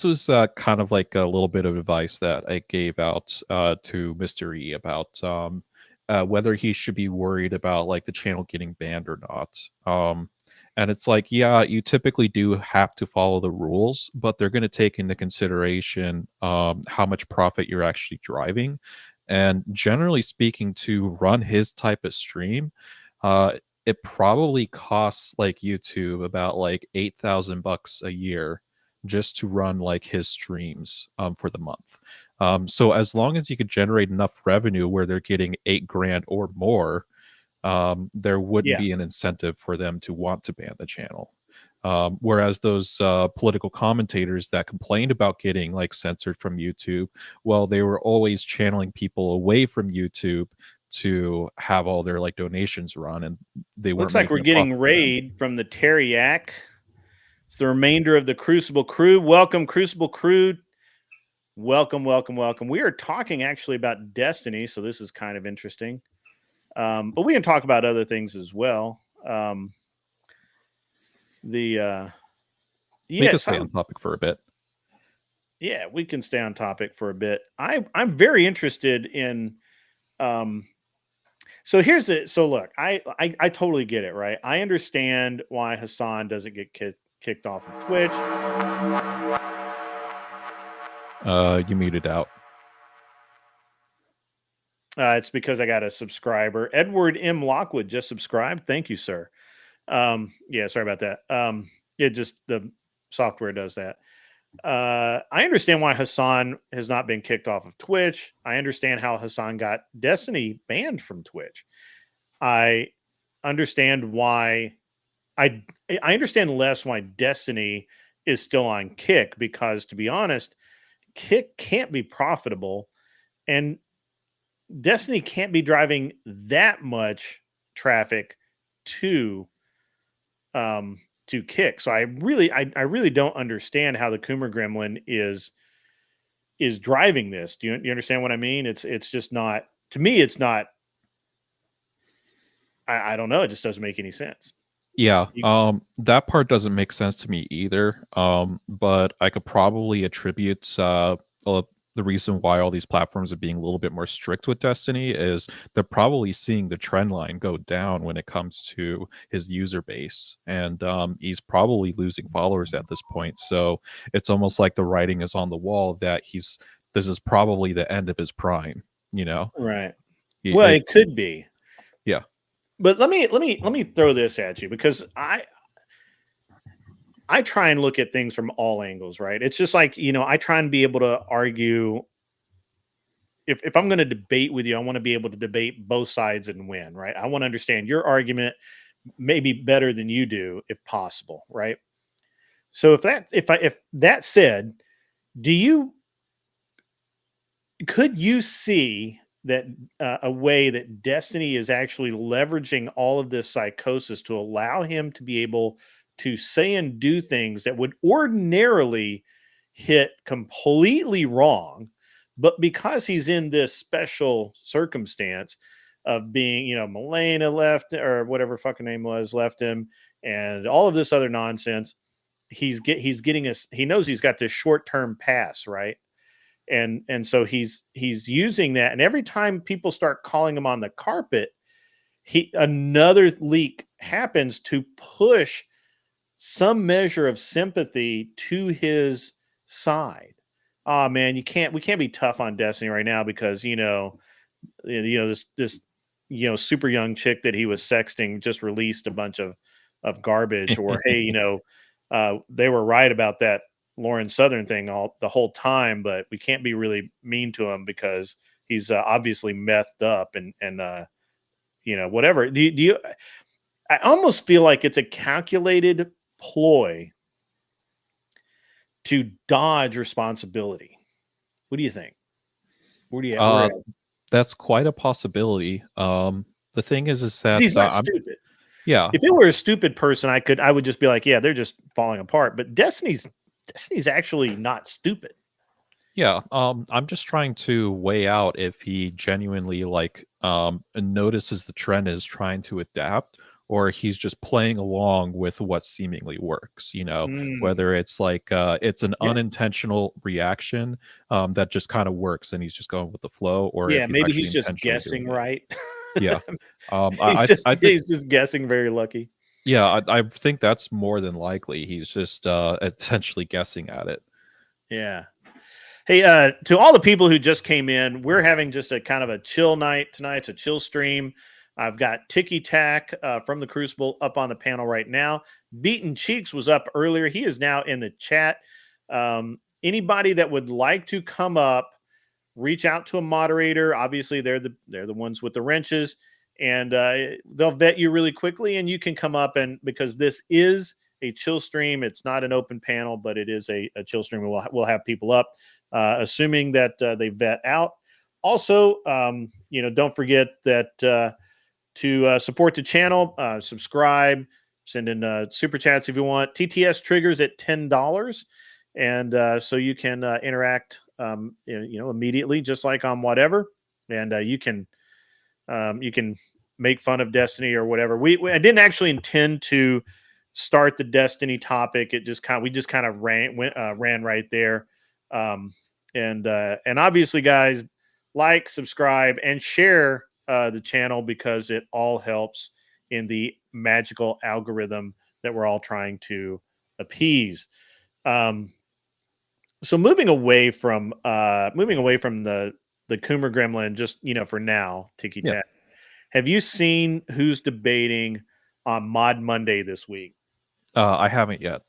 was kind of like a little bit of advice that I gave out to Mr. E about whether he should be worried about like the channel getting banned or not. And it's like, yeah, you typically do have to follow the rules, but they're going to take into consideration how much profit you're actually driving. And generally speaking, to run his type of stream, it probably costs like YouTube about like $8,000 a year just to run like his streams for the month. So as long as you could generate enough revenue where they're getting 8 grand or more, there wouldn't be an incentive for them to want to ban the channel. Whereas those political commentators that complained about getting like censored from YouTube, well, they were always channeling people away from YouTube to have all their like donations run, and they weren't. Looks like we're getting raid from the Terriac. It's the remainder of the Crucible crew. Welcome, Crucible crew. Welcome, welcome, welcome. We are talking actually about Destiny, so this is kind of interesting. But we can talk about other things as well. We can stay on topic for a bit. Yeah, we can stay on topic for a bit. I'm very interested in. So here's it. So look, I totally get it, right? I understand why Hassan doesn't get kicked off of Twitch. You muted out. It's because I got a subscriber. Edward M. Lockwood just subscribed. Thank you, sir. Yeah, sorry about that. It just, the software does that. I understand why Hassan has not been kicked off of Twitch. I understand how Hassan got Destiny banned from Twitch. I understand why I understand less why Destiny is still on Kick, because to be honest, Kick can't be profitable and Destiny can't be driving that much traffic to Kick. So I really don't understand how the Coomer Gremlin is driving this. Do you understand what I mean? It's just not, to me, it's not, I don't know. It just doesn't make any sense. Yeah. That part doesn't make sense to me either. But I could probably attribute the reason why all these platforms are being a little bit more strict with Destiny is they're probably seeing the trend line go down when it comes to his user base. And he's probably losing followers at this point. So it's almost like the writing is on the wall that this is probably the end of his prime, you know? Right. Well, it could be. Yeah. But let me throw this at you, because I try and look at things from all angles, right? It's just like, I try and be able to argue. If I'm going to debate with you, I want to be able to debate both sides and win, right? I want to understand your argument maybe better than you do, if possible, right? So if that said, could you see that a way that Destiny is actually leveraging all of this psychosis to allow him to be able to say and do things that would ordinarily hit completely wrong, but because he's in this special circumstance of being, Milena left, or whatever fucking name was, left him, and all of this other nonsense, he's getting us. He knows he's got this short-term pass, right? And so he's using that, and every time people start calling him on the carpet, another leak happens to push some measure of sympathy to his side. Oh man, we can't be tough on Destiny right now because this super young chick that he was sexting just released a bunch of garbage, or hey, they were right about that Lauren Southern thing the whole time, but we can't be really mean to him because he's obviously methed up and whatever. Do you? I almost feel like it's a calculated ploy to dodge responsibility. What do you think? Where do you? That's quite a possibility. The thing is that he's not stupid. Yeah. If it were a stupid person, I would just be like, yeah, they're just falling apart. But Destiny's actually not stupid. Yeah. I'm just trying to weigh out if he genuinely notices the trend is trying to adapt, or he's just playing along with what seemingly works, whether it's it's an unintentional reaction that just kind of works and he's just going with the flow, or maybe he's just guessing right. Yeah. He's just guessing very lucky. Yeah, I think that's more than likely. He's just essentially guessing at it. Yeah. Hey, to all the people who just came in, we're having just a kind of a chill night tonight. It's a chill stream. I've got Ticky Tack from the Crucible up on the panel right now. Beaten Cheeks was up earlier. He is now in the chat. Anybody that would like to come up, reach out to a moderator. Obviously, they're the ones with the wrenches, and they'll vet you really quickly, and you can come up, and because this is a chill stream, it's not an open panel, but it is a chill stream. We'll have people up, assuming that they vet out. Also, don't forget that to support the channel, subscribe, send in super chats if you want. TTS triggers at $10, and so you can interact, immediately, just like on whatever, and you can make fun of Destiny or whatever. I didn't actually intend to start the Destiny topic. We just kind of ran right there. And obviously, guys, like, subscribe, and share the channel, because it all helps in the magical algorithm that we're all trying to appease. So moving away from the Coomer Gremlin, just for now, Tiki Tack. Have you seen who's debating on Mod Monday this week? I haven't yet.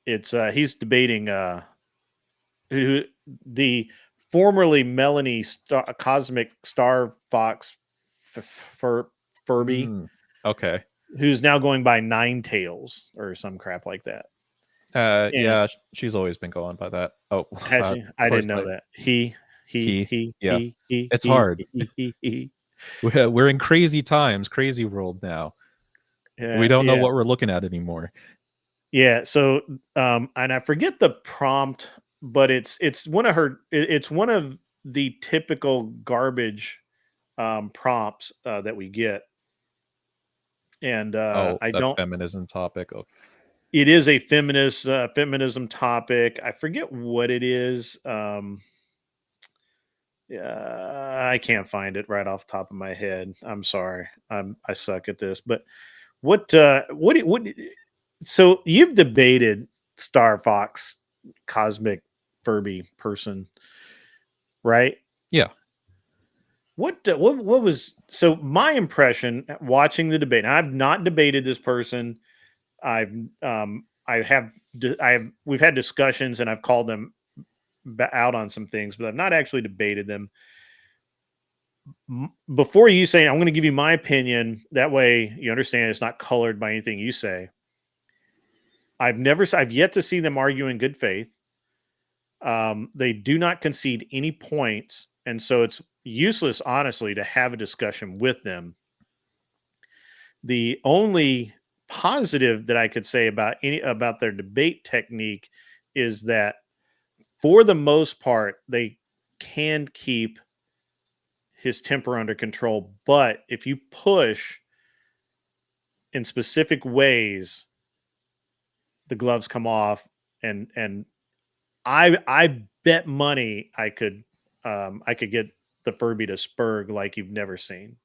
It's he's debating the formerly Melanie Cosmic Star Fox Furby. Okay. Who's now going by Nine Tails or some crap like that. Yeah, she's always been going by that. Oh, has she? I didn't know that. He. Yeah. It's hard. We're in crazy times, crazy world now. We don't know what we're looking at anymore. Yeah. So, and I forget the prompt, but it's one of the typical garbage prompts that we get. And I don't feminism topic of. It is a feminism topic. I forget what it is. I can't find it right off the top of my head. I'm sorry. I suck at this. But what? So you've debated Star Fox, Cosmic Furby person, right? Yeah. What was so my impression watching the debate? Now, I've not debated this person. We've had discussions, and I've called them out on some things, but I've not actually debated them. Before you say, I'm going to give you my opinion. That way you understand it's not colored by anything you say. I've yet to see them argue in good faith. They do not concede any points. And so it's useless, honestly, to have a discussion with them. The only positive that I could say about their debate technique is that for the most part, they can keep his temper under control. But if you push in specific ways, the gloves come off, and I bet money I could get the Furby to spurg like you've never seen.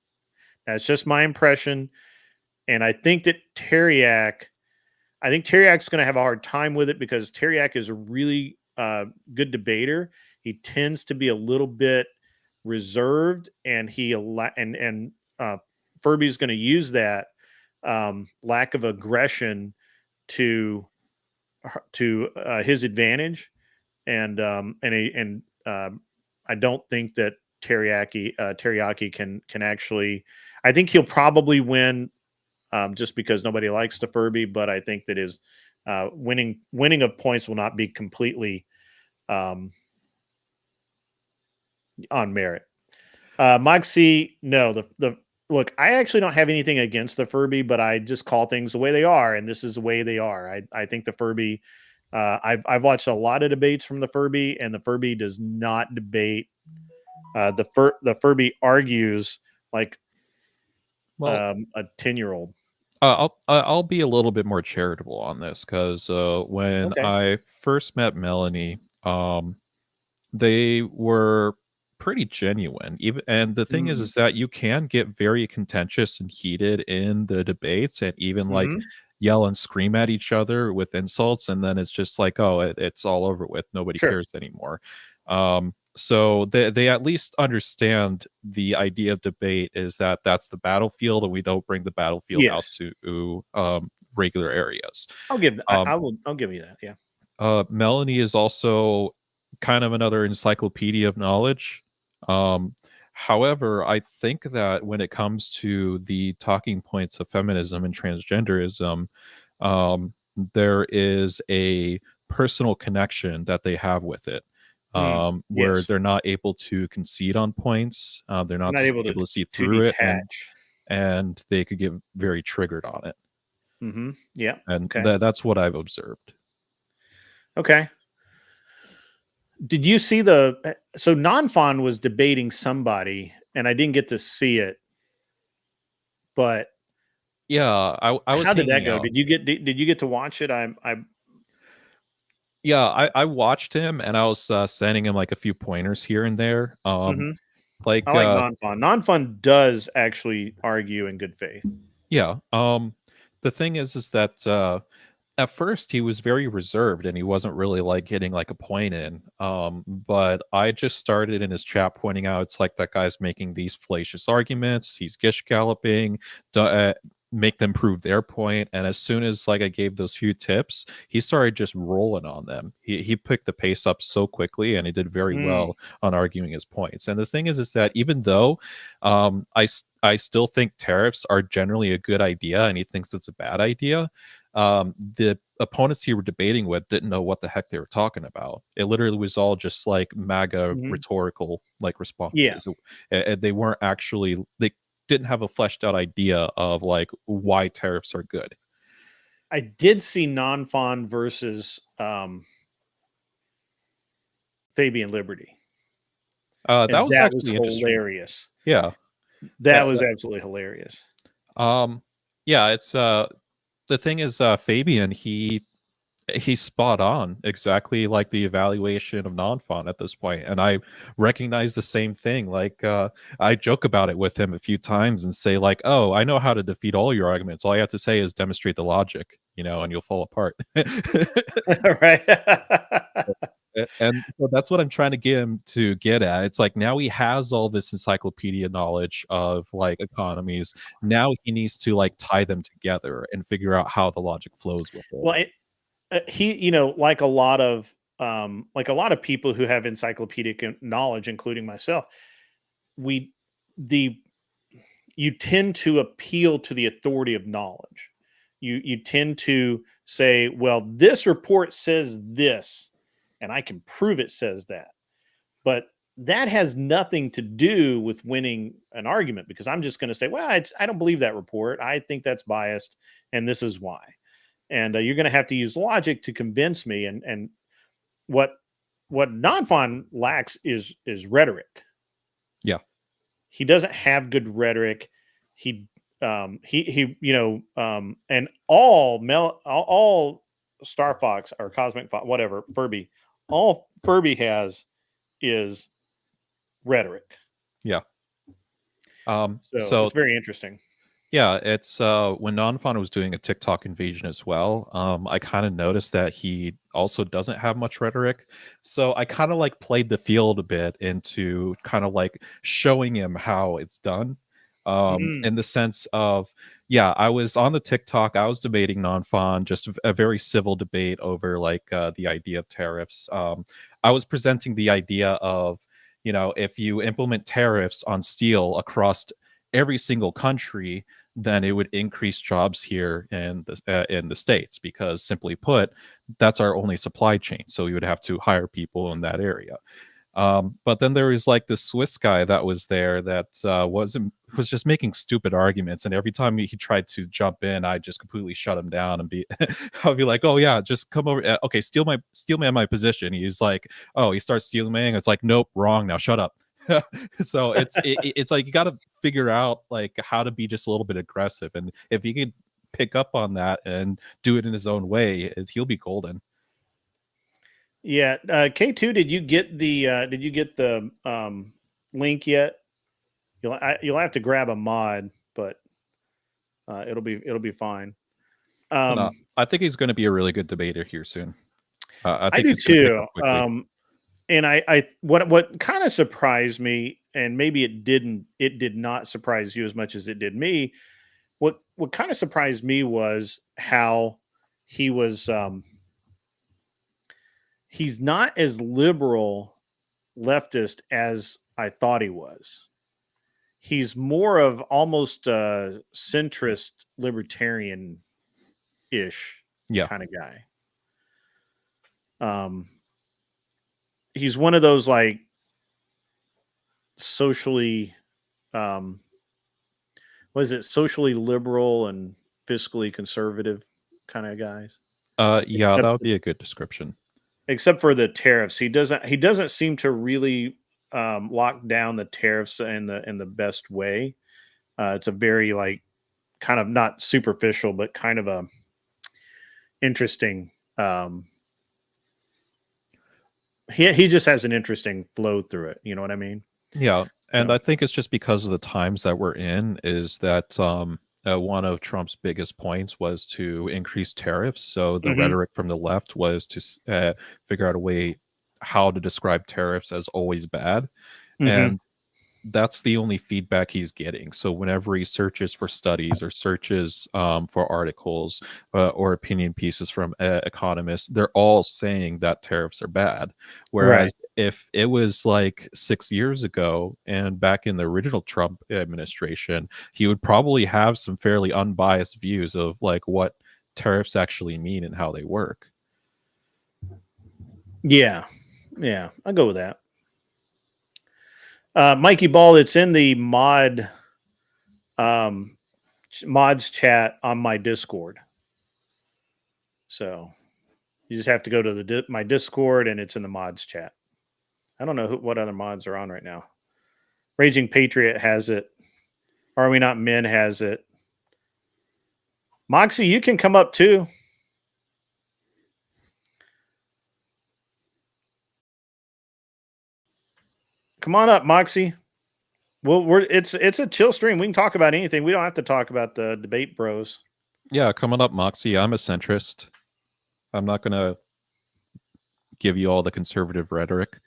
That's just my impression. And I think that Teriak Teriak's going to have a hard time with it, because Teriak is a really good debater. He tends to be a little bit reserved, and Furby's going to use that lack of aggression to his advantage, and I don't think that Teriyaki can actually. I think he'll probably win, just because nobody likes the Furby, but I think that his winning of points will not be completely on merit. Moxie, no, the look, I actually don't have anything against the Furby, but I just call things the way they are, and this is the way they are. I think the Furby. I've watched a lot of debates from the Furby, and the Furby does not debate. The Furby argues like a 10-year-old. I'll be a little bit more charitable on this, because when I first met Melanie, they were pretty genuine. Even and the thing is that you can get very contentious and heated in the debates, and even like yell and scream at each other with insults, and then it's just like, oh, it's all over with. Nobody cares anymore. So they at least understand the idea of debate is that that's the battlefield, and we don't bring the battlefield out to regular areas. I'll give I'll give you that. Yeah. Melanie is also kind of another encyclopedia of knowledge. However, I think that when it comes to the talking points of feminism and transgenderism, there is a personal connection that they have with it, where they're not able to concede on points. They're not able to see through it, and they could get very triggered on it. Yeah. And that's what I've observed. Okay. Did you see so Non-Fon was debating somebody, and I didn't get to see it, but yeah, I was. How did that go? Did you get to watch it? Yeah, I watched him, and I was sending him like a few pointers here and there. Like I like Non-Fon. Non-Fon does actually argue in good faith. Yeah. The thing is that at first he was very reserved and he wasn't really like getting like a point in. But I just started in his chat pointing out it's like that guy's making these fallacious arguments. He's gish galloping. Make them prove their point, and as soon as like I gave those few tips, he started just rolling on them. He picked the pace up so quickly, and he did very well on arguing his points. And the thing is that even though I still think tariffs are generally a good idea, and he thinks it's a bad idea, the opponents he were debating with didn't know what the heck they were talking about. It literally was all just like MAGA rhetorical like responses. They weren't actually didn't have a fleshed out idea of like why tariffs are good. I did see Non-Fon versus Fabian Liberty. That was actually hilarious. Yeah, that was absolutely hilarious. Yeah, it's the thing is Fabian, he's spot on, exactly like the evaluation of Non-Fon at this point, and I recognize the same thing. Like I joke about it with him a few times and say like, oh, I know how to defeat all your arguments. All you have to say is demonstrate the logic, and you'll fall apart. Right. And so that's what I'm trying to get him to get at. It's like now he has all this encyclopedia knowledge of like economies. Now he needs to like tie them together and figure out how the logic flows with it. Well, he, like a lot of people who have encyclopedic knowledge, including myself, you tend to appeal to the authority of knowledge. You tend to say, well, this report says this, and I can prove it says that. But that has nothing to do with winning an argument, because I'm just going to say, well, I don't believe that report. I think that's biased, and this is why. And you're going to have to use logic to convince me. And what Non-Fon lacks is rhetoric. Yeah, he doesn't have good rhetoric. And all Star Fox or Cosmic Fox, whatever, Furby, all Furby has is rhetoric. Yeah. So it's very interesting. Yeah, it's when Non-Fon was doing a TikTok invasion as well, I kind of noticed that he also doesn't have much rhetoric. So I kind of like played the field a bit into kind of like showing him how it's done. In the sense of, yeah, I was on the TikTok, I was debating Non-Fon, just a very civil debate over like the idea of tariffs. I was presenting the idea of, if you implement tariffs on steel across every single country, then it would increase jobs here in the States, because simply put, that's our only supply chain. So we would have to hire people in that area. But then there was like this Swiss guy that was there that was just making stupid arguments, and every time he tried to jump in, I just completely shut him down and I'll be like, oh yeah, just come over. Okay, steel man my position. He's like, oh, he starts stealing man. It's like, nope, wrong. Now shut up. So it's like you got to figure out like how to be just a little bit aggressive, and if he could pick up on that and do it in his own way, he'll be golden. Yeah, K2, did you get the link yet. You'll have to grab a mod, but it'll be fine. No, I think he's going to be a really good debater here soon. I think do he's going to pick too. up quickly. And I what kind of surprised me, and maybe it did not surprise you as much as it did me. What kind of surprised me was how he was. He's not as liberal leftist as I thought he was. He's more of almost a centrist libertarian ish kind of guy. He's one of those like socially socially liberal and fiscally conservative kind of guys. Yeah, that would be a good description. Except for the tariffs, he doesn't seem to really lock down the tariffs in the best way. It's a very like kind of not superficial, but kind of a interesting. He just has an interesting flow through it. You know what I mean? Yeah, and So. I think it's just because of the times that we're in. Is that one of Trump's biggest points was to increase tariffs. So the rhetoric from the left was to figure out a way how to describe tariffs as always bad, and that's the only feedback he's getting. So whenever he searches for studies or searches for articles or opinion pieces from economists, they're all saying that tariffs are bad. Whereas if it was like 6 years ago and back in the original Trump administration, he would probably have some fairly unbiased views of like what tariffs actually mean and how they work. Yeah, I'll go with that. Mikey Ball, it's in the mods chat on my Discord. So you just have to go to my Discord, and it's in the mods chat. I don't know what other mods are on right now. Raging Patriot has it. Are We Not Men has it. Moxie, you can come up too. Come on up, Moxie. Well, it's a chill stream. We can talk about anything. We don't have to talk about the debate bros. Yeah, coming up, Moxie. I'm a centrist. I'm not going to give you all the conservative rhetoric.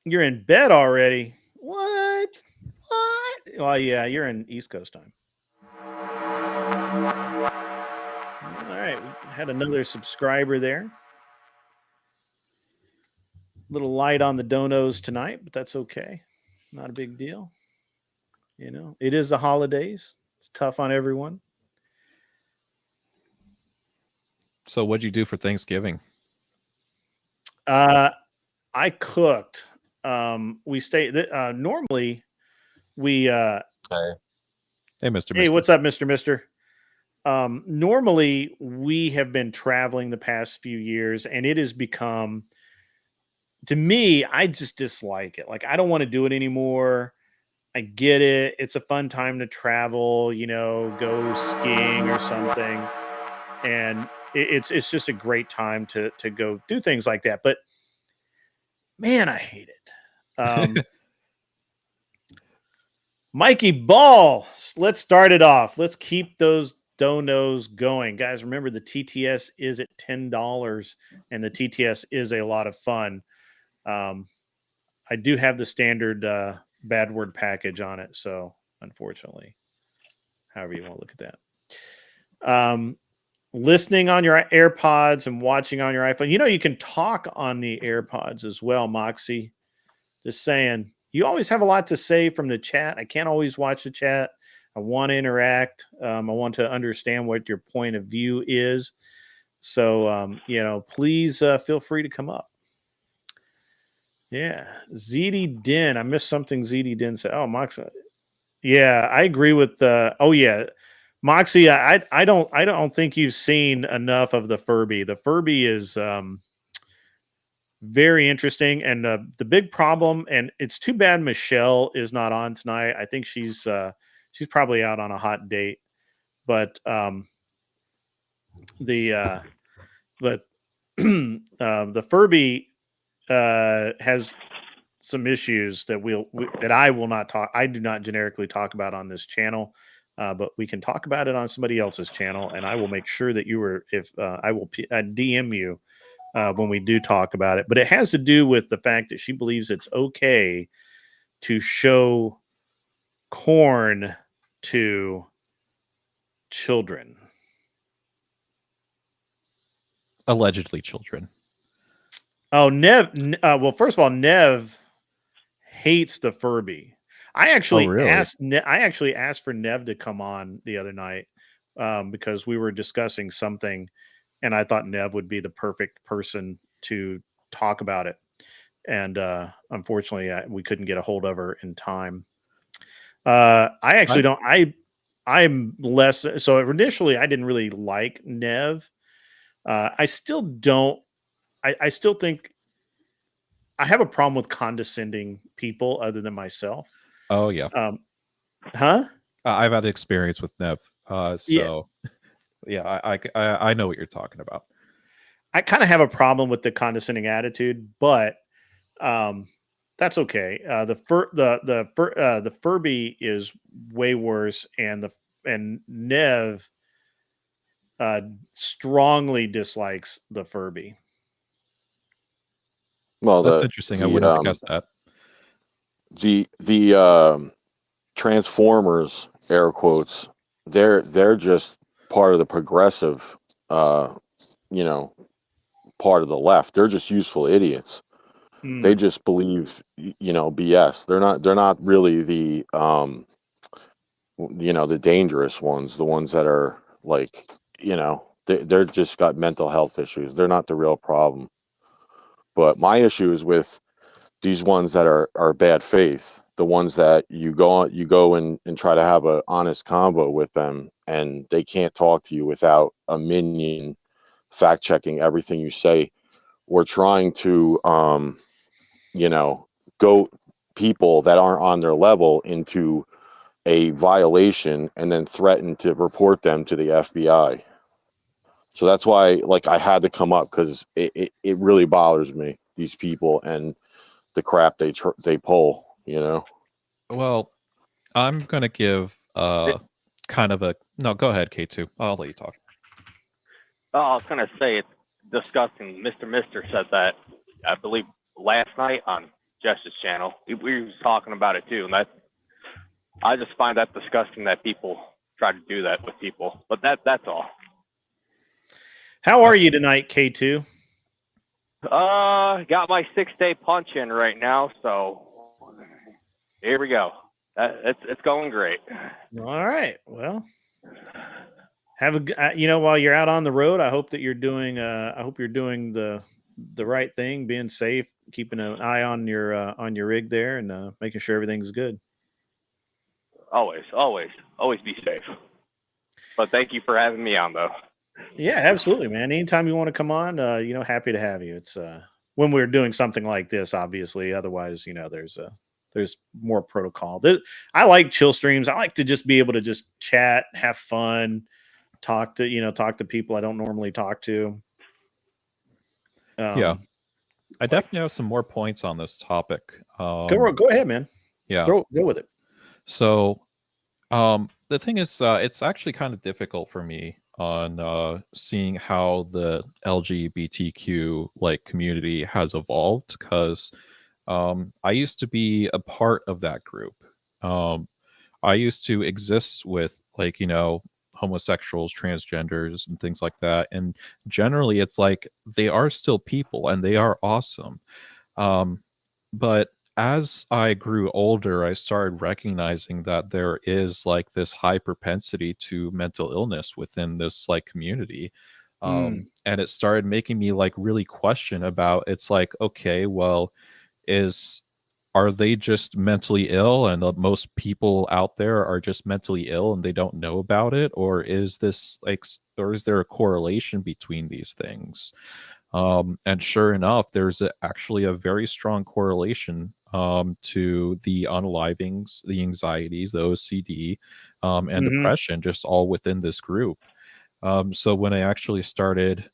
You're in bed already. What? Well, yeah, you're in East Coast time. All right, we had another subscriber there. Little light on the donos tonight, but that's okay. Not a big deal. You know, it is the holidays. It's tough on everyone. So what'd you do for Thanksgiving? I cooked. We stay normally we Hey, Mr. Hey, what's up, Mr. Normally we have been traveling the past few years, and it has become, to me, I just dislike it. Like, I don't want to do it anymore. I get it. It's a fun time to travel, you know, go skiing or something. And it's just a great time to go do things like that. But man, I hate it. Mikey Ball, let's start it off. Let's keep those donos going. Guys, remember the TTS is at $10, and the TTS is a lot of fun. I do have the standard bad word package on it, so unfortunately, however you want to look at that. Listening on your AirPods and watching on your iPhone. You know, you can talk on the AirPods as well, Moxie. Just saying. You always have a lot to say from the chat. I can't always watch the chat. I want to interact. I want to understand what your point of view is. So, you know, please feel free to come up. Yeah. ZD Din. I missed something ZD Din said. Oh, Moxie. Yeah, I agree with Moxie. I don't think you've seen enough of the Furby. The Furby is very interesting, and the big problem, and it's too bad Michelle is not on tonight. I think she's probably out on a hot date, but the Furby has some issues that that I will not talk. I do not generically talk about on this channel, but we can talk about it on somebody else's channel, and I will make sure that you are. If I will DM you when we do talk about it, but it has to do with the fact that she believes it's okay to show corn to children. Allegedly children. Oh, Nev. Well, first of all, Nev hates the Furby. I actually asked for Nev to come on the other night because we were discussing something, and I thought Nev would be the perfect person to talk about it. And unfortunately, we couldn't get a hold of her in time. I actually don't. I'm less. So initially, I didn't really like Nev. I still don't. I still think I have a problem with condescending people other than myself. Oh yeah. Huh? I've had experience with Nev. So yeah, I know what you're talking about. I kind of have a problem with the condescending attitude, but that's okay. The Furby is way worse, and Nev strongly dislikes the Furby. Well, that's interesting. I wouldn't have guessed that. The Transformers, air quotes, they're just part of the progressive, part of the left. They're just useful idiots. They just believe, BS. They're not really the, the dangerous ones, the ones that are like, they're just got mental health issues. They're not the real problem. But my issue is with these ones that are bad faith, the ones that you go and try to have an honest convo with them, and they can't talk to you without a minion fact checking everything you say, or trying to go people that aren't on their level into a violation and then threaten to report them to the FBI. So that's why, like, I had to come up, because it really bothers me, these people and the crap they pull, Well, I'm gonna give kind of a no. Go ahead, K2. I'll let you talk. Oh, I was gonna say it's disgusting. Mr. Mister said that, I believe, last night on Jess's channel. We were talking about it too, and I just find that disgusting that people try to do that with people. But that's all. How are you tonight, K2? Got my 6-day punch in right now, so here we go. It's going great. All right. Well, have a while you're out on the road, I hope that you're doing I hope you're doing the right thing, being safe, keeping an eye on your rig there, and making sure everything's good. Always be safe. But thank you for having me on, though. Yeah, absolutely, man. Anytime you want to come on, happy to have you. It's when we're doing something like this, obviously. Otherwise, there's more protocol. I like chill streams. I like to just be able to just chat, have fun, talk to people I don't normally talk to. Yeah, I definitely have some more points on this topic. Go ahead, man. Yeah, go with it. So, the thing is, it's actually kind of difficult for me on seeing how the LGBTQ community has evolved, because I used to be a part of that group. I used to exist with homosexuals, transgenders, and things like that, and generally it's like they are still people and they are awesome. But as I grew older, I started recognizing that there is this high propensity to mental illness within this community. And it started making me really question about, it's okay, well, are they just mentally ill, and most people out there are just mentally ill and they don't know about it? Or is this or is there a correlation between these things? And sure enough, there's actually a very strong correlation to the unalivings, the anxieties, the OCD, and depression, just all within this group. So when I actually started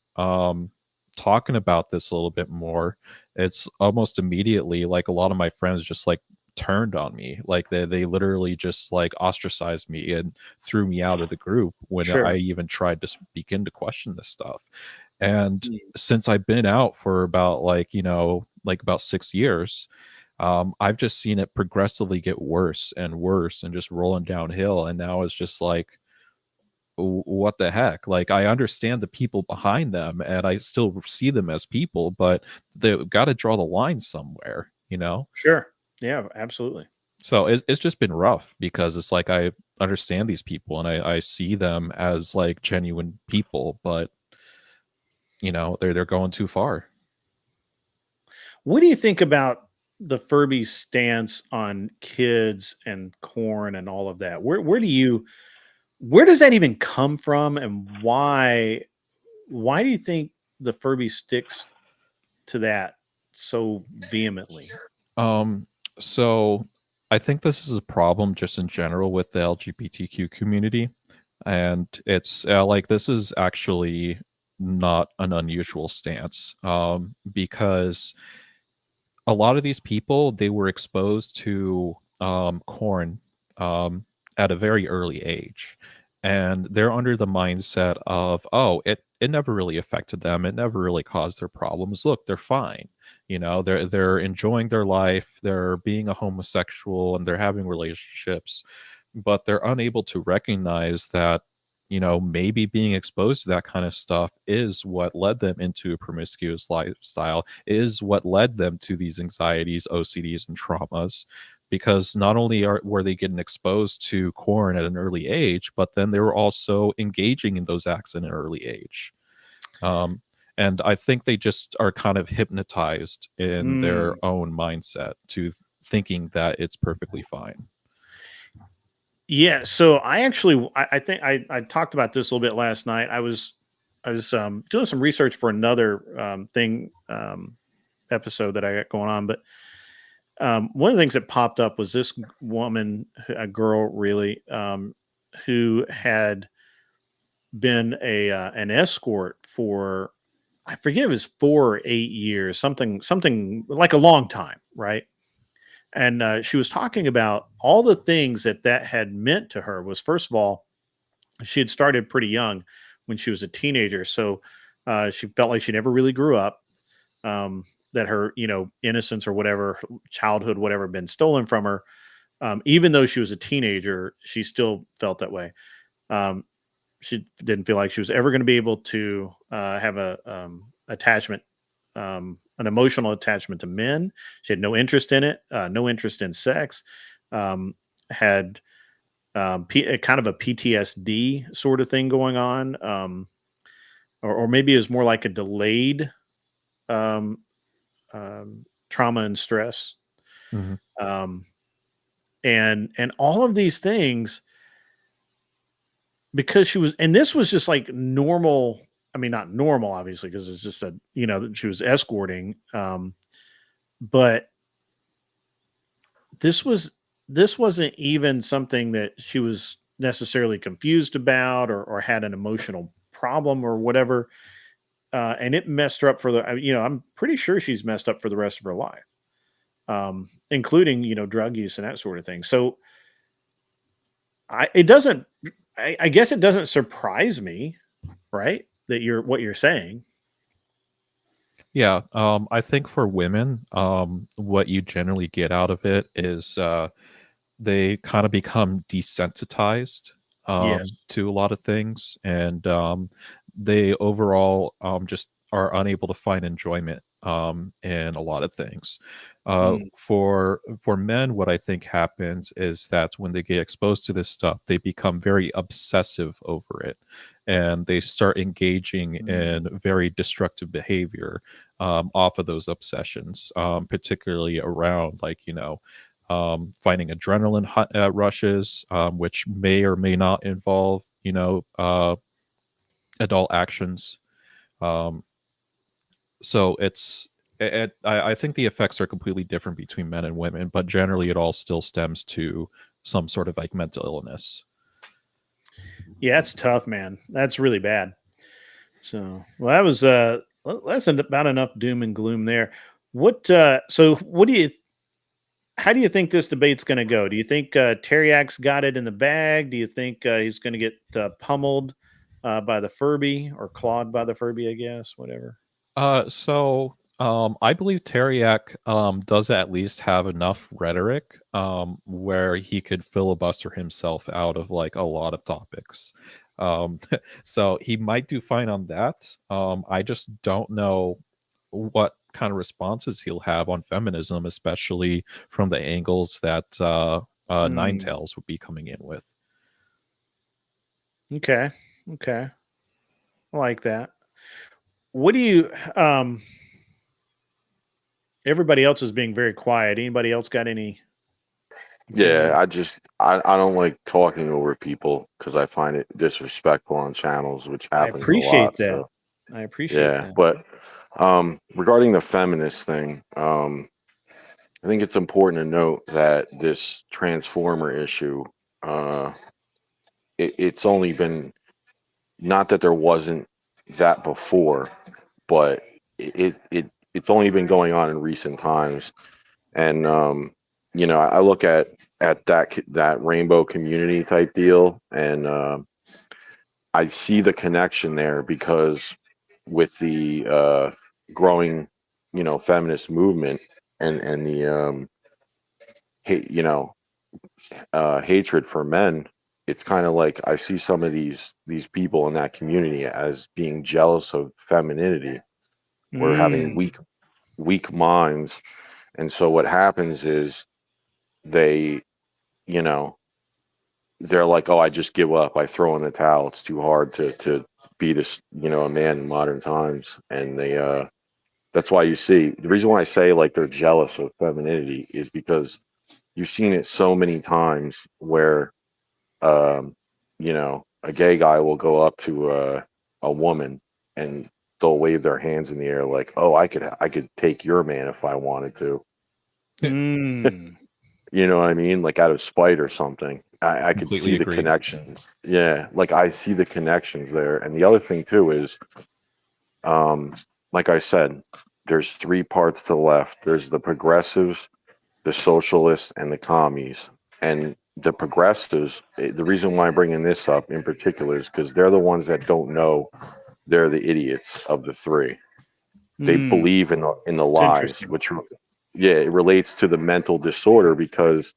talking about this a little bit more, it's almost immediately like a lot of my friends just like turned on me. Like they literally just like ostracized me and threw me out of the group when I even tried to begin to question this stuff. And since I've been out for about like, like about 6 years, I've just seen it progressively get worse and worse and just rolling downhill. And now it's just like, what the heck? Like, I understand the people behind them and I still see them as people, but they've got to draw the line somewhere, Sure. Yeah, absolutely. So it's just been rough because it's like I understand these people and I see them as like genuine people, but they're going too far. What do you think about the Furby stance on kids and corn and all of that? Where does that even come from, and why do you think the Furby sticks to that so vehemently? So I think this is a problem just in general with the LGBTQ community, and it's like this is actually not an unusual stance, because a lot of these people, they were exposed to corn at a very early age, and they're under the mindset of, oh, it never really affected them, it never really caused their problems, look, they're fine, they're enjoying their life, they're being a homosexual and they're having relationships, but they're unable to recognize that maybe being exposed to that kind of stuff is what led them into a promiscuous lifestyle, is what led them to these anxieties, OCDs, and traumas. Because not only were they getting exposed to corn at an early age, but then they were also engaging in those acts at an early age. And I think they just are kind of hypnotized in their own mindset to thinking that it's perfectly fine. Yeah, so I think I talked about this a little bit last night. I was doing some research for another episode that I got going on, but one of the things that popped up was this woman, a girl really, who had been an escort for, I forget, it was 4 or 8 years, something like a long time, right? And she was talking about all the things that had meant to her. Was, first of all, she had started pretty young when she was a teenager. So she felt like she never really grew up, that her, innocence or whatever, childhood, whatever, been stolen from her. Even though she was a teenager, she still felt that way. She didn't feel like she was ever going to be able to have a attachment, an emotional attachment to men. She had no interest in it, no interest in sex, had kind of a PTSD sort of thing going on, or maybe it was more like a delayed trauma and stress. And all of these things, because she was, and this was just like normal. I mean, not normal, obviously, because it's just that she was escorting. But this wasn't even something that she was necessarily confused about or had an emotional problem or whatever. And it messed her up for I'm pretty sure she's messed up for the rest of her life, including, drug use and that sort of thing. So I guess it doesn't surprise me, right, that what you're saying. Yeah, I think for women, what you generally get out of it is they kind of become desensitized Yes. to a lot of things, and they overall just are unable to find enjoyment in a lot of things. For men, what I think happens is that when they get exposed to this stuff, they become very obsessive over it, and they start engaging in very destructive behavior off of those obsessions, particularly around finding adrenaline rushes, which may or may not involve adult actions. So I think the effects are completely different between men and women, but generally it all still stems to some sort of like mental illness. Yeah, that's tough, man. That's really bad. So, well, that was that's about enough doom and gloom there. What? So, what do you? How do you think this debate's going to go? Do you think Teriak's got it in the bag? Do you think he's going to get pummeled by the Furby or clawed by the Furby? I guess whatever. I believe Teriak does at least have enough rhetoric where he could filibuster himself out of like a lot of topics. So he might do fine on that. I just don't know what kind of responses he'll have on feminism, especially from the angles that Ninetales would be coming in with. Okay. I like that. What do you everybody else is being very quiet. Anybody else got any Yeah, opinion? I don't like talking over people because I find it disrespectful on channels, which I happens a appreciate lot. that. So I appreciate yeah, that. but regarding the feminist thing, I think it's important to note that this transformer issue, uh, it's only been, not that there wasn't that before, but it's only been going on in recent times. And you know, I look at that rainbow community type deal, and I see the connection there because with the growing, you know, feminist movement and the hate, you know, hatred for men, it's kind of like I see some of these people in that community as being jealous of femininity or having Mm. weak minds. And so what happens is they, you know, they're like, oh, I just give up. I throw in the towel. It's too hard to be this, you know, a man in modern times. And they that's why you see, the reason why I say like they're jealous of femininity is because you've seen it so many times where um, you know, a gay guy will go up to a woman and they'll wave their hands in the air like, oh, I could take your man if I wanted to. Mm. You know what I mean? Like out of spite or something. I could Completely see the agree. connections. Yeah, like I see the connections there. And the other thing too is, um, like I said, there's three parts to the left. There's the progressives, the socialists, and the commies. And the progressives, the reason why I'm bringing this up in particular is because they're the ones that don't know they're the idiots of the three. They Mm. believe in the It's lies, interesting. which yeah, it relates to the mental disorder because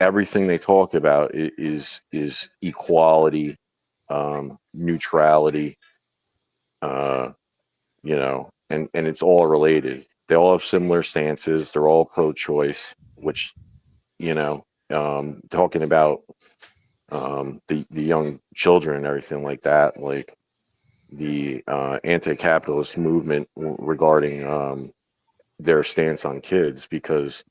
everything they talk about is equality, neutrality, uh, you know, and it's all related. They all have similar stances. They're all pro-choice, which, you know, talking about the young children and everything like that, like the anti-capitalist movement regarding their stance on kids, because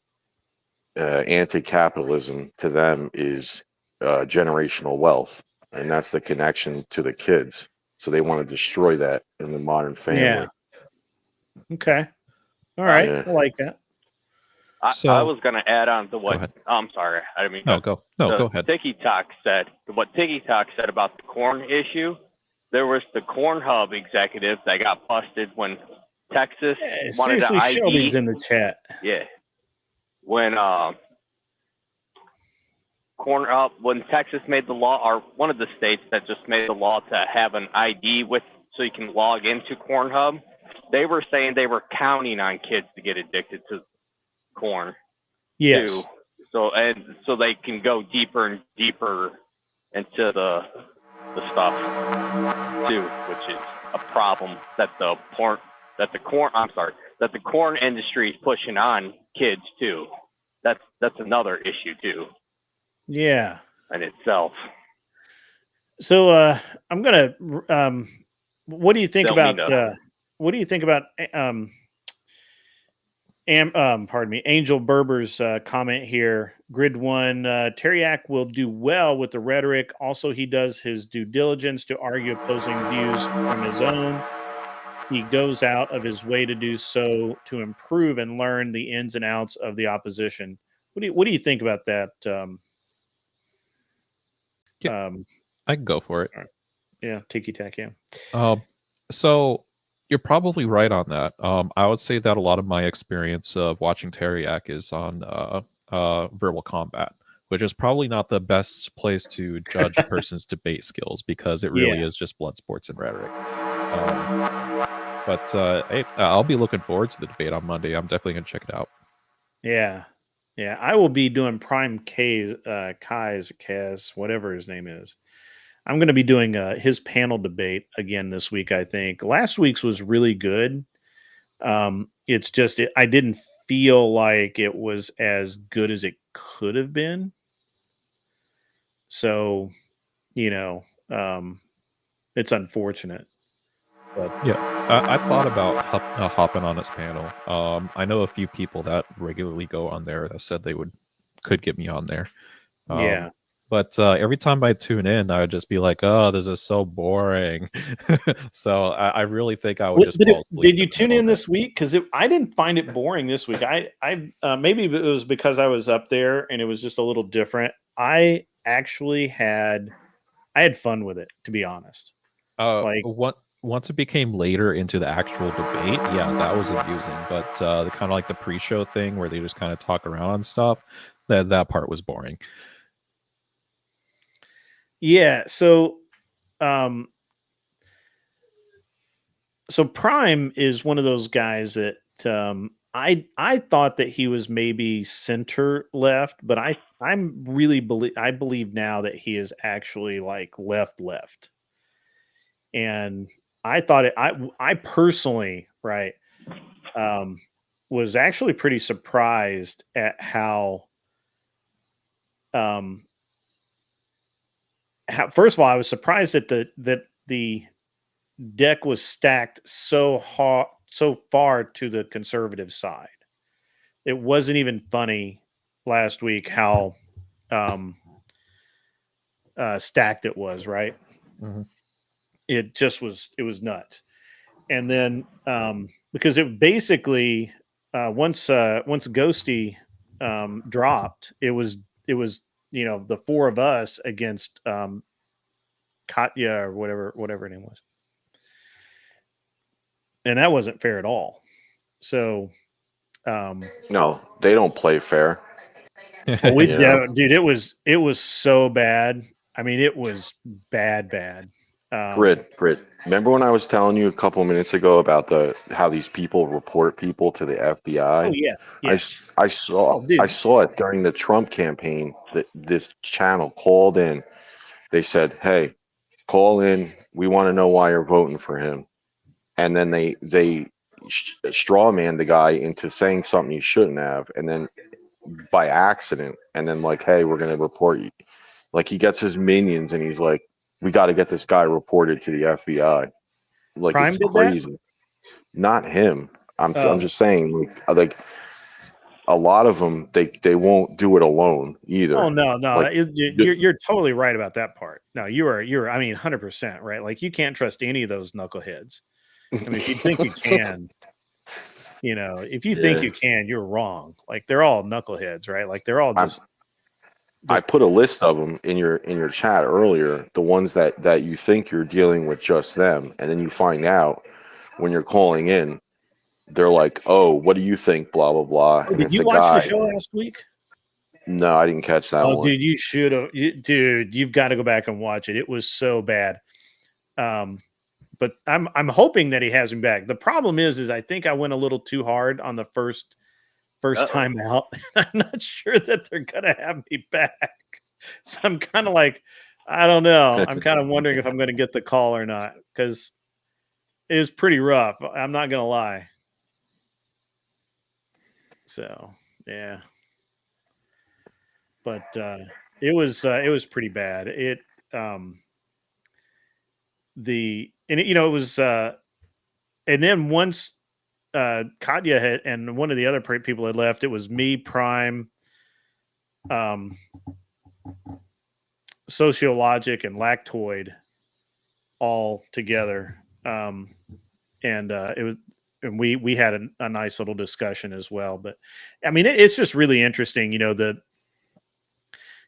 anti-capitalism to them is generational wealth, and that's the connection to the kids. So they want to destroy that in the modern Yeah. family. Okay. All Uh, right. Yeah. I like that. I So was going to add on to go what. ahead. I'm sorry. I didn't mean No, to. go ahead. TikTok said, what TikTok said about the corn issue. There was the Corn Hub executive that got busted when Texas Yeah, wanted an seriously, Shelby's ID. in the chat. Yeah. When when Texas made the law, or one of the states that just made the law to have an ID with, so you can log into Corn Hub, they were saying they were counting on kids to get addicted to corn Yes. too. So they can go deeper and deeper into the stuff too, which is a problem that the corn industry is pushing on kids too. That's another issue too Yeah. in itself. So I'm gonna. What do you think Don't mean about? to. What do you think about? Pardon me, Angel Berber's comment here. Grid one, Teriak will do well with the rhetoric. Also, he does his due diligence to argue opposing views from his own. He goes out of his way to do so to improve and learn the ins and outs of the opposition. What do you think about that? Yeah, Um, I can go for it. all right. Yeah, tiki tack. Yeah. So You're probably right on that. I would say that a lot of my experience of watching Teriak is on verbal combat, which is probably not the best place to judge a person's debate skills because it really Yeah. is just blood sports and rhetoric. But hey, I'll be looking forward to the debate on Monday. I'm definitely gonna check it out. Yeah. Yeah. I will be doing Prime Kaz, whatever his name is. I'm going to be doing his panel debate again this week, I think. Last week's was really good. It's just, I didn't feel like it was as good as it could have been. So, it's unfortunate. But yeah, I thought about hopping on his panel. I know a few people that regularly go on there that said they could get me on there. yeah. But every time I tune in, I would just be like, "Oh, this is so boring." So I really think I would just fall asleep. Did you tune in this week? Because I didn't find it boring this week. I maybe it was because I was up there and it was just a little different. I actually had fun with it, to be honest. Once it became later into the actual debate, yeah, that was amusing. But the kind of like the pre-show thing where they just kind of talk around on stuff, that part was boring. Yeah. So Prime is one of those guys that I thought that he was maybe center left, but I believe now that he is actually like left. And I thought I personally, right, was actually pretty surprised at how first of all, I was surprised that the deck was stacked so far to the conservative side. It wasn't even funny last week how stacked it was, right? Mm-hmm. It was nuts. And then because it basically once Ghosty dropped, it was the four of us against Katya or whatever her name was. And that wasn't fair at all. So No, they don't play fair. well, dude, it was so bad. I mean, it was bad. Grit. Remember when I was telling you a couple of minutes ago about how these people report people to the FBI? Oh yeah. I saw it during the Trump campaign that this channel called in. They said, "Hey, call in. We want to know why you're voting for him." And then they straw man the guy into saying something he shouldn't have, and then by accident, and then like, "Hey, we're gonna report you." Like he gets his minions and he's like, "We got to get this guy reported to the FBI." Like Prime it's did crazy. that? Not him. I'm just saying like a lot of them they won't do it alone either. Oh no, Like you're totally right about that part. No, you're I mean 100% right. Like you can't trust any of those knuckleheads. I mean, if you think you can, if you think you can, you're wrong. Like they're all knuckleheads, right? Like they're all just. I put a list of them in your chat earlier. The ones that you think you're dealing with just them, and then you find out when you're calling in, they're like, "Oh, what do you think?" Blah blah blah. Oh, And did it's you a watch guy. the show last week? No, I didn't catch that one. Dude, you should have. Dude, you've got to go back and watch it. It was so bad. But I'm hoping that he has me back. The problem is I think I went a little too hard on the first time out. I'm not sure that they're gonna have me back. So I'm kind of like, I don't know. I'm kind of wondering if I'm going to get the call or not because it was pretty rough. I'm not gonna lie. So yeah, but it was pretty bad. It it was and then once Katya had and one of the other people had left, it was me, Prime, Sociologic, and Lactoid all together. And it was, and we had a nice little discussion as well. But I mean, it's just really interesting.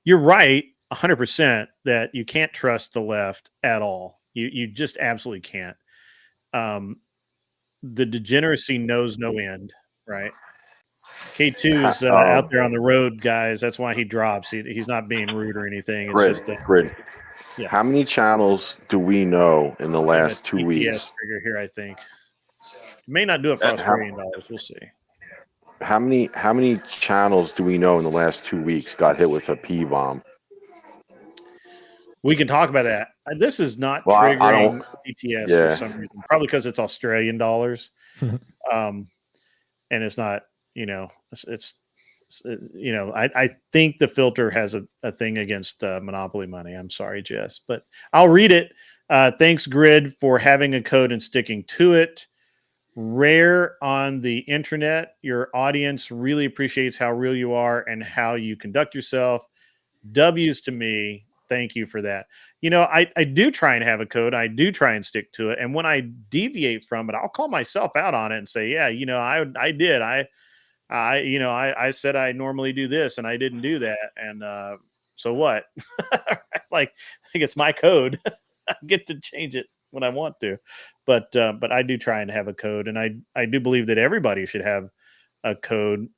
You're right 100% that you can't trust the left at all. You just absolutely can't. the degeneracy knows no end, right? K2 is out there on the road, guys. That's why he drops. He's not being rude or anything. It's just Grid. Yeah. How many channels do we know in the last 2 weeks? Trigger here, I think. May not do it for Australian dollars. We'll see. How many channels do we know in the last 2 weeks got hit with a P bomb? We can talk about that. This is not triggering TTS for some reason. Probably because it's Australian dollars, and it's not. It's I think the filter has a thing against monopoly money. I'm sorry, Jess, but I'll read it. Thanks, Grid, for having a code and sticking to it. Rare on the internet. Your audience really appreciates how real you are and how you conduct yourself. W's to me. Thank you for that. I do try and have a code. I do try and stick to it. And when I deviate from it, I'll call myself out on it and say, yeah, I did. I said I normally do this and I didn't do that. And so what? Like it's my code. I get to change it when I want to. But I do try and have a code. And I do believe that everybody should have a code.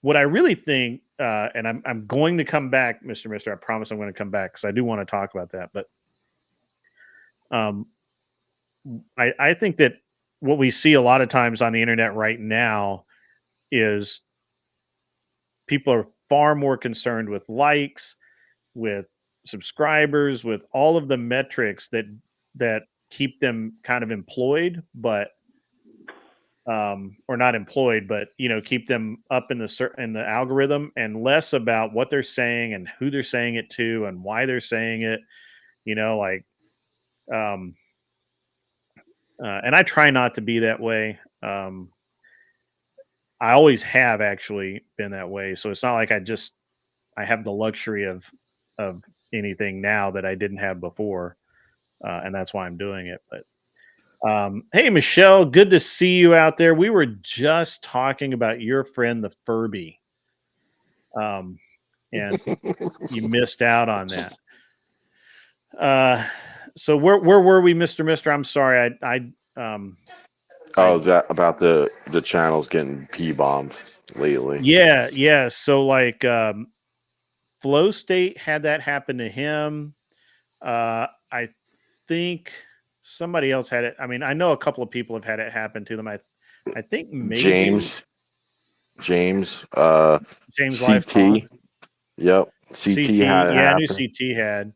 What I really think, and I'm going to come back, Mr. Mister. I promise I'm going to come back because I do want to talk about that. But I think that what we see a lot of times on the internet right now is people are far more concerned with likes, with subscribers, with all of the metrics that keep them kind of employed, but or not employed, but keep them up in the algorithm, and less about what they're saying and who they're saying it to and why they're saying it. And I try not to be that way. I always have actually been that way. So it's not like I have the luxury of anything now that I didn't have before. And that's why I'm doing it. But hey, Michelle, good to see you out there. We were just talking about your friend, the Furby. And you missed out on that. So where were we, Mr. Mister? I'm sorry. That about the channels getting P bombed lately. Yeah. So like Flow State had that happen to him. I think somebody else had it. I mean, I know a couple of people have had it happen to them. I think maybe James Life CT. Yep. CT had it yeah, happen. I knew CT had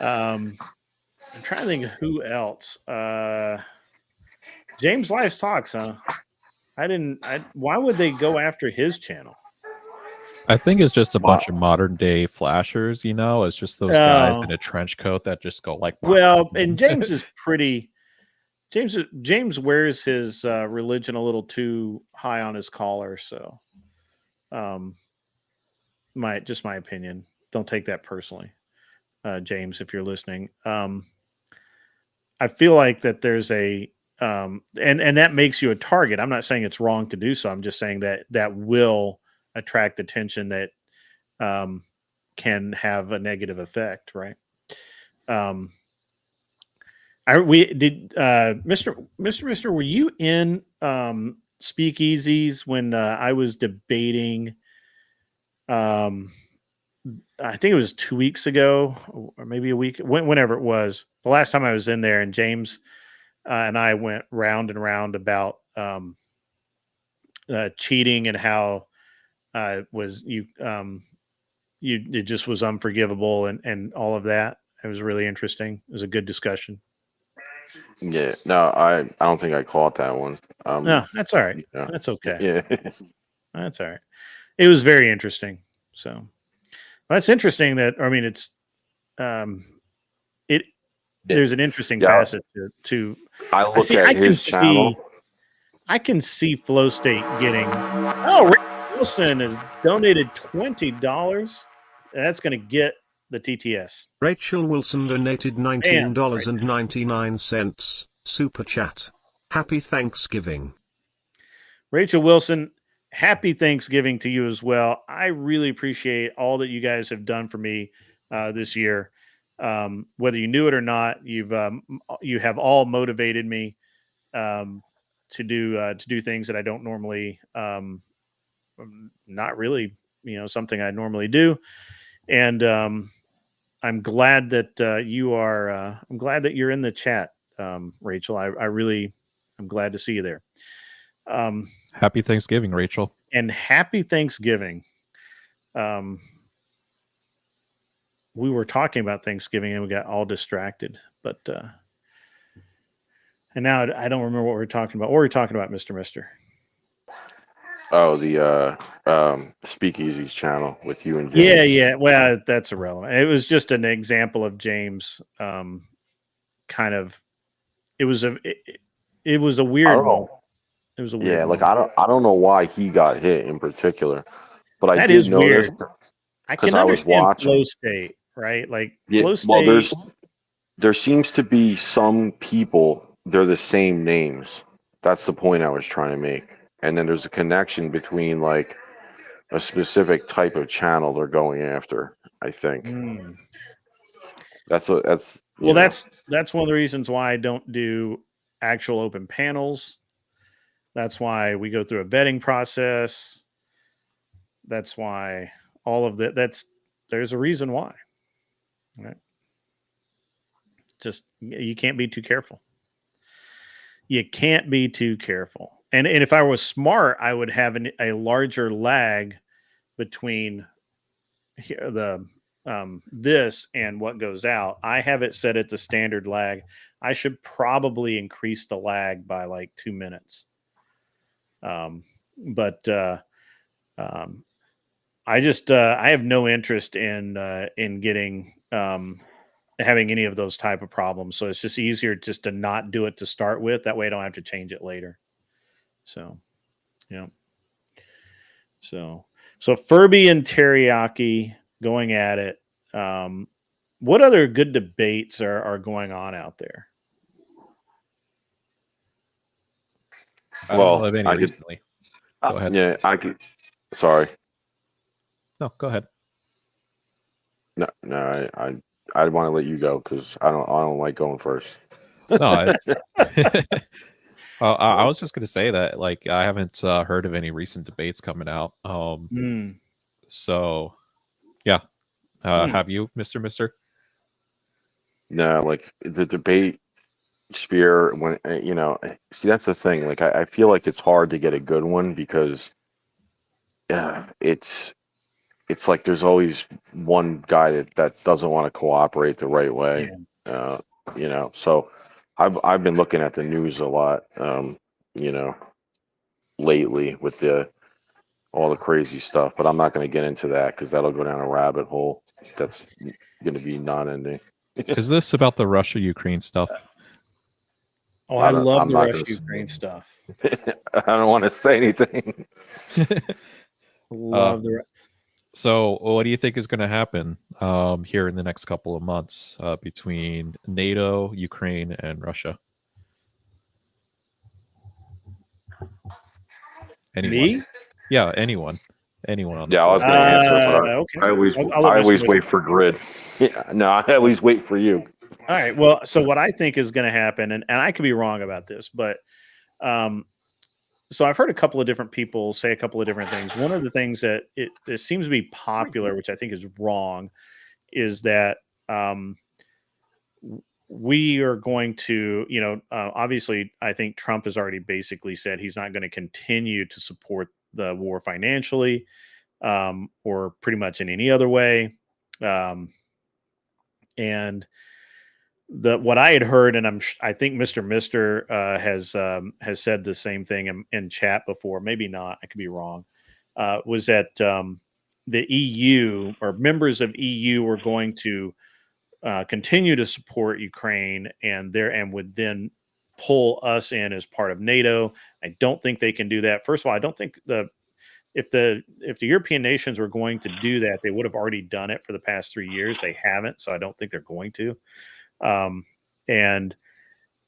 I'm trying to think of who else. James Life's Talks, huh? Why would they go after his channel? I think it's just a bunch of modern day flashers, It's just those guys in a trench coat that just go like. Well, and James is pretty. James wears his religion a little too high on his collar, so. My opinion. Don't take that personally, James, if you're listening. I feel like that there's a and that makes you a target. I'm not saying it's wrong to do so. I'm just saying that will attract attention that can have a negative effect, right? Mr. Were you in speakeasies when I was debating? I think it was 2 weeks ago, or maybe a week, whenever it was. The last time I was in there, and James and I went round and round about cheating and how it just was unforgivable and all of that. It was really interesting. It was a good discussion. Yeah, no, I don't think I caught that one. No, that's all right. Yeah. That's okay. Yeah, That's all right. It was very interesting. So that's interesting. It's there's an interesting facet to. I look at his channel. I can see Flow State getting. Oh, Rick Wilson has donated $20. That's going to get the TTS. Rachel Wilson donated $19.99. Super chat. Happy Thanksgiving. Rachel Wilson, happy Thanksgiving to you as well. I really appreciate all that you guys have done for me this year. Whether you knew it or not, you have all motivated me to do things that I don't normally, not really, something I normally do. And I'm glad that I'm glad that you're in the chat, Rachel. I really, I'm glad to see you there. Happy Thanksgiving, Rachel. And happy Thanksgiving. We were talking about Thanksgiving and we got all distracted, but and now I don't remember what we were talking about. What were we talking about, Mr. Mister? Oh, the Speakeasies channel with you and James. Yeah. Well, that's irrelevant. It was just an example of James. Kind of. It was a weird moment. It was a weird. Yeah, like moment. I don't know why he got hit in particular, but I That did is notice weird. I because can I was understand watching. flow state, right? Like Yeah, flow well, state. there seems to be some people, they're the same names. That's the point I was trying to make. And then there's a connection between like a specific type of channel they're going after, I think. That's Well, you know. that's one of the reasons why I don't do actual open panels. That's why we go through a vetting process. That's why all of that. There's a reason why. Right? Just you can't be too careful. You can't be too careful. And if I was smart, I would have a larger lag between the this and what goes out. I have it set at the standard lag. I should probably increase the lag by like 2 minutes. But I just I have no interest in getting having any of those type of problems. So it's just easier just to not do it to start with. That way I don't have to change it later. So, yeah. So Furby and Teriyaki going at it. What other good debates are going on out there? I don't know Well, of any I could, recently. Go ahead. yeah, I could. Sorry, No, go ahead. no, I want to let you go because I don't like going first. No, it's. I was just going to say that, like, I haven't heard of any recent debates coming out. So, yeah. Have you, Mr. Mister? No, like the debate sphere when see that's the thing. Like I feel like it's hard to get a good one because it's like there's always one guy that doesn't want to cooperate the right way. Yeah. So I've been looking at the news a lot, lately with all the crazy stuff, but I'm not going to get into that because that'll go down a rabbit hole that's going to be non-ending. Is this about the Russia-Ukraine stuff? Oh, I love the Russia-Ukraine stuff. I don't want to say anything. Love the. So, what do you think is going to happen here in the next couple of months between NATO, Ukraine, and Russia? Anyone? Me? Yeah, anyone. Anyone on the Yeah, I floor. was going to answer, but okay. I always wait for Grid. Yeah, no, I always wait for you. All right. Well, so what I think is going to happen, and I could be wrong about this, but so I've heard a couple of different people say a couple of different things. One of the things that it seems to be popular, which I think is wrong, is that we are going to, obviously, I think Trump has already basically said he's not going to continue to support the war financially or pretty much in any other way. And what I had heard, and I think Mr. Mister has said the same thing in chat before. Maybe not. I could be wrong. Was that the EU or members of EU were going to continue to support Ukraine and would then pull us in as part of NATO. I don't think they can do that. First of all, I don't think if the European nations were going to do that, they would have already done it for the past 3 years. They haven't, so I don't think they're going to. And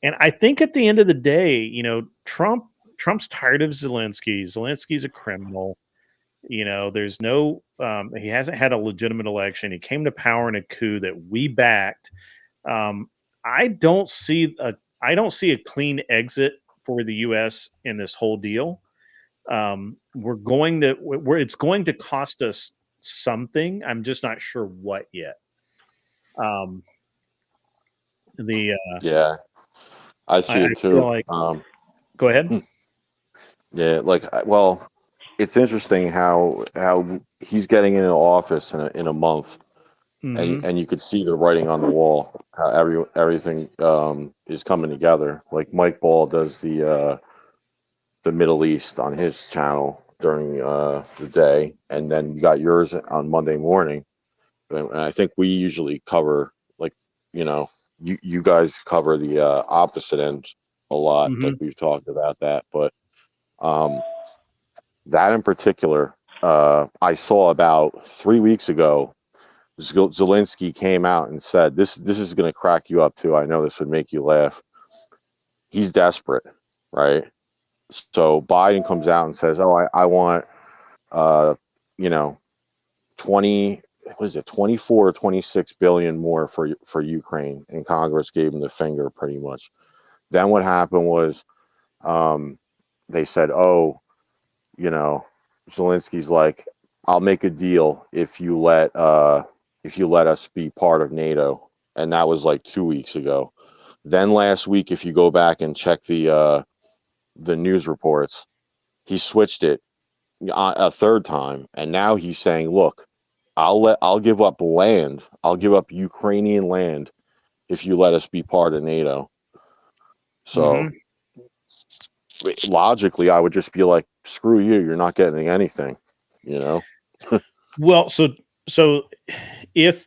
I think at the end of the day, Trump's tired of Zelensky. Zelensky's a criminal. There's no, he hasn't had a legitimate election. He came to power in a coup that we backed. I don't see a clean exit for the U.S. in this whole deal. It's going to cost us something. I'm just not sure what yet. Yeah, I see I it too. feel like, go ahead. Yeah, well, it's interesting how he's getting into office in a month, Mhm. and you could see the writing on the wall. How everything is coming together. Like Mike Ball does the Middle East on his channel during the day, and then you got yours on Monday morning. And I think we usually cover, like, you guys cover the opposite end a lot. Like Mhm. we've talked about that, but um, that in particular, I saw about 3 weeks ago. Zelensky came out and said, "This is going to crack you up too. I know this would make you laugh. He's desperate, right?" So Biden comes out and says, "Oh, I want, uh, you know, 20, what is it, 24 or 26 billion more for Ukraine," and Congress gave him the finger pretty much. Then what happened was, they said, "Oh, Zelensky's like, I'll make a deal if you let us be part of NATO," and that was like 2 weeks ago. Then last week, if you go back and check the news reports, he switched it a third time, and now he's saying, "Look, I'll give up land. I'll give up Ukrainian land if you let us be part of NATO." So Mhm. logically, I would just be like, "Screw you! You're not getting anything," you know? Well, so if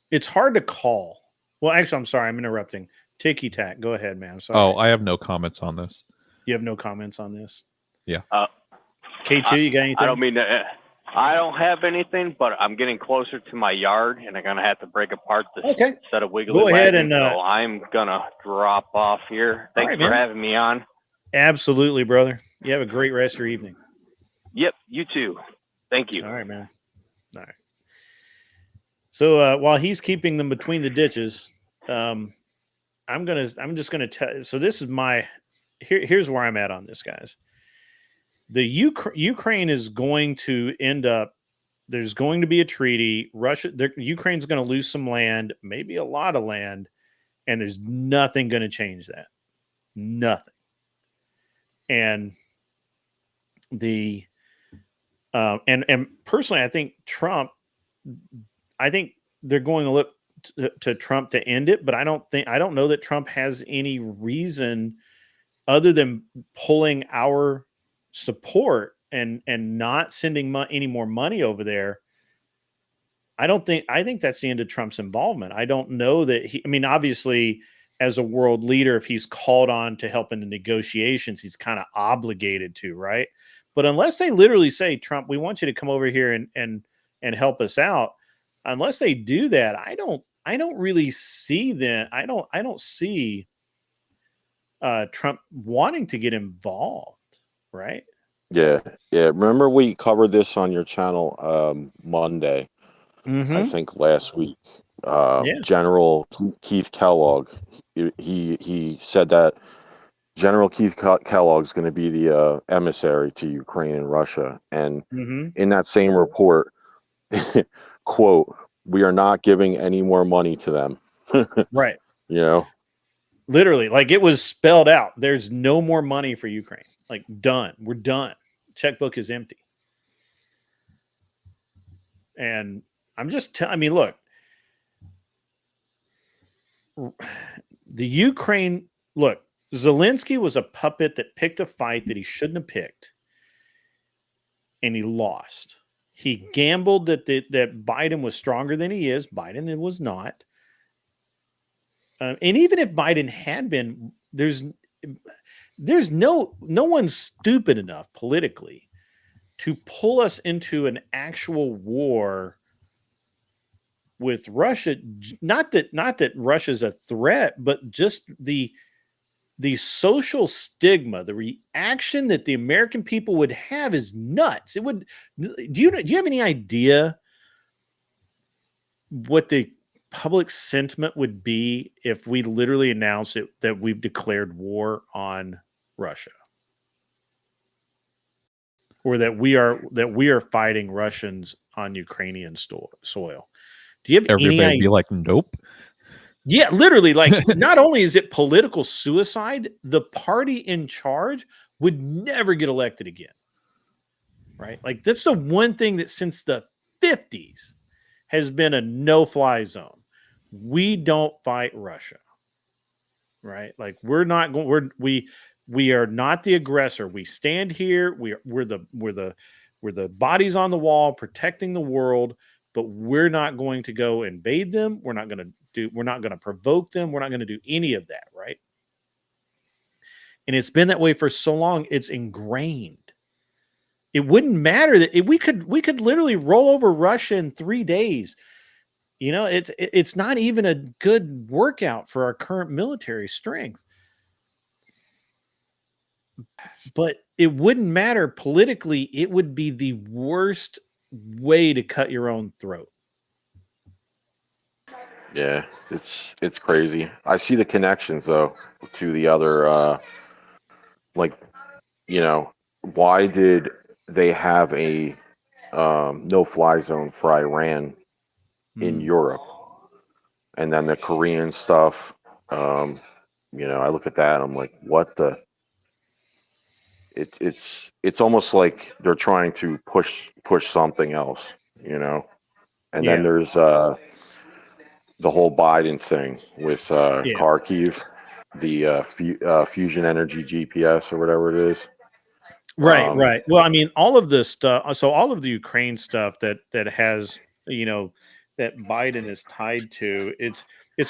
it's hard to call. Well, actually, I'm sorry, I'm interrupting. Ticky tack. Go ahead, man. Sorry. Oh, I have no comments on this. You have no comments on this. Yeah. K2, you got anything? I don't mean to. I don't have anything, but I'm getting closer to my yard, and I'm gonna have to break apart this set of wiggly Go ahead wagons, and, so I'm gonna drop off here. Thanks right, for man. having me on. Absolutely, brother. You have a great rest of your evening. Yep, you too. Thank you. All right, man. All right. So while he's keeping them between the ditches, I'm just gonna tell. So this is here's where I'm at on this, guys. The Ukraine is going to end up. There's going to be a treaty. Ukraine's going to lose some land, maybe a lot of land, and there's nothing going to change that. Nothing. And and personally, I think Trump. I think they're going to look to Trump to end it, but I don't know that Trump has any reason other than pulling our support and not sending any more money over there. I think that's the end of Trump's involvement. I don't know that obviously, as a world leader, if he's called on to help in the negotiations, he's kind of obligated to, right? But unless they literally say, "Trump, we want you to come over here and help us out," unless they do that, I don't really see that. I don't see Trump wanting to get involved, right? Yeah. Remember we covered this on your channel Monday, I think last week. Yeah. General Keith Kellogg, he said that General Keith Kellogg is going to be the emissary to Ukraine and Russia, and in that same report, quote, "We are not giving any more money to them." Right. Literally, like it was spelled out. There's no more money for Ukraine. Like, done. We're done. Checkbook is empty. And I'm just look, the Ukraine, look, Zelensky was a puppet that picked a fight that he shouldn't have picked, and he lost. He gambled that Biden was stronger than he is. Biden was not. And even if Biden had been, there's no one stupid enough politically to pull us into an actual war with Russia. Not that Russia's a threat, but just the the social stigma, the reaction that the American people would have is nuts. It would. Do you have any idea what the public sentiment would be if we literally announced it that we've declared war on Russia, or that we are fighting Russians on Ukrainian soil? Do you have Everybody any would be like, nope. Yeah, literally, like, not only is it political suicide, the party in charge would never get elected again. Right? Like, that's the one thing that since the 50s has been a no-fly zone. We don't fight Russia. Right? Like, we're not going, we are not the aggressor. We stand here, we're the bodies on the wall protecting the world, but we're not going to go invade them. We're not going to provoke them. We're not going to do any of that, right? And it's been that way for so long, it's ingrained. It wouldn't matter that we could literally roll over Russia in 3 days. You know, it's not even a good workout for our current military strength. But it wouldn't matter politically. It would be the worst way to cut your own throat. Yeah, it's crazy. I see the connections though to the other like, you know, why did they have a no-fly zone for Iran in Europe, and then the Korean stuff? You know, I look at that, I'm like, what the? It's almost like they're trying to push something else, you know. And then there's the whole Biden thing with Kharkiv, the fusion energy GPS or whatever it is. Right. Well, I mean, all of this stuff. So all of the Ukraine stuff that has, you know, that Biden is tied to, it's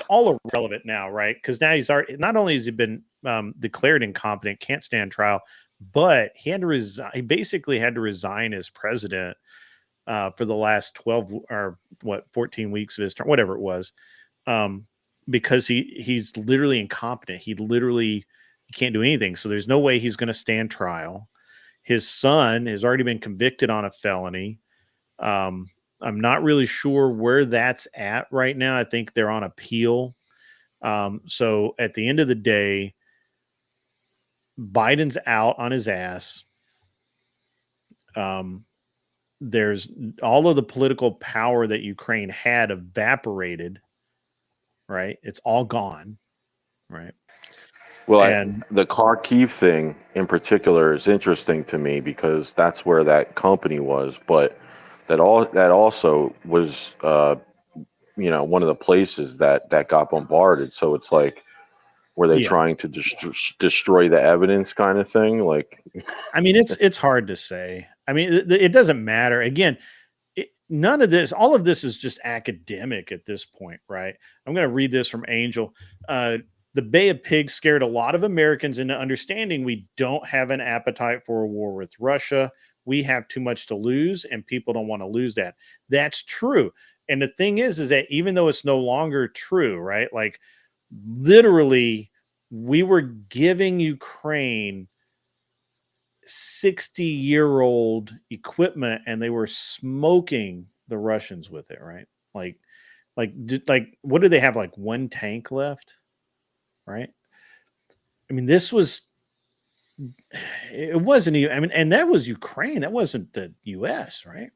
all irrelevant now, right? Because now he's already, not only has he been declared incompetent, can't stand trial, but he had to resign. He basically had to resign as president for the last 12 or 14 weeks of his term, whatever it was, because he's literally incompetent. He can't do anything. So there's no way he's going to stand trial. His son has already been convicted on a felony. I'm not really sure where that's at right now. I think they're on appeal. So at the end of the day, Biden's out on his ass. There's all of the political power that Ukraine had evaporated, right? It's all gone, right? Well, the Kharkiv thing in particular is interesting to me because that's where that company was, but that also was, you know, one of the places that got bombarded. So it's like, were they trying to destroy the evidence, kind of thing? Like, I mean, it's hard to say. I mean, it doesn't matter. Again, none of this, all of this is just academic at this point, right? I'm going to read this from Angel. The Bay of Pigs scared a lot of Americans into understanding we don't have an appetite for a war with Russia. We have too much to lose, and people don't want to lose that. That's true. And the thing is that even though it's no longer true, right? Like, literally, we were giving Ukraine 60-year-old equipment, and they were smoking the Russians with it, right? Like, what do they have? Like one tank left, right? I mean, it wasn't even, I mean, and that was Ukraine. That wasn't the US, right?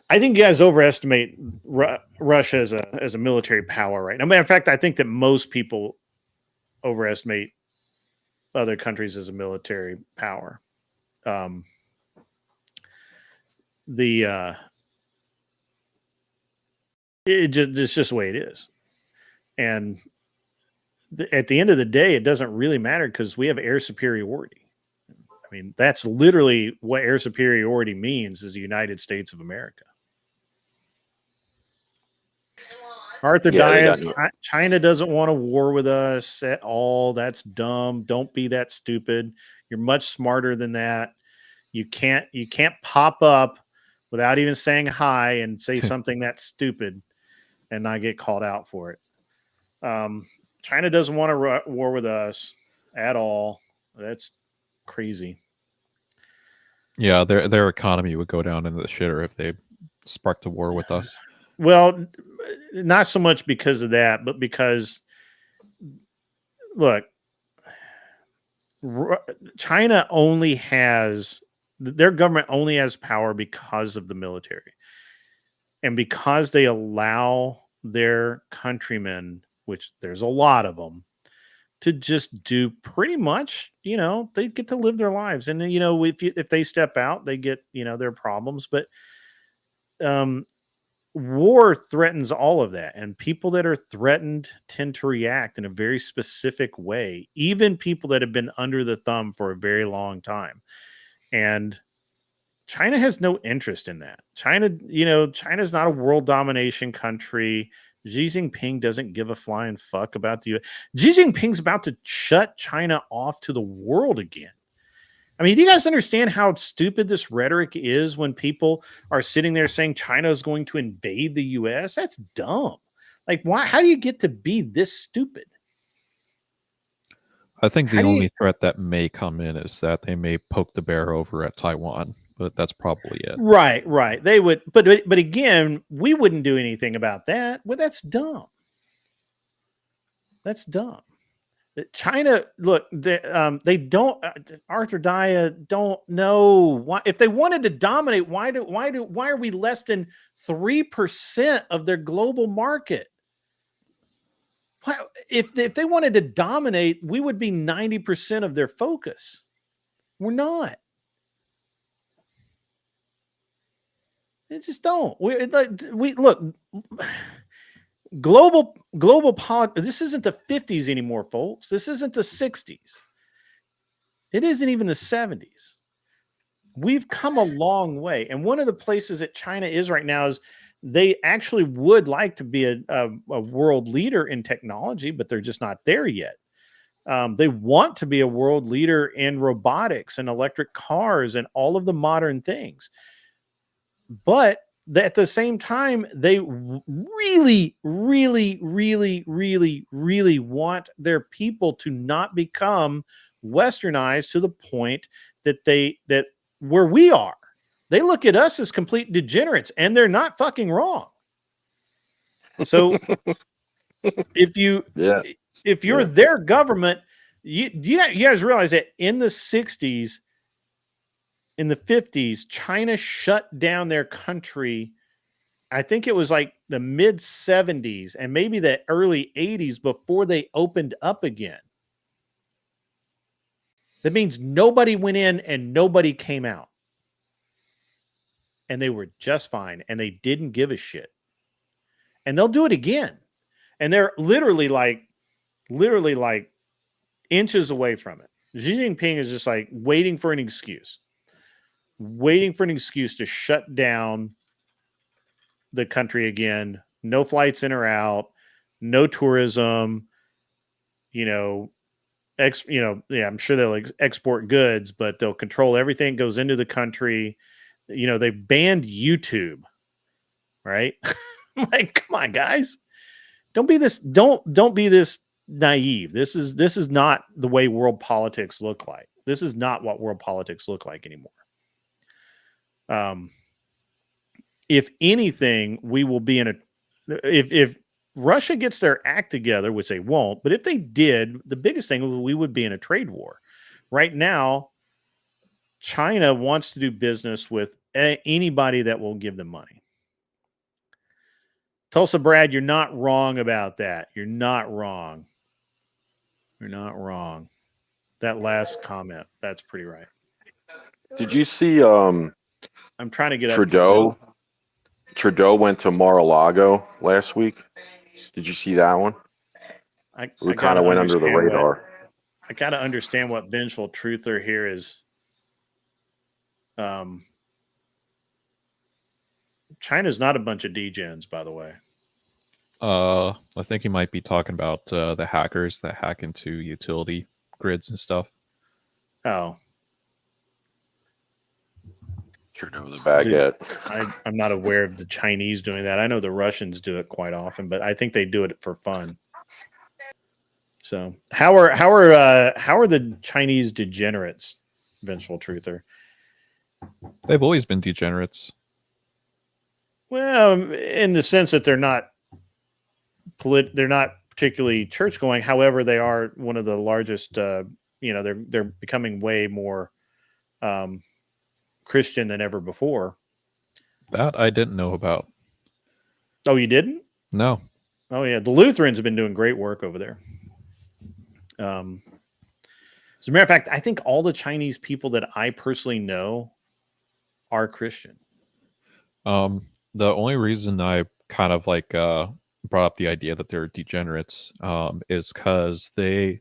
I think you guys overestimate Russia as a military power, right? I mean, in fact, I think that most people overestimate other countries as a military power. It's just the way it is. And at the end of the day, it doesn't really matter because we have air superiority. I mean, that's literally what air superiority means, is the United States of America. Arthur Diet, China doesn't want a war with us at all. That's dumb. Don't be that stupid. You're much smarter than that. You can't pop up without even saying hi and say something that's stupid. and not get called out for it. China doesn't want a war with us at all. That's crazy. Yeah, their economy would go down into the shitter if they sparked a war with us. Well, not so much because of that, but because, look, China only has, their government only has power because of the military. And because they allow their countrymen, which there's a lot of them, to just do pretty much, they get to live their lives. And, if they step out, they get, their problems. But war threatens all of that. And people that are threatened tend to react in a very specific way, even people that have been under the thumb for a very long time. And China has no interest in that. China's not a world domination country. Xi Jinping doesn't give a flying fuck about the US. Xi Jinping's about to shut China off to the world again. I mean, do you guys understand how stupid this rhetoric is when people are sitting there saying China is going to invade the US? That's dumb. Like, why? How do you get to be this stupid? I think the only threat that may come in is that they may poke the bear over at Taiwan, but that's probably it. Right. They would, but again, we wouldn't do anything about that. Well, that's dumb. That's dumb. China, look, they don't. Arthur Daya don't know why. If they wanted to dominate, why are we less than 3% of their global market? Why, if they wanted to dominate, we would be 90% of their focus. We're not. They just don't. We look. Global politics. This isn't the 50s anymore, folks. This isn't the 60s. It isn't even the 70s. We've come a long way. And one of the places that China is right now is they actually would like to be a world leader in technology, but they're just not there yet. They want to be a world leader in robotics and electric cars and all of the modern things. But at the same time, they really, really, really, really, really want their people to not become westernized to the point that where we are. They look at us as complete degenerates, and they're not fucking wrong. So if you're their government, you guys realize that in the 60s, in the 50s, China shut down their country. I think it was like the mid 70s and maybe the early 80s before they opened up again. That means nobody went in and nobody came out. And they were just fine. And they didn't give a shit. And they'll do it again. And they're literally like inches away from it. Xi Jinping is just like waiting for an excuse to shut down the country again. No flights in or out, no tourism, I'm sure they'll export goods, but they'll control everything that goes into the country. They banned YouTube, right? Like, come on, guys. Don't be this naive. This is not the way world politics look like. This is not what world politics look like anymore. If anything, we will be if Russia gets their act together, which they won't, but if they did, the biggest thing, we would be in a trade war. Right now, China wants to do business with anybody that will give them money. Tulsa Brad, you're not wrong about that. You're not wrong. You're not wrong. That last comment, that's pretty right. Did you see I'm trying to get Trudeau? Trudeau went to Mar-a-Lago last week. Did you see that one? We kind of went under the radar. I got to understand what vengeful truther here is. China's not a bunch of degens, by the way. I think you might be talking about the hackers that hack into utility grids and stuff. Oh. Trudeau the baguette. I'm not aware of the Chinese doing that. I know the Russians do it quite often, but I think they do it for fun. So how are the Chinese degenerates, Vengeful Truther? They've always been degenerates. Well, in the sense that they're not particularly church going. However, they are one of the largest. They're becoming way more Christian than ever before. That I didn't know about. Oh, you didn't? No. Oh yeah, the Lutherans have been doing great work over there. As a matter of fact, I think all the Chinese people that I personally know are Christian. The only reason I kind of like brought up the idea that they're degenerates is because they,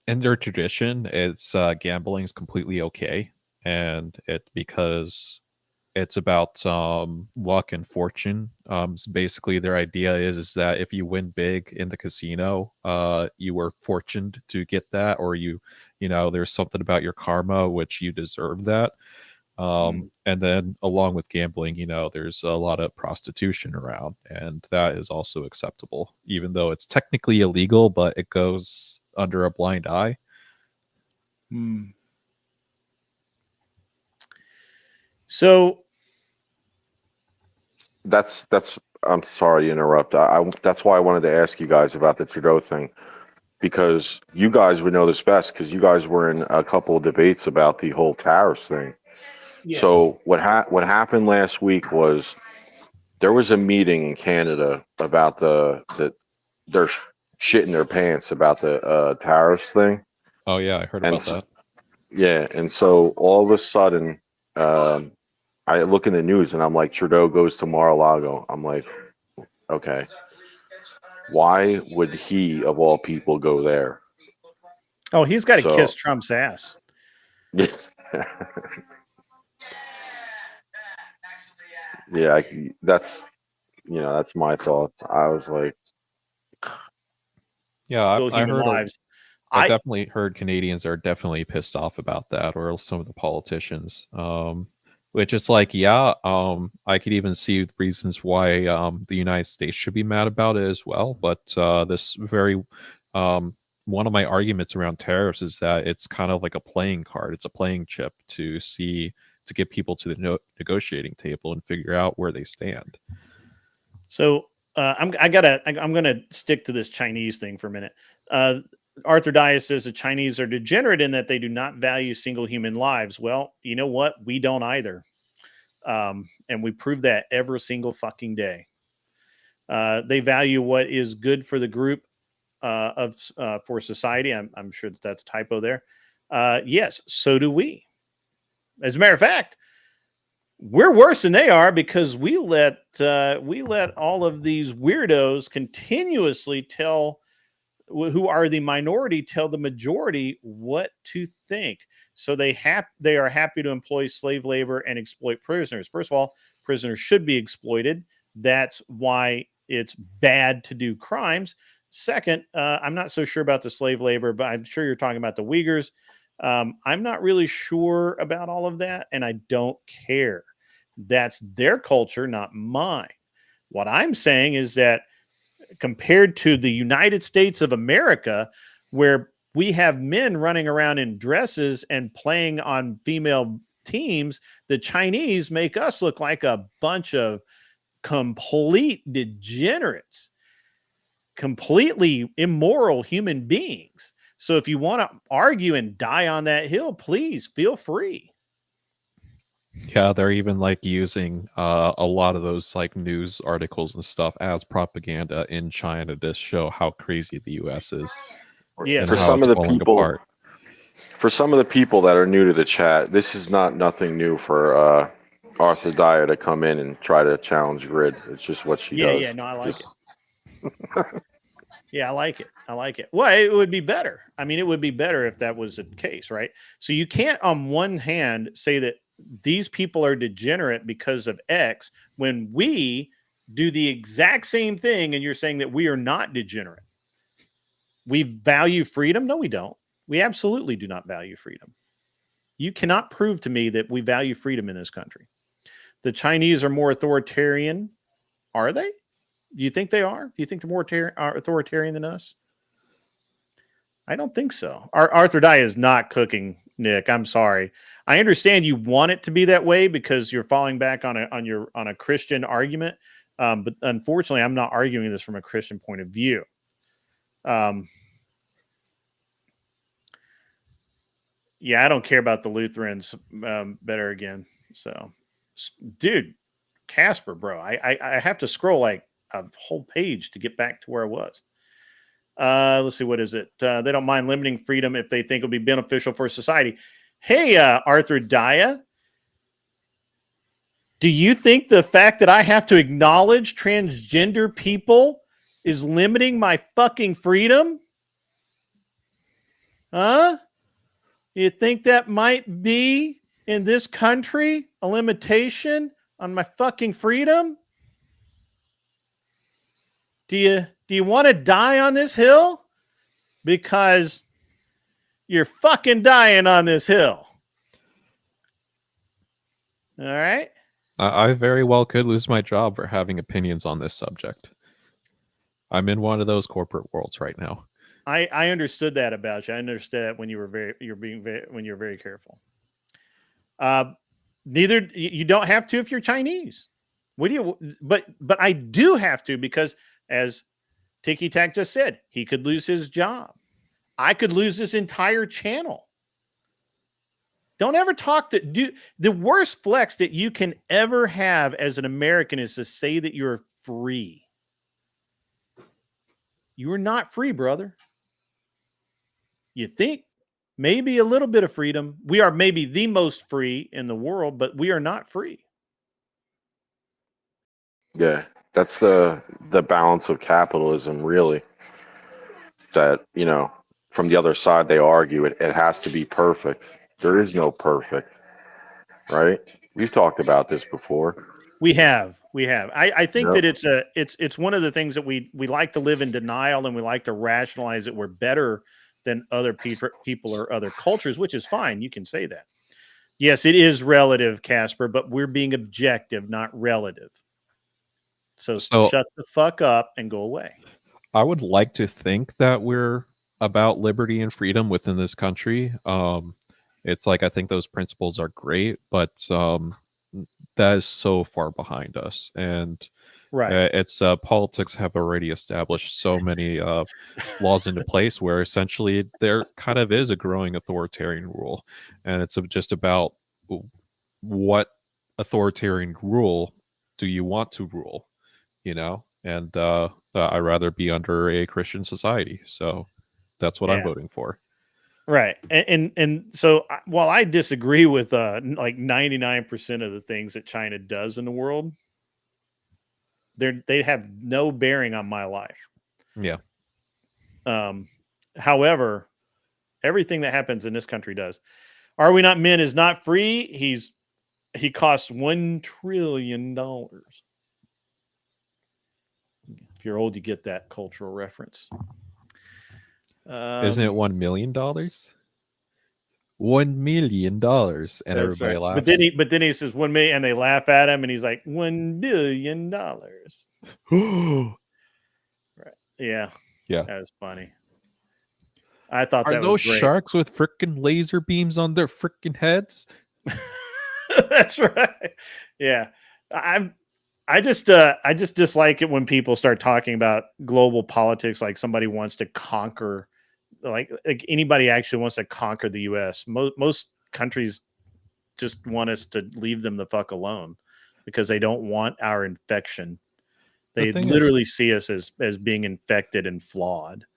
in their tradition, it's gambling is completely okay, and because it's about luck and fortune. So basically, their idea is that if you win big in the casino, you were fortunate to get that, or there's something about your karma which you deserve that. And then along with gambling, there's a lot of prostitution around, and that is also acceptable, even though it's technically illegal, but it goes under a blind eye. So that's I'm sorry to interrupt. That's why I wanted to ask you guys about the Trudeau thing, because you guys would know this best because you guys were in a couple of debates about the whole tariffs thing. Yeah. So what happened last week was there was a meeting in Canada about they're shitting their pants about the tariffs thing. Oh yeah, I heard about that. Yeah, and so all of a sudden, I look in the news and I'm like, Trudeau goes to Mar-a-Lago. I'm like, okay, why would he of all people go there? Oh, he's got to kiss Trump's ass. Yeah, that's my thought. I was like, yeah, I heard. I definitely heard Canadians are definitely pissed off about that, or some of the politicians. Which is like, I could even see reasons why the United States should be mad about it as well. But one of my arguments around tariffs is that it's kind of like a playing card. It's a playing chip to get people to the negotiating table and figure out where they stand. So I'm going to stick to this Chinese thing for a minute. Arthur Dias says the Chinese are degenerate in that they do not value single human lives. Well, you know what? We don't either. And we prove that every single fucking day. They value what is good for the group for society. I'm sure that's a typo there. Yes, so do we. As a matter of fact, we're worse than they are because we let all of these weirdos continuously tell who are the minority tell the majority what to think. So they are happy to employ slave labor and exploit prisoners. First of all, prisoners should be exploited. That's why it's bad to do crimes. Second, I'm not so sure about the slave labor, but I'm sure you're talking about the Uyghurs. I'm not really sure about all of that, and I don't care. That's their culture, not mine. What I'm saying is that compared to the United States of America, where we have men running around in dresses and playing on female teams, the Chinese make us look like a bunch of complete degenerates, completely immoral human beings. So if you want to argue and die on that hill, please feel free. Yeah, they're even like using a lot of those like news articles and stuff as propaganda in China to show how crazy the U.S. is. Yeah, for some of the people, for some of the people that are new to the chat, this is nothing new for Arthur Dyer to come in and try to challenge Grid. It's just what she does. Yeah, no, I like it. Yeah, I like it. I like it. Well, it would be better. I mean, it would be better if that was the case, right? So you can't, on one hand, say that these people are degenerate because of X when we do the exact same thing and you're saying that we are not degenerate. We value freedom? No, we don't. We absolutely do not value freedom. You cannot prove to me that we value freedom in this country. the Chinese are more authoritarian. Are they? Do you think they are? Do you think they're more authoritarian than us? I don't think so. Arthur Dye is not cooking, Nick. I'm sorry. I understand you want it to be that way because you're falling back on a Christian argument, but unfortunately, I'm not arguing this from a Christian point of view. Yeah, I don't care about the Lutherans better again. So, dude, Casper, bro, I have to scroll like a whole page to get back to where I was. Let's see, what is it? They don't mind limiting freedom if they think it'll be beneficial for society. Hey, Arthur Daya, do you think the fact that I have to acknowledge transgender people is limiting my fucking freedom? Huh? You think that might be in this country a limitation on my fucking freedom? Do you want to die on this hill? Because you're fucking dying on this hill. All right. I very well could lose my job for having opinions on this subject. I'm in one of those corporate worlds right now. I understood that about you. I understood that when you were very careful. Neither you don't have to if you're Chinese. What do you? But I do have to because, as Tiki Tak just said, he could lose his job. I could lose this entire channel. Don't ever talk to do the worst flex that you can ever have as an American is to say that you're free. You are not free, brother. You think maybe a little bit of freedom. We are maybe the most free in the world, but we are not free. Yeah, that's the balance of capitalism, really. That, from the other side, they argue it has to be perfect. There is no perfect, right? We've talked about this before. We have. I think that it's one of the things that we like to live in denial and we like to rationalize that we're better than other people or other cultures, which is fine. You can say that. Yes, it is relative, Casper, but we're being objective, not relative. So shut the fuck up and go away. I would like to think that we're about liberty and freedom within this country. It's like I think those principles are great, but that is so far behind us, and it's politics have already established so many laws into place where essentially there kind of is a growing authoritarian rule, and it's just about what authoritarian rule do you want to rule, and I'd rather be under a Christian society, so that's what I'm voting for. Right. And so while I disagree with like 99% of the things that China does in the world, they have no bearing on my life. Yeah. However, everything that happens in this country does. Are We Not Men is not free. He costs $1 trillion. If you're old, you get that cultural reference. Isn't it $1 million? $1 million, and everybody laughs. But then he says 1 million, and they laugh at him, and he's like $1 billion. Right? Yeah. That was funny. I thought that was those great. Sharks with freaking laser beams on their freaking heads? That's right. Yeah, I just dislike it when people start talking about global politics like somebody wants to conquer. Like anybody actually wants to conquer the U.S. Most countries just want us to leave them the fuck alone because they don't want our infection. They literally see us as being infected and flawed.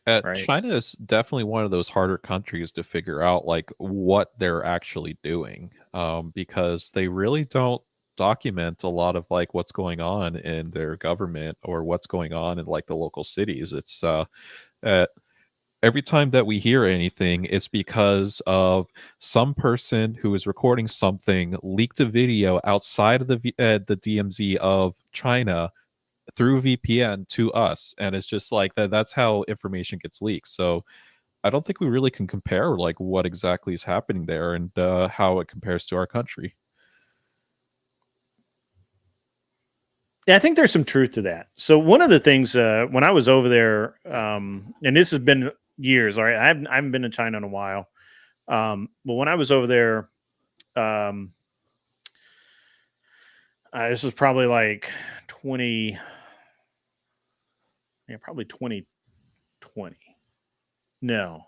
Right? China is definitely one of those harder countries to figure out like what they're actually doing, because they really don't document a lot of like what's going on in their government or what's going on in like the local cities. It's every time that we hear anything, it's because of some person who is recording something leaked a video outside of the DMZ of China through VPN to us, and it's just like that's how information gets leaked. So I don't think we really can compare like what exactly is happening there and how it compares to our country. Yeah, I think there's some truth to that. So one of the things when I was over there, and this has been years, all right, I haven't been to China in a while. But when I was over there, this was probably like 2020. No,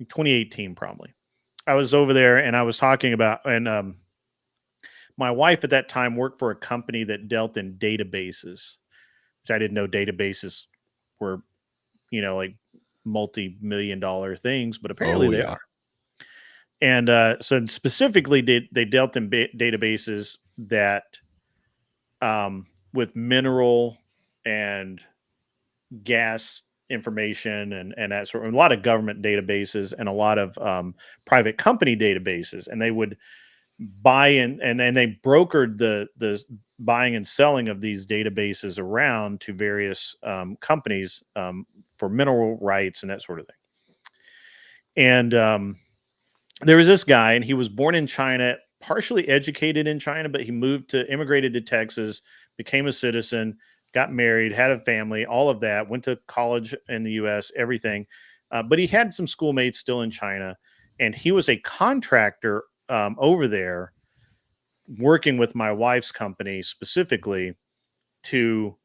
2018 probably. I was over there and I was talking about, and my wife at that time worked for a company that dealt in databases, which I didn't know databases were, like multi-million-dollar things, but apparently Oh they yeah. are. And so specifically, they dealt in databases that, with mineral and gas information and that sort of, a lot of government databases and a lot of private company databases, and they would buy in and then they brokered the buying and selling of these databases around to various companies for mineral rights and that sort of thing. And there was this guy, and he was born in China, partially educated in China, but he immigrated to Texas, became a citizen, got married, had a family, all of that, went to college in the US, everything. But he had some schoolmates still in China, and he was a contractor over there working with my wife's company specifically to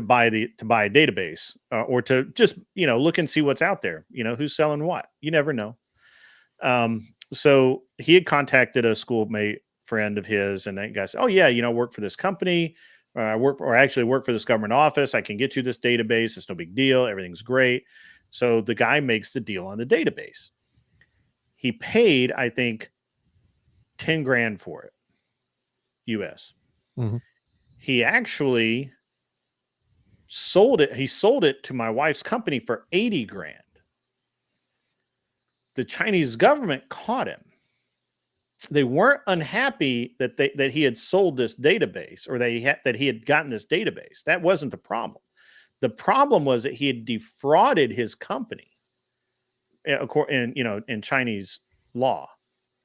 buy a database or to just look and see what's out there, who's selling what. You never know. So he had contacted a schoolmate friend of his, and that guy said, "Oh yeah, work for this company. I work for this government office. I can get you this database. It's no big deal. Everything's great." So the guy makes the deal on the database. He paid, I think, 10 grand for it, US. Mm-hmm. He actually sold it. He sold it to my wife's company for 80 grand. The Chinese government caught him. They weren't unhappy that he had sold this database, or that he had gotten this database. That wasn't the problem. The problem was that he had defrauded his company, in Chinese law,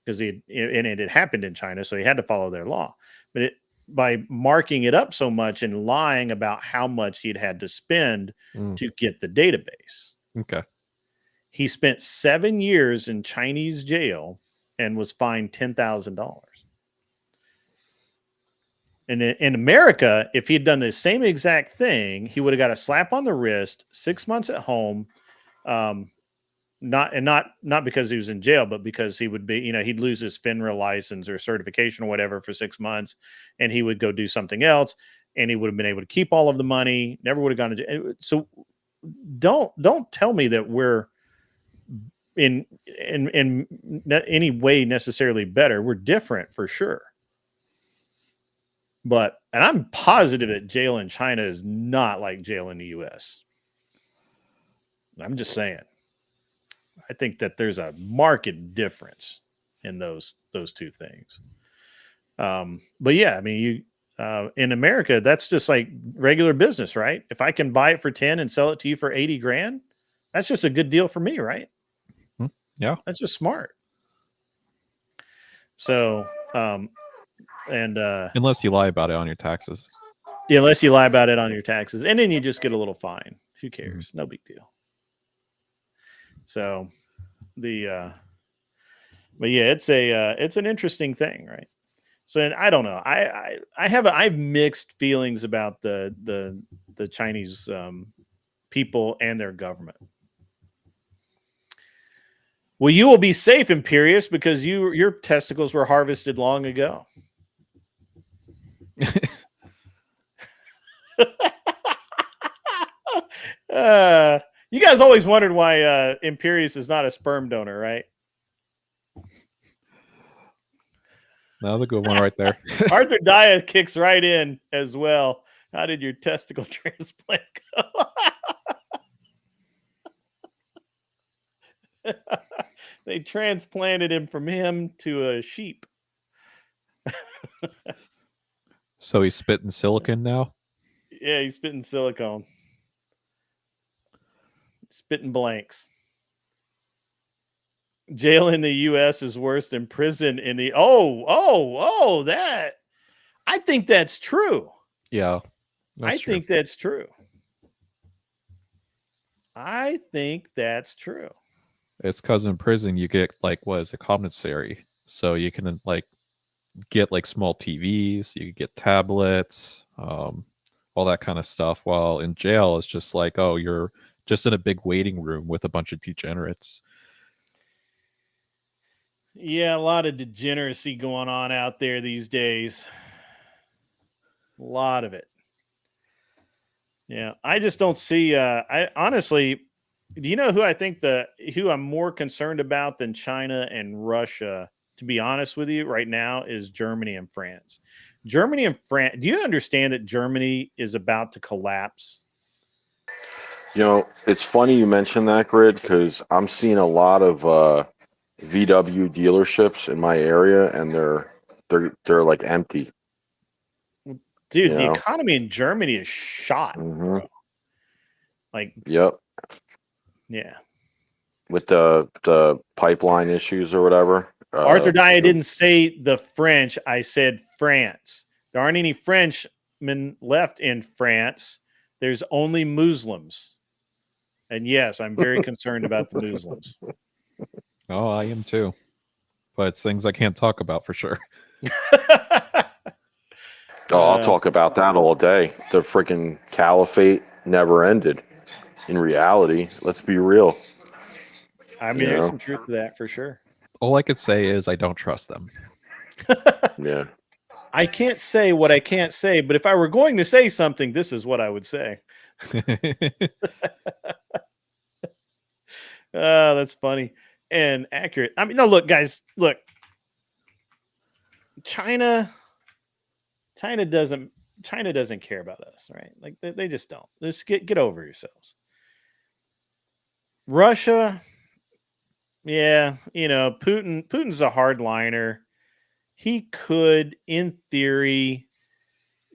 because it had happened in China, so he had to follow their law. But by marking it up so much and lying about how much he'd had to spend to get the database. Okay. He spent 7 years in Chinese jail and was fined $10,000. And in America, if he had done the same exact thing, he would have got a slap on the wrist, 6 months at home, not because he was in jail, but because he would be, he'd lose his FINRA license or certification or whatever for 6 months, and he would go do something else, and he would have been able to keep all of the money, never would have gone to jail. So don't tell me that we're in any way necessarily better. We're different for sure. And I'm positive that jail in China is not like jail in the US. I'm just saying. I think that there's a marked difference in those two things. But yeah, I mean, in America, that's just like regular business, right? If I can buy it for 10 and sell it to you for 80 grand, that's just a good deal for me, right? Yeah. That's just smart. So, unless you lie about it on your taxes. Yeah, unless you lie about it on your taxes, and then you just get a little fine. Who cares? Mm-hmm. No big deal. So but yeah, it's an interesting thing, right? So, and I don't know. I have mixed feelings about the Chinese people and their government. Well, you will be safe, Imperious, because your testicles were harvested long ago. You guys always wondered why Imperious is not a sperm donor, right? Another good one right there. Arthur Daya kicks right in as well. How did your testicle transplant go? They transplanted him from him to a sheep. So he's spitting silicon now? Yeah, he's spitting silicone. Spitting blanks. Jail in the U.S. is worse than prison in the... that... I think that's true. Yeah, I think that's true. I think that's true. It's because in prison you get like what is a commissary, so you can like get like small TVs, you get tablets, all that kind of stuff. While in jail, it's just like, oh, you're just in a big waiting room with a bunch of degenerates. Yeah, a lot of degeneracy going on out there these days. A lot of it. Yeah, I just don't see. I honestly, do you know who I think who I'm more concerned about than China and Russia? To be honest with you, right now is Germany and France. Germany and France. Do you understand that Germany is about to collapse? You know, it's funny you mentioned that, Grid, because I'm seeing a lot of VW dealerships in my area, and they're like empty. Dude, You the know? economy in Germany is shot, bro. Like, yep. Yeah. With the pipeline issues or whatever. Arthur Dye didn't say the French. I said France. There aren't any Frenchmen left in France. There's only Muslims. And yes, I'm very concerned about the Muslims. Oh, I am too. But it's things I can't talk about for sure. I'll talk about that all day. The freaking caliphate never ended. In reality, let's be real. I mean, there's some truth to that for sure. All I could say is I don't trust them. Yeah. I can't say what I can't say, but if I were going to say something, this is what I would say. That's funny and accurate. I mean, no, look, guys, look. China doesn't care about us, right? Like they just don't. Just get over yourselves. Russia, yeah, Putin's a hardliner. He could, in theory,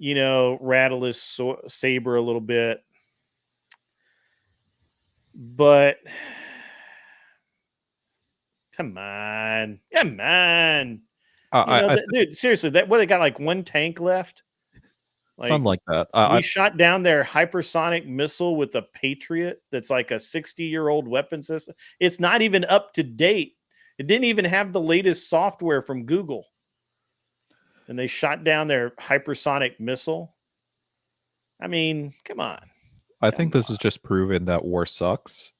rattle his saber a little bit, but come on. Dude, seriously, they got like one tank left. Something like that. We shot down their hypersonic missile with a Patriot that's like a 60-year-old weapon system. It's not even up to date. It didn't even have the latest software from Google. And they shot down their hypersonic missile. I mean, come on. I think this is just proven that war sucks.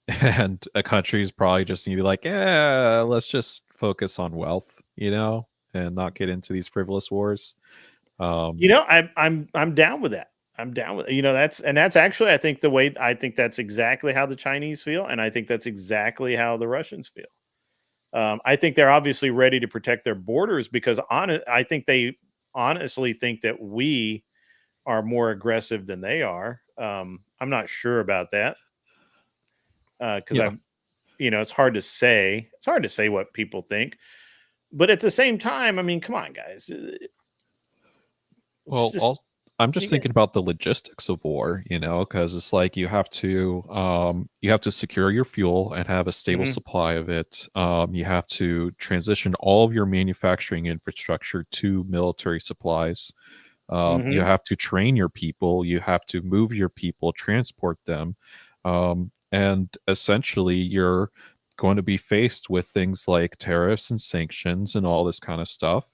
And a country's probably just need to be like, yeah, let's just focus on wealth, and not get into these frivolous wars. I'm down with that. I'm down with that's actually I think that's exactly how the Chinese feel, and I think that's exactly how the Russians feel. I think they're obviously ready to protect their borders because I think they honestly think that we are more aggressive than they are. I'm not sure about that because it's hard to say. It's hard to say what people think, but at the same time, I mean, come on, guys. I'm just thinking about the logistics of war, because it's like you have to secure your fuel and have a stable supply of it. You have to transition all of your manufacturing infrastructure to military supplies. You have to train your people. You have to move your people, transport them, and essentially you're going to be faced with things like tariffs and sanctions and all this kind of stuff.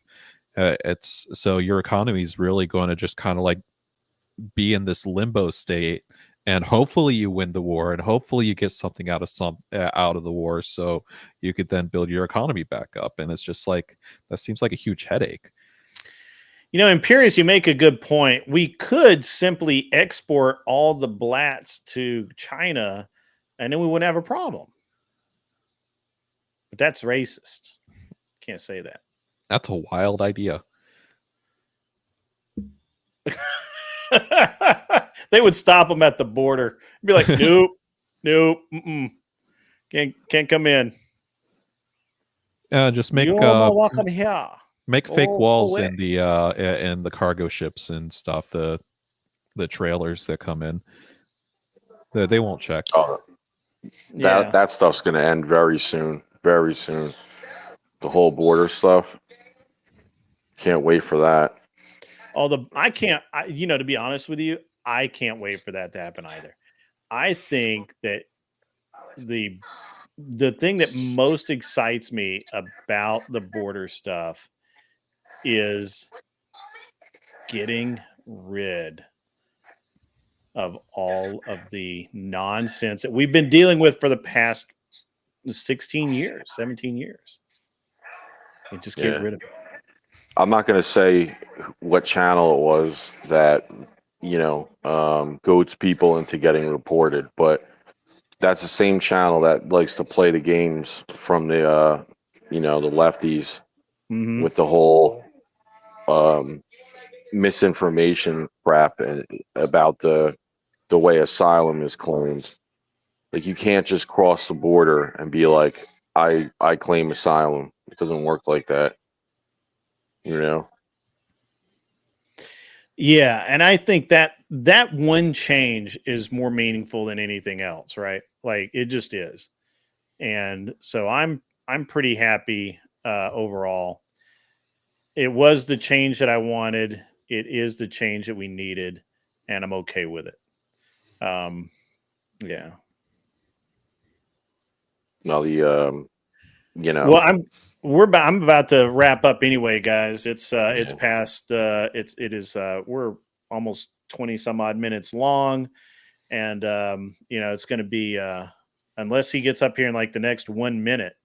It's so your economy is really going to just kind of like be in this limbo state, and hopefully you win the war, and hopefully you get something out of the war, so you could then build your economy back up. And it's just like that seems like a huge headache. Imperius, you make a good point. We could simply export all the blats to China, and then we wouldn't have a problem. But that's racist. Can't say that. That's a wild idea. They would stop them at the border. Be like, nope, can't come in. Just make welcome here. Make fake walls in the cargo ships and stuff. The trailers that come in, they won't check. Oh, that stuff's gonna end very soon. Very soon. The whole border stuff. Can't wait for that. Although I can't, to be honest with you, I can't wait for that to happen either. I think that the thing that most excites me about the border stuff is getting rid of all of the nonsense that we've been dealing with for the past 16 years, 17 years. And just get rid of it. I'm not going to say what channel it was that, goads people into getting reported, but that's the same channel that likes to play the games from the, the lefties with the whole misinformation crap and about the way asylum is claimed. Like, you can't just cross the border and be like, I claim asylum. It doesn't work like that. Yeah, and I think that one change is more meaningful than anything else, right? Like, it just is. And so I'm pretty happy overall. It was the change that I wanted. It is the change that we needed, and I'm okay with it. Yeah. Now the Well, I'm about to wrap up anyway, guys. It's past we're almost 20 some odd minutes long, and it's going to be unless he gets up here in like the next 1 minute,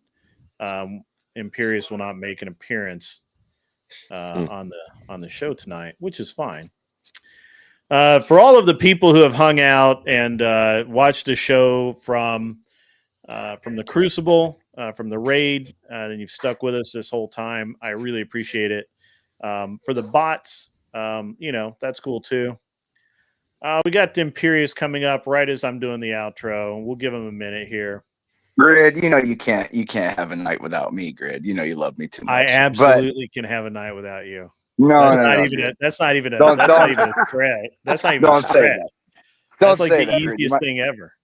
Imperius will not make an appearance on the show tonight, which is fine. For all of the people who have hung out and watched the show from the Crucible, from the raid, and you've stuck with us this whole time, I really appreciate it. For the bots, that's cool too. We got the Imperius coming up right as I'm doing the outro. We'll give him a minute here. Grid, you can't have a night without me, Grid. You love me too much. I absolutely can have a night without you. No, that's not even a threat. That's not even a threat. That's like the easiest thing ever.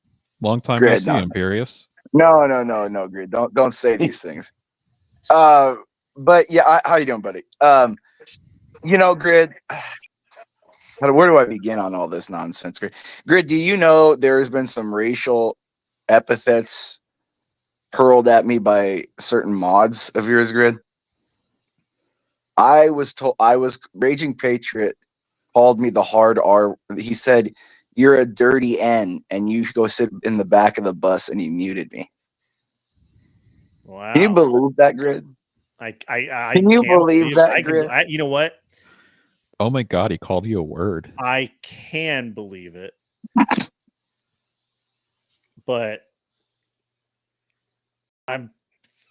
Long time no see, Imperius. No, Grid. Don't say these things. But yeah, how you doing, buddy? Grid. Where do I begin on all this nonsense, Grid? Grid, do you know there has been some racial epithets hurled at me by certain mods of yours, Grid? I was Raging Patriot called me the hard R. He said, "You're a dirty N, and you go sit in the back of the bus," and he muted me. Wow! Can you believe that, Grid? Can you believe that, Grid? You know what? Oh my God, he called you a word. I can believe it, but I'm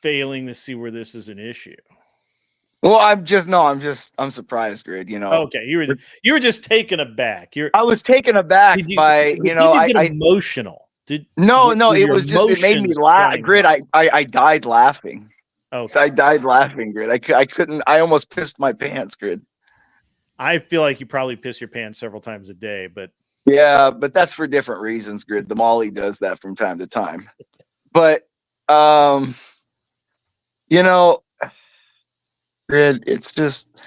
failing to see where this is an issue. Well, I'm surprised, Grid. Okay, you were just taken aback. I was taken aback by Did you get emotional? No, it was just it made me laugh. Grid, I died laughing. Okay. I died laughing, Grid. I couldn't. I almost pissed my pants, Grid. I feel like you probably piss your pants several times a day, but yeah, but that's for different reasons, Grid. The Molly does that from time to time, but Grid, it's just,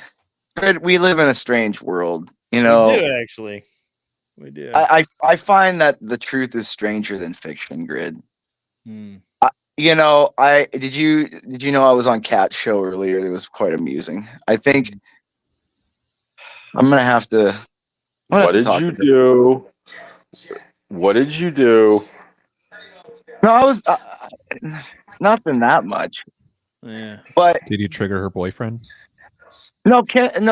Grid, we live in a strange world, We do, actually. We do. I find that the truth is stranger than fiction, Grid. Did you know I was on Cat's show earlier? It was quite amusing. I think I'm gonna have to. What did you do? What did you do? No, I was nothing that much. Yeah. But did you trigger her boyfriend? No,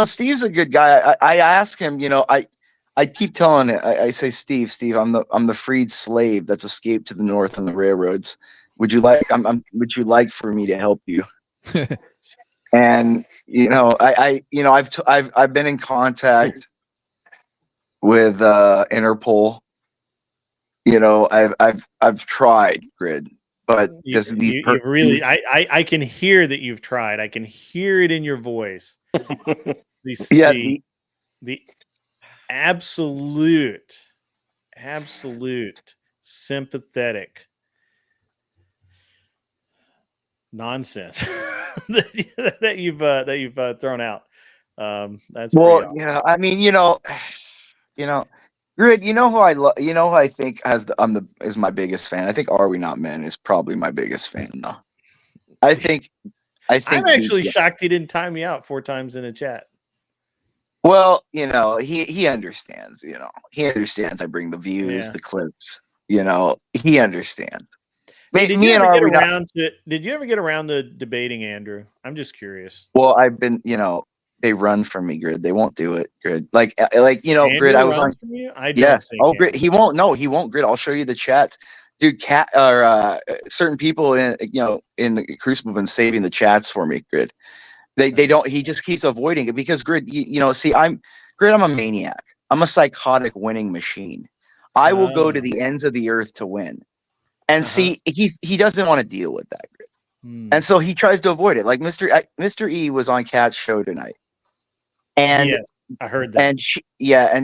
Steve's a good guy. I asked him, I keep telling it. I say, Steve, I'm the freed slave that's escaped to the north on the railroads. Would you like for me to help you? And I've been in contact with Interpol. I've tried, Grid. But I can hear that you've tried. I can hear it in your voice. The absolute sympathetic nonsense that you've thrown out. That's pretty Well, awesome. yeah. I mean, Grid. You know who I love. You know who I think is my biggest fan. I think Are We Not Men is probably my biggest fan though. I think. I'm actually shocked he didn't time me out 4 times in the chat. Well, he understands. He understands. I bring the views, the clips. He understands. Hey, did you ever get around to debating Andrew? I'm just curious. Well, I've been, they run from me, Grid. They won't do it, Grid. Grid. Andrew I was on. from you? I don't Yes. think. Oh, Grid. He won't. No, he won't, Grid. I'll show you the chats, dude. Certain people in the Crucible have been saving the chats for me, Grid. They don't. He just keeps avoiding it because Grid. See, I'm a maniac. I'm a psychotic winning machine. I will go to the ends of the earth to win. And see, he doesn't want to deal with that, Grid. And so he tries to avoid it. Like Mr. E was on Kat's show tonight. And yes, I heard that. And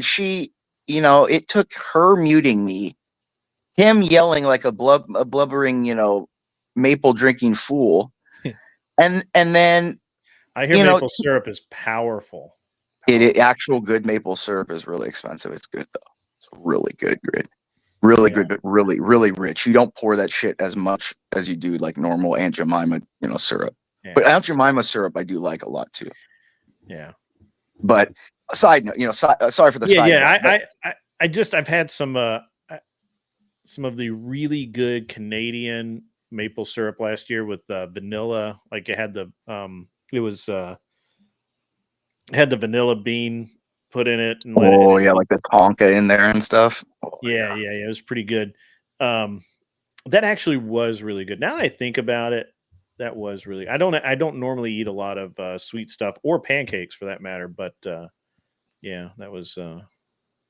she, it took her muting me, him yelling like a blubbering, maple drinking fool. and then I hear maple syrup is powerful. Actual good maple syrup is really expensive. It's good though. It's really good, Grid. Really good, but really, really rich. You don't pour that shit as much as you do like normal Aunt Jemima, syrup. Yeah. But Aunt Jemima syrup I do like a lot too. Yeah. But side note, sorry for the side note. I've had some of the really good Canadian maple syrup last year with vanilla. Like it had the had the vanilla bean put in it. And like the Tonka in there and stuff. Yeah. It was pretty good. That actually was really good. Now I think about it, that was really. I don't normally eat a lot of sweet stuff or pancakes for that matter, but that was. Now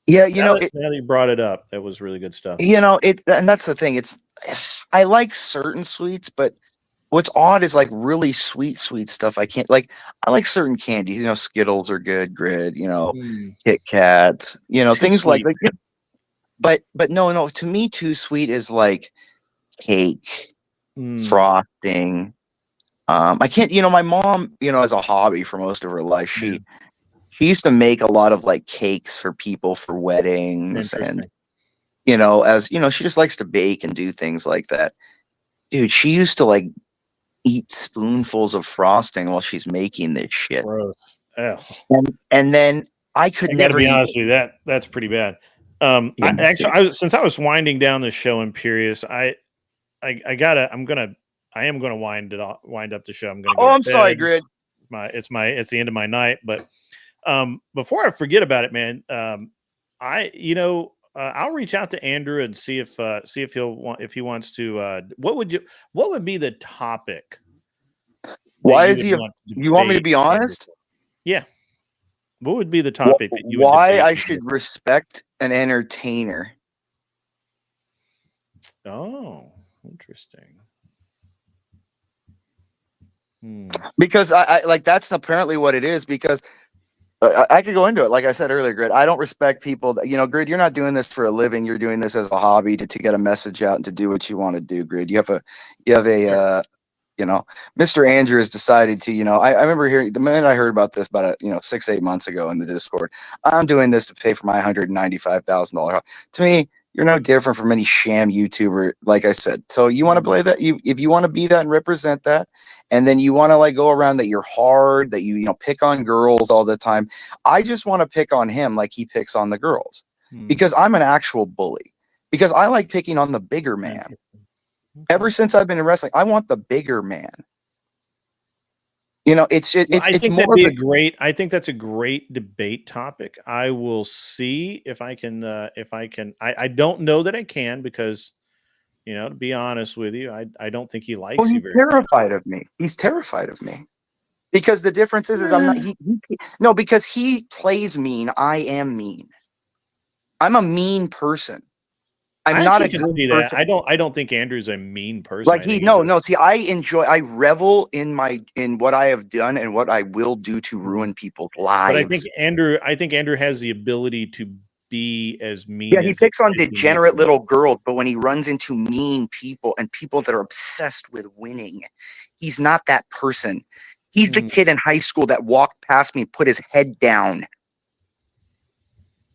that you brought it up, that was really good stuff. And that's the thing. I like certain sweets, but what's odd is like really sweet stuff. I can't like. I like certain candies. Skittles are good, Grid. Kit Kats. Things sweet. like. But no. To me, too sweet is like cake, frosting. I can't. My mom. As a hobby for most of her life, she used to make a lot of like cakes for people for weddings, and she just likes to bake and do things like that. Dude, she used to like eat spoonfuls of frosting while she's making this shit. Gross. And then I could never be honest with you, that's pretty bad. Since I was winding down this show in Periods, I am gonna wind up the show. I'm gonna I'm sorry, Grid. It's the end of my night, but before I forget about it, man, I'll reach out to Andrew and see if he wants to. What would be the topic? Why is he? You want me to be honest? Yeah. What would be the topic? Why I should respect an entertainer? Oh, interesting. Because I like that's apparently what it is. Because I could go into it. Like I said earlier, Grid, I don't respect people that, Grid, you're not doing this for a living. You're doing this as a hobby to get a message out and to do what you want to do, Grid. You have a Mr. Andrew has decided to, I remember hearing the minute I heard about this about 6-8 months ago in the Discord. I'm doing this to pay for my $195,000. To me, you're no different from any sham YouTuber, like I said. So you want to play that? If you want to be that and represent that, and then you want to like go around that you're hard, that you pick on girls all the time. I just want to pick on him like he picks on the girls, because I'm an actual bully. Because I like picking on the bigger man. Ever since I've been in wrestling, I want the bigger man. It's more I think that's a great debate topic. I will see if I can. I don't know that I can because, to be honest with you, I don't think he likes you very much. He's terrified of me. He's terrified of me. Because the difference is I'm not. Because he plays mean. I am mean. I'm a mean person. I'm not a good person. I don't think Andrew's a mean person. Like See, I revel in what I have done and what I will do to ruin people's lives. But I think Andrew has the ability to be as mean. Yeah, he picks on degenerate little girls, but when he runs into mean people and people that are obsessed with winning, he's not that person. He's the kid in high school that walked past me, put his head down.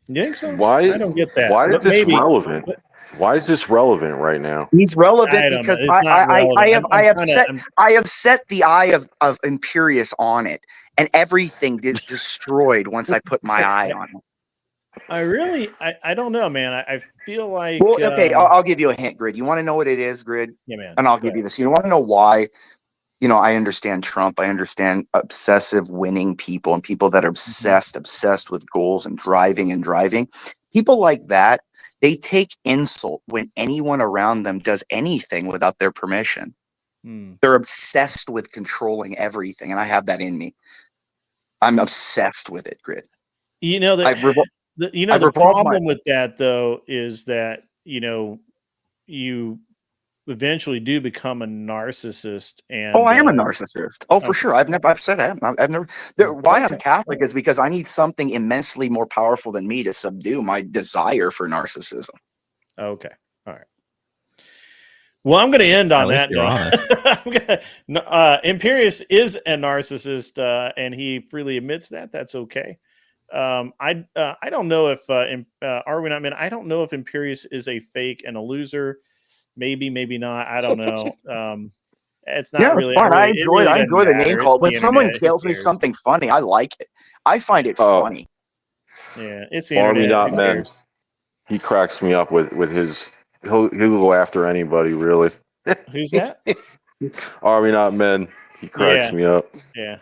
You think so? Why? I don't get that. Why But is this maybe, relevant? Why is this relevant right now? He's relevant I don't know. because It's not relevant. I have set the eye of Imperius on it, and everything is destroyed once I put my eye on it. I don't know, man. I feel like. Well, okay, I'll give you a hint, Grid. You want to know what it is, Grid? Yeah, man. And I'll give you this. You want to know why? You know, I understand Trump. I understand obsessive winning people and people that are obsessed with goals and driving. People like that, they take insult when anyone around them does anything without their permission. They're obsessed with controlling everything, and I have that in me. I'm obsessed with it, Grid. You know that. The problem with that, though, is that you eventually do become a narcissist. And I am a narcissist. Oh, for sure. I've said I am. I've never. Why I'm Catholic is because I need something immensely more powerful than me to subdue my desire for narcissism. Okay. All right. Well, I'm going to end on that. You're honest. Imperius is a narcissist, and he freely admits that. That's okay. I don't know if are we not men? I don't know if Imperius is a fake and a loser. Maybe not. I don't know. It's not really. I enjoy the name call. When someone tells me something funny, I like it. I find it funny. Yeah, it's the Army internet. not men. He cracks me up with his. He'll go after anybody, really. Who's that? Army not men. He cracks me up. Yeah.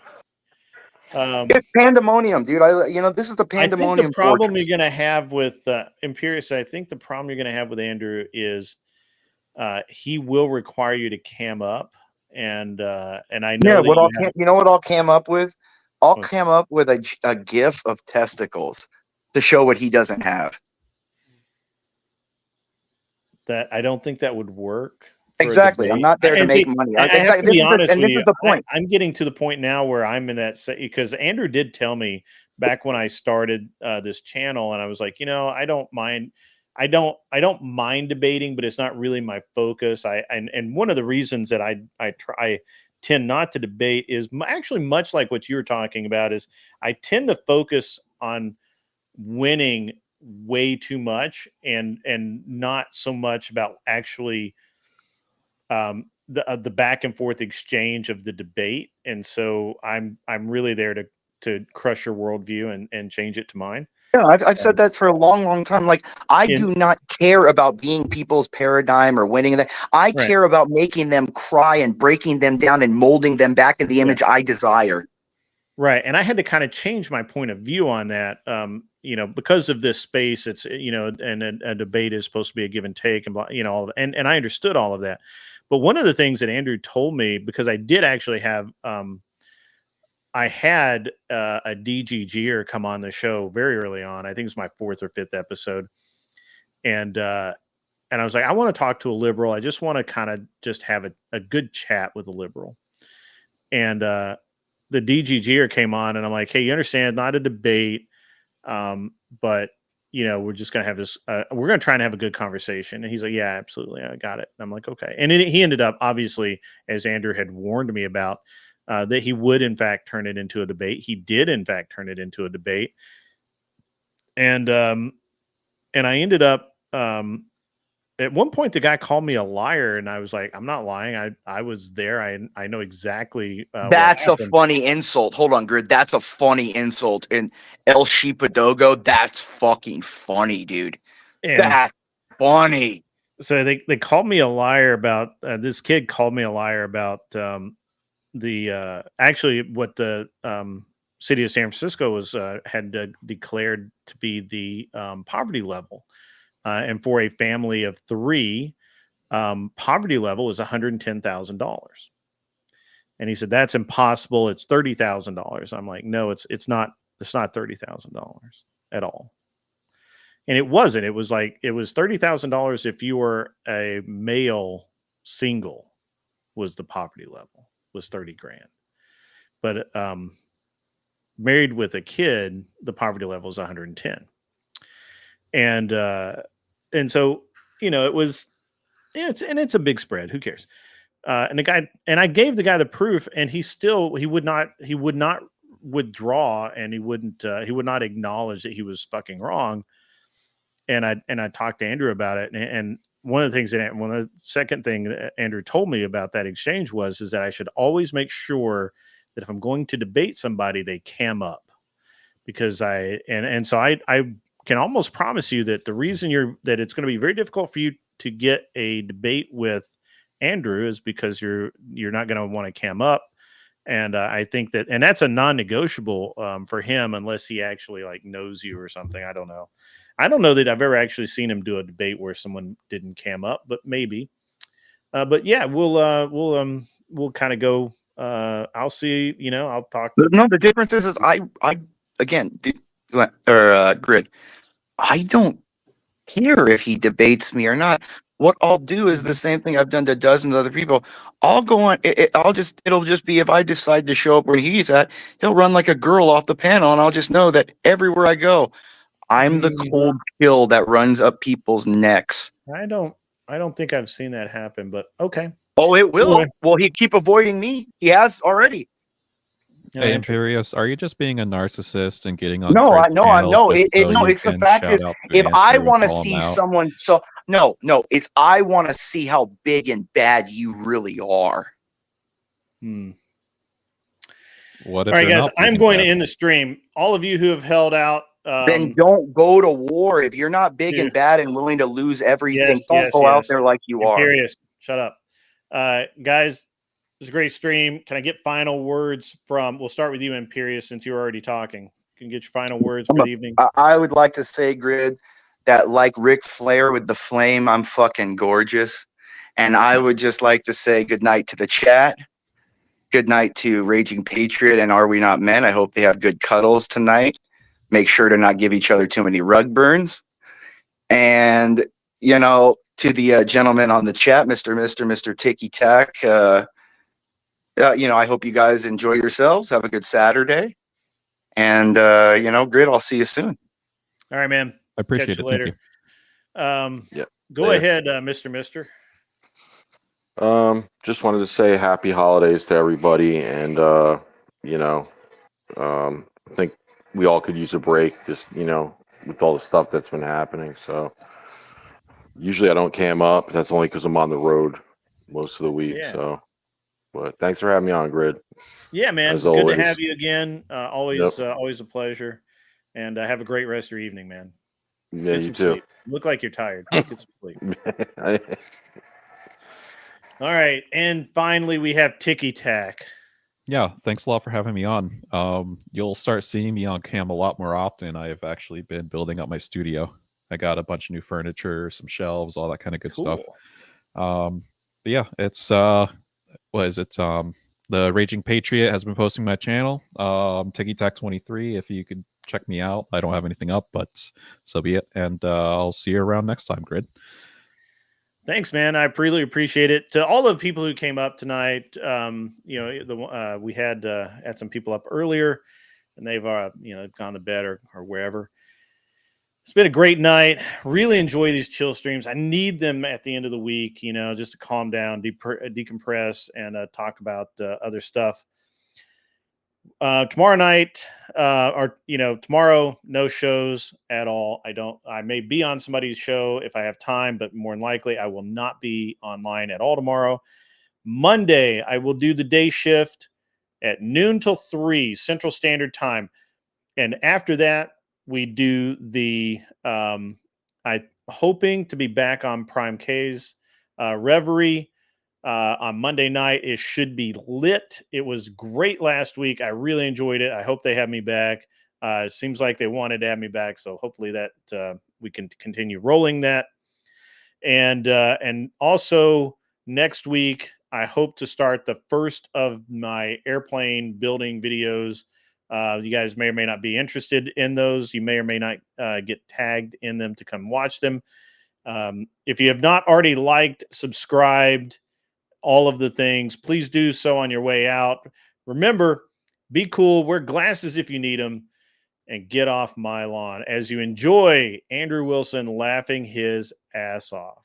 It's pandemonium, dude. This is the pandemonium. I think the problem you're going to have with Imperius, I think the problem you're going to have with Andrew is he will require you to cam up, and I know. Yeah, you know what I'll cam up with? I'll cam up with a GIF of testicles to show what he doesn't have. That I don't think that would work. Exactly. I'm not there to make money. Exactly. To be honest with you, the point. I'm getting to the point now where I'm in that because Andrew did tell me back when I started this channel, and I was like, I don't mind. I don't mind debating, but it's not really my focus. And one of the reasons that I tend not to debate is actually much like what you were talking about. Is I tend to focus on winning way too much and not so much about actually the back and forth exchange of the debate. And so I'm really there to crush your worldview and change it to mine. Yeah, I've said that for a long time. Like, I do not care about being people's paradigm or winning that. I care about making them cry and breaking them down and molding them back in the image I desire. Right. And I had to kind of change my point of view on that. Because of this space, it's, and a debate is supposed to be a give and take and, and I understood all of that. But one of the things that Andrew told me, because I did actually have, I had a DGGer come on the show very early on. I think it was my 4th or 5th episode. And I was like, I want to talk to a liberal. I just want to kind of just have a good chat with a liberal. And the DGGer came on and I'm like, hey, you understand, not a debate. But we're just going to have this, we're going to try and have a good conversation. And he's like, yeah, absolutely. I got it. And I'm like, okay. And he ended up, obviously, as Andrew had warned me about, that he would in fact turn it into a debate. He did in fact turn it into a debate. And I ended up, at one point, the guy called me a liar, and I was like, "I'm not lying. I was there. I know exactly." That's a funny insult. Hold on, Grid. That's a funny insult. In El Shipadogo, that's fucking funny, dude. That's funny. So they called me a liar about this kid called me a liar about actually what the city of San Francisco was had declared to be the poverty level. And for a family of 3, poverty level is $110,000. And he said, that's impossible. It's $30,000. I'm like, no, it's not $30,000 at all. And it wasn't. It was $30,000 if you were a male single was the poverty level, was 30 grand. But married with a kid, the poverty level is 110. And so, it was, it's a big spread. Who cares? And the guy, and I gave the guy the proof, and he would not withdraw, and he would not acknowledge that he was fucking wrong. And I talked to Andrew about it, and one of the second thing that Andrew told me about that exchange is that I should always make sure that if I'm going to debate somebody, they cam up, because so I can almost promise you that the reason that it's going to be very difficult for you to get a debate with Andrew is because you're not going to want to cam up. And I think that's a non-negotiable for him, unless he actually like knows you or something. I don't know. I don't know that I've ever actually seen him do a debate where someone didn't cam up, but maybe. But yeah, we'll kind of go. I'll see. I'll talk to. No, the difference is I again, Grid. I don't care if he debates me or not. What I'll do is the same thing I've done to dozens of other people. I'll go on. It'll just be, if I decide to show up where he's at, he'll run like a girl off the panel, and I'll just know that everywhere I go, I'm the cold kill that runs up people's necks. I don't think I've seen that happen, but okay. Oh, it will. Anyway. Well, he keep avoiding me. He has already. Hey, Imperious, are you just being a narcissist and getting on? No, it's the fact is, if I want to see someone, it's I want to see how big and bad you really are. What if all right, guys, I'm going to end the stream. All of you who have held out, then don't go to war. If you're not big and bad and willing to lose everything, don't go out there like you are. Imperious, shut up. Guys, it was a great stream. Can I get final words from, we'll start with you, Imperious, since you were already talking. Can you get your final words for the evening? I would like to say, Grid, that like Ric Flair with the flame, I'm fucking gorgeous. And I would just like to say good night to the chat. Good night to Raging Patriot and Are We Not Men? I hope they have good cuddles tonight. Make sure to not give each other too many rug burns. And, to the gentleman on the chat, Mr. Ticky Tack, I hope you guys enjoy yourselves. Have a good Saturday. And, Grid, I'll see you soon. All right, man. I appreciate it. Later. Go ahead, Mr. Just wanted to say happy holidays to everybody. And, I think we all could use a break, just, with all the stuff that's been happening. So usually I don't cam up. That's only because I'm on the road most of the week. Yeah. So. But thanks for having me on, Grid. Yeah, man. It's good to have you again. Always a pleasure. And have a great rest of your evening, man. Yeah, you too. Sleep. Look like you're tired. Get some sleep. All right. And finally, we have Ticky Tack. Yeah, thanks a lot for having me on. You'll start seeing me on cam a lot more often. I have actually been building up my studio. I got a bunch of new furniture, some shelves, all that kind of good stuff. But yeah, it's... the Raging Patriot has been posting my channel, TickyTack23. If you could check me out, I don't have anything up, but so be it. And I'll see you around next time, Grid. Thanks, man. I really appreciate it. To all the people who came up tonight, we had some people up earlier, and they've gone to bed or wherever. It's been a great night. Really enjoy these chill streams. I need them at the end of the week, just to calm down, decompress, and talk about other stuff. Tomorrow night, tomorrow, no shows at all. I may be on somebody's show if I have time, but more than likely, I will not be online at all tomorrow. Monday, I will do the day shift at noon till 3 Central Standard Time. And after that, we do the I'm hoping to be back on Prime K's Reverie on Monday night. It should be lit. It was great last week. I really enjoyed it. I hope they have me back. It seems like they wanted to have me back, so hopefully that we can continue rolling that. And also next week, I hope to start the first of my airplane building videos. You guys may or may not be interested in those. You may or may not get tagged in them to come watch them. If you have not already liked, subscribed, all of the things, please do so on your way out. Remember, be cool, wear glasses if you need them, and get off my lawn as you enjoy Andrew Wilson laughing his ass off.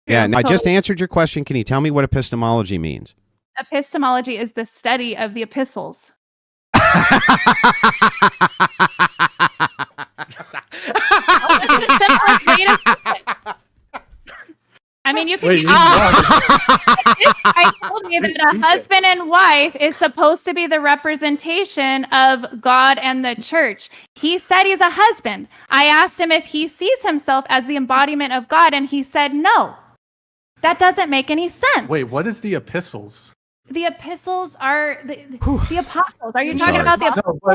Yeah, no, I just answered your question. Can you tell me what epistemology means? Epistemology is the study of the epistles. I mean, you can. I told me that a husband and wife is supposed to be the representation of God and the church. He said he's a husband. I asked him if he sees himself as the embodiment of God, and he said no. That doesn't make any sense. Wait, what is the epistles? The epistles are the apostles. Are you talking about the apostles? No,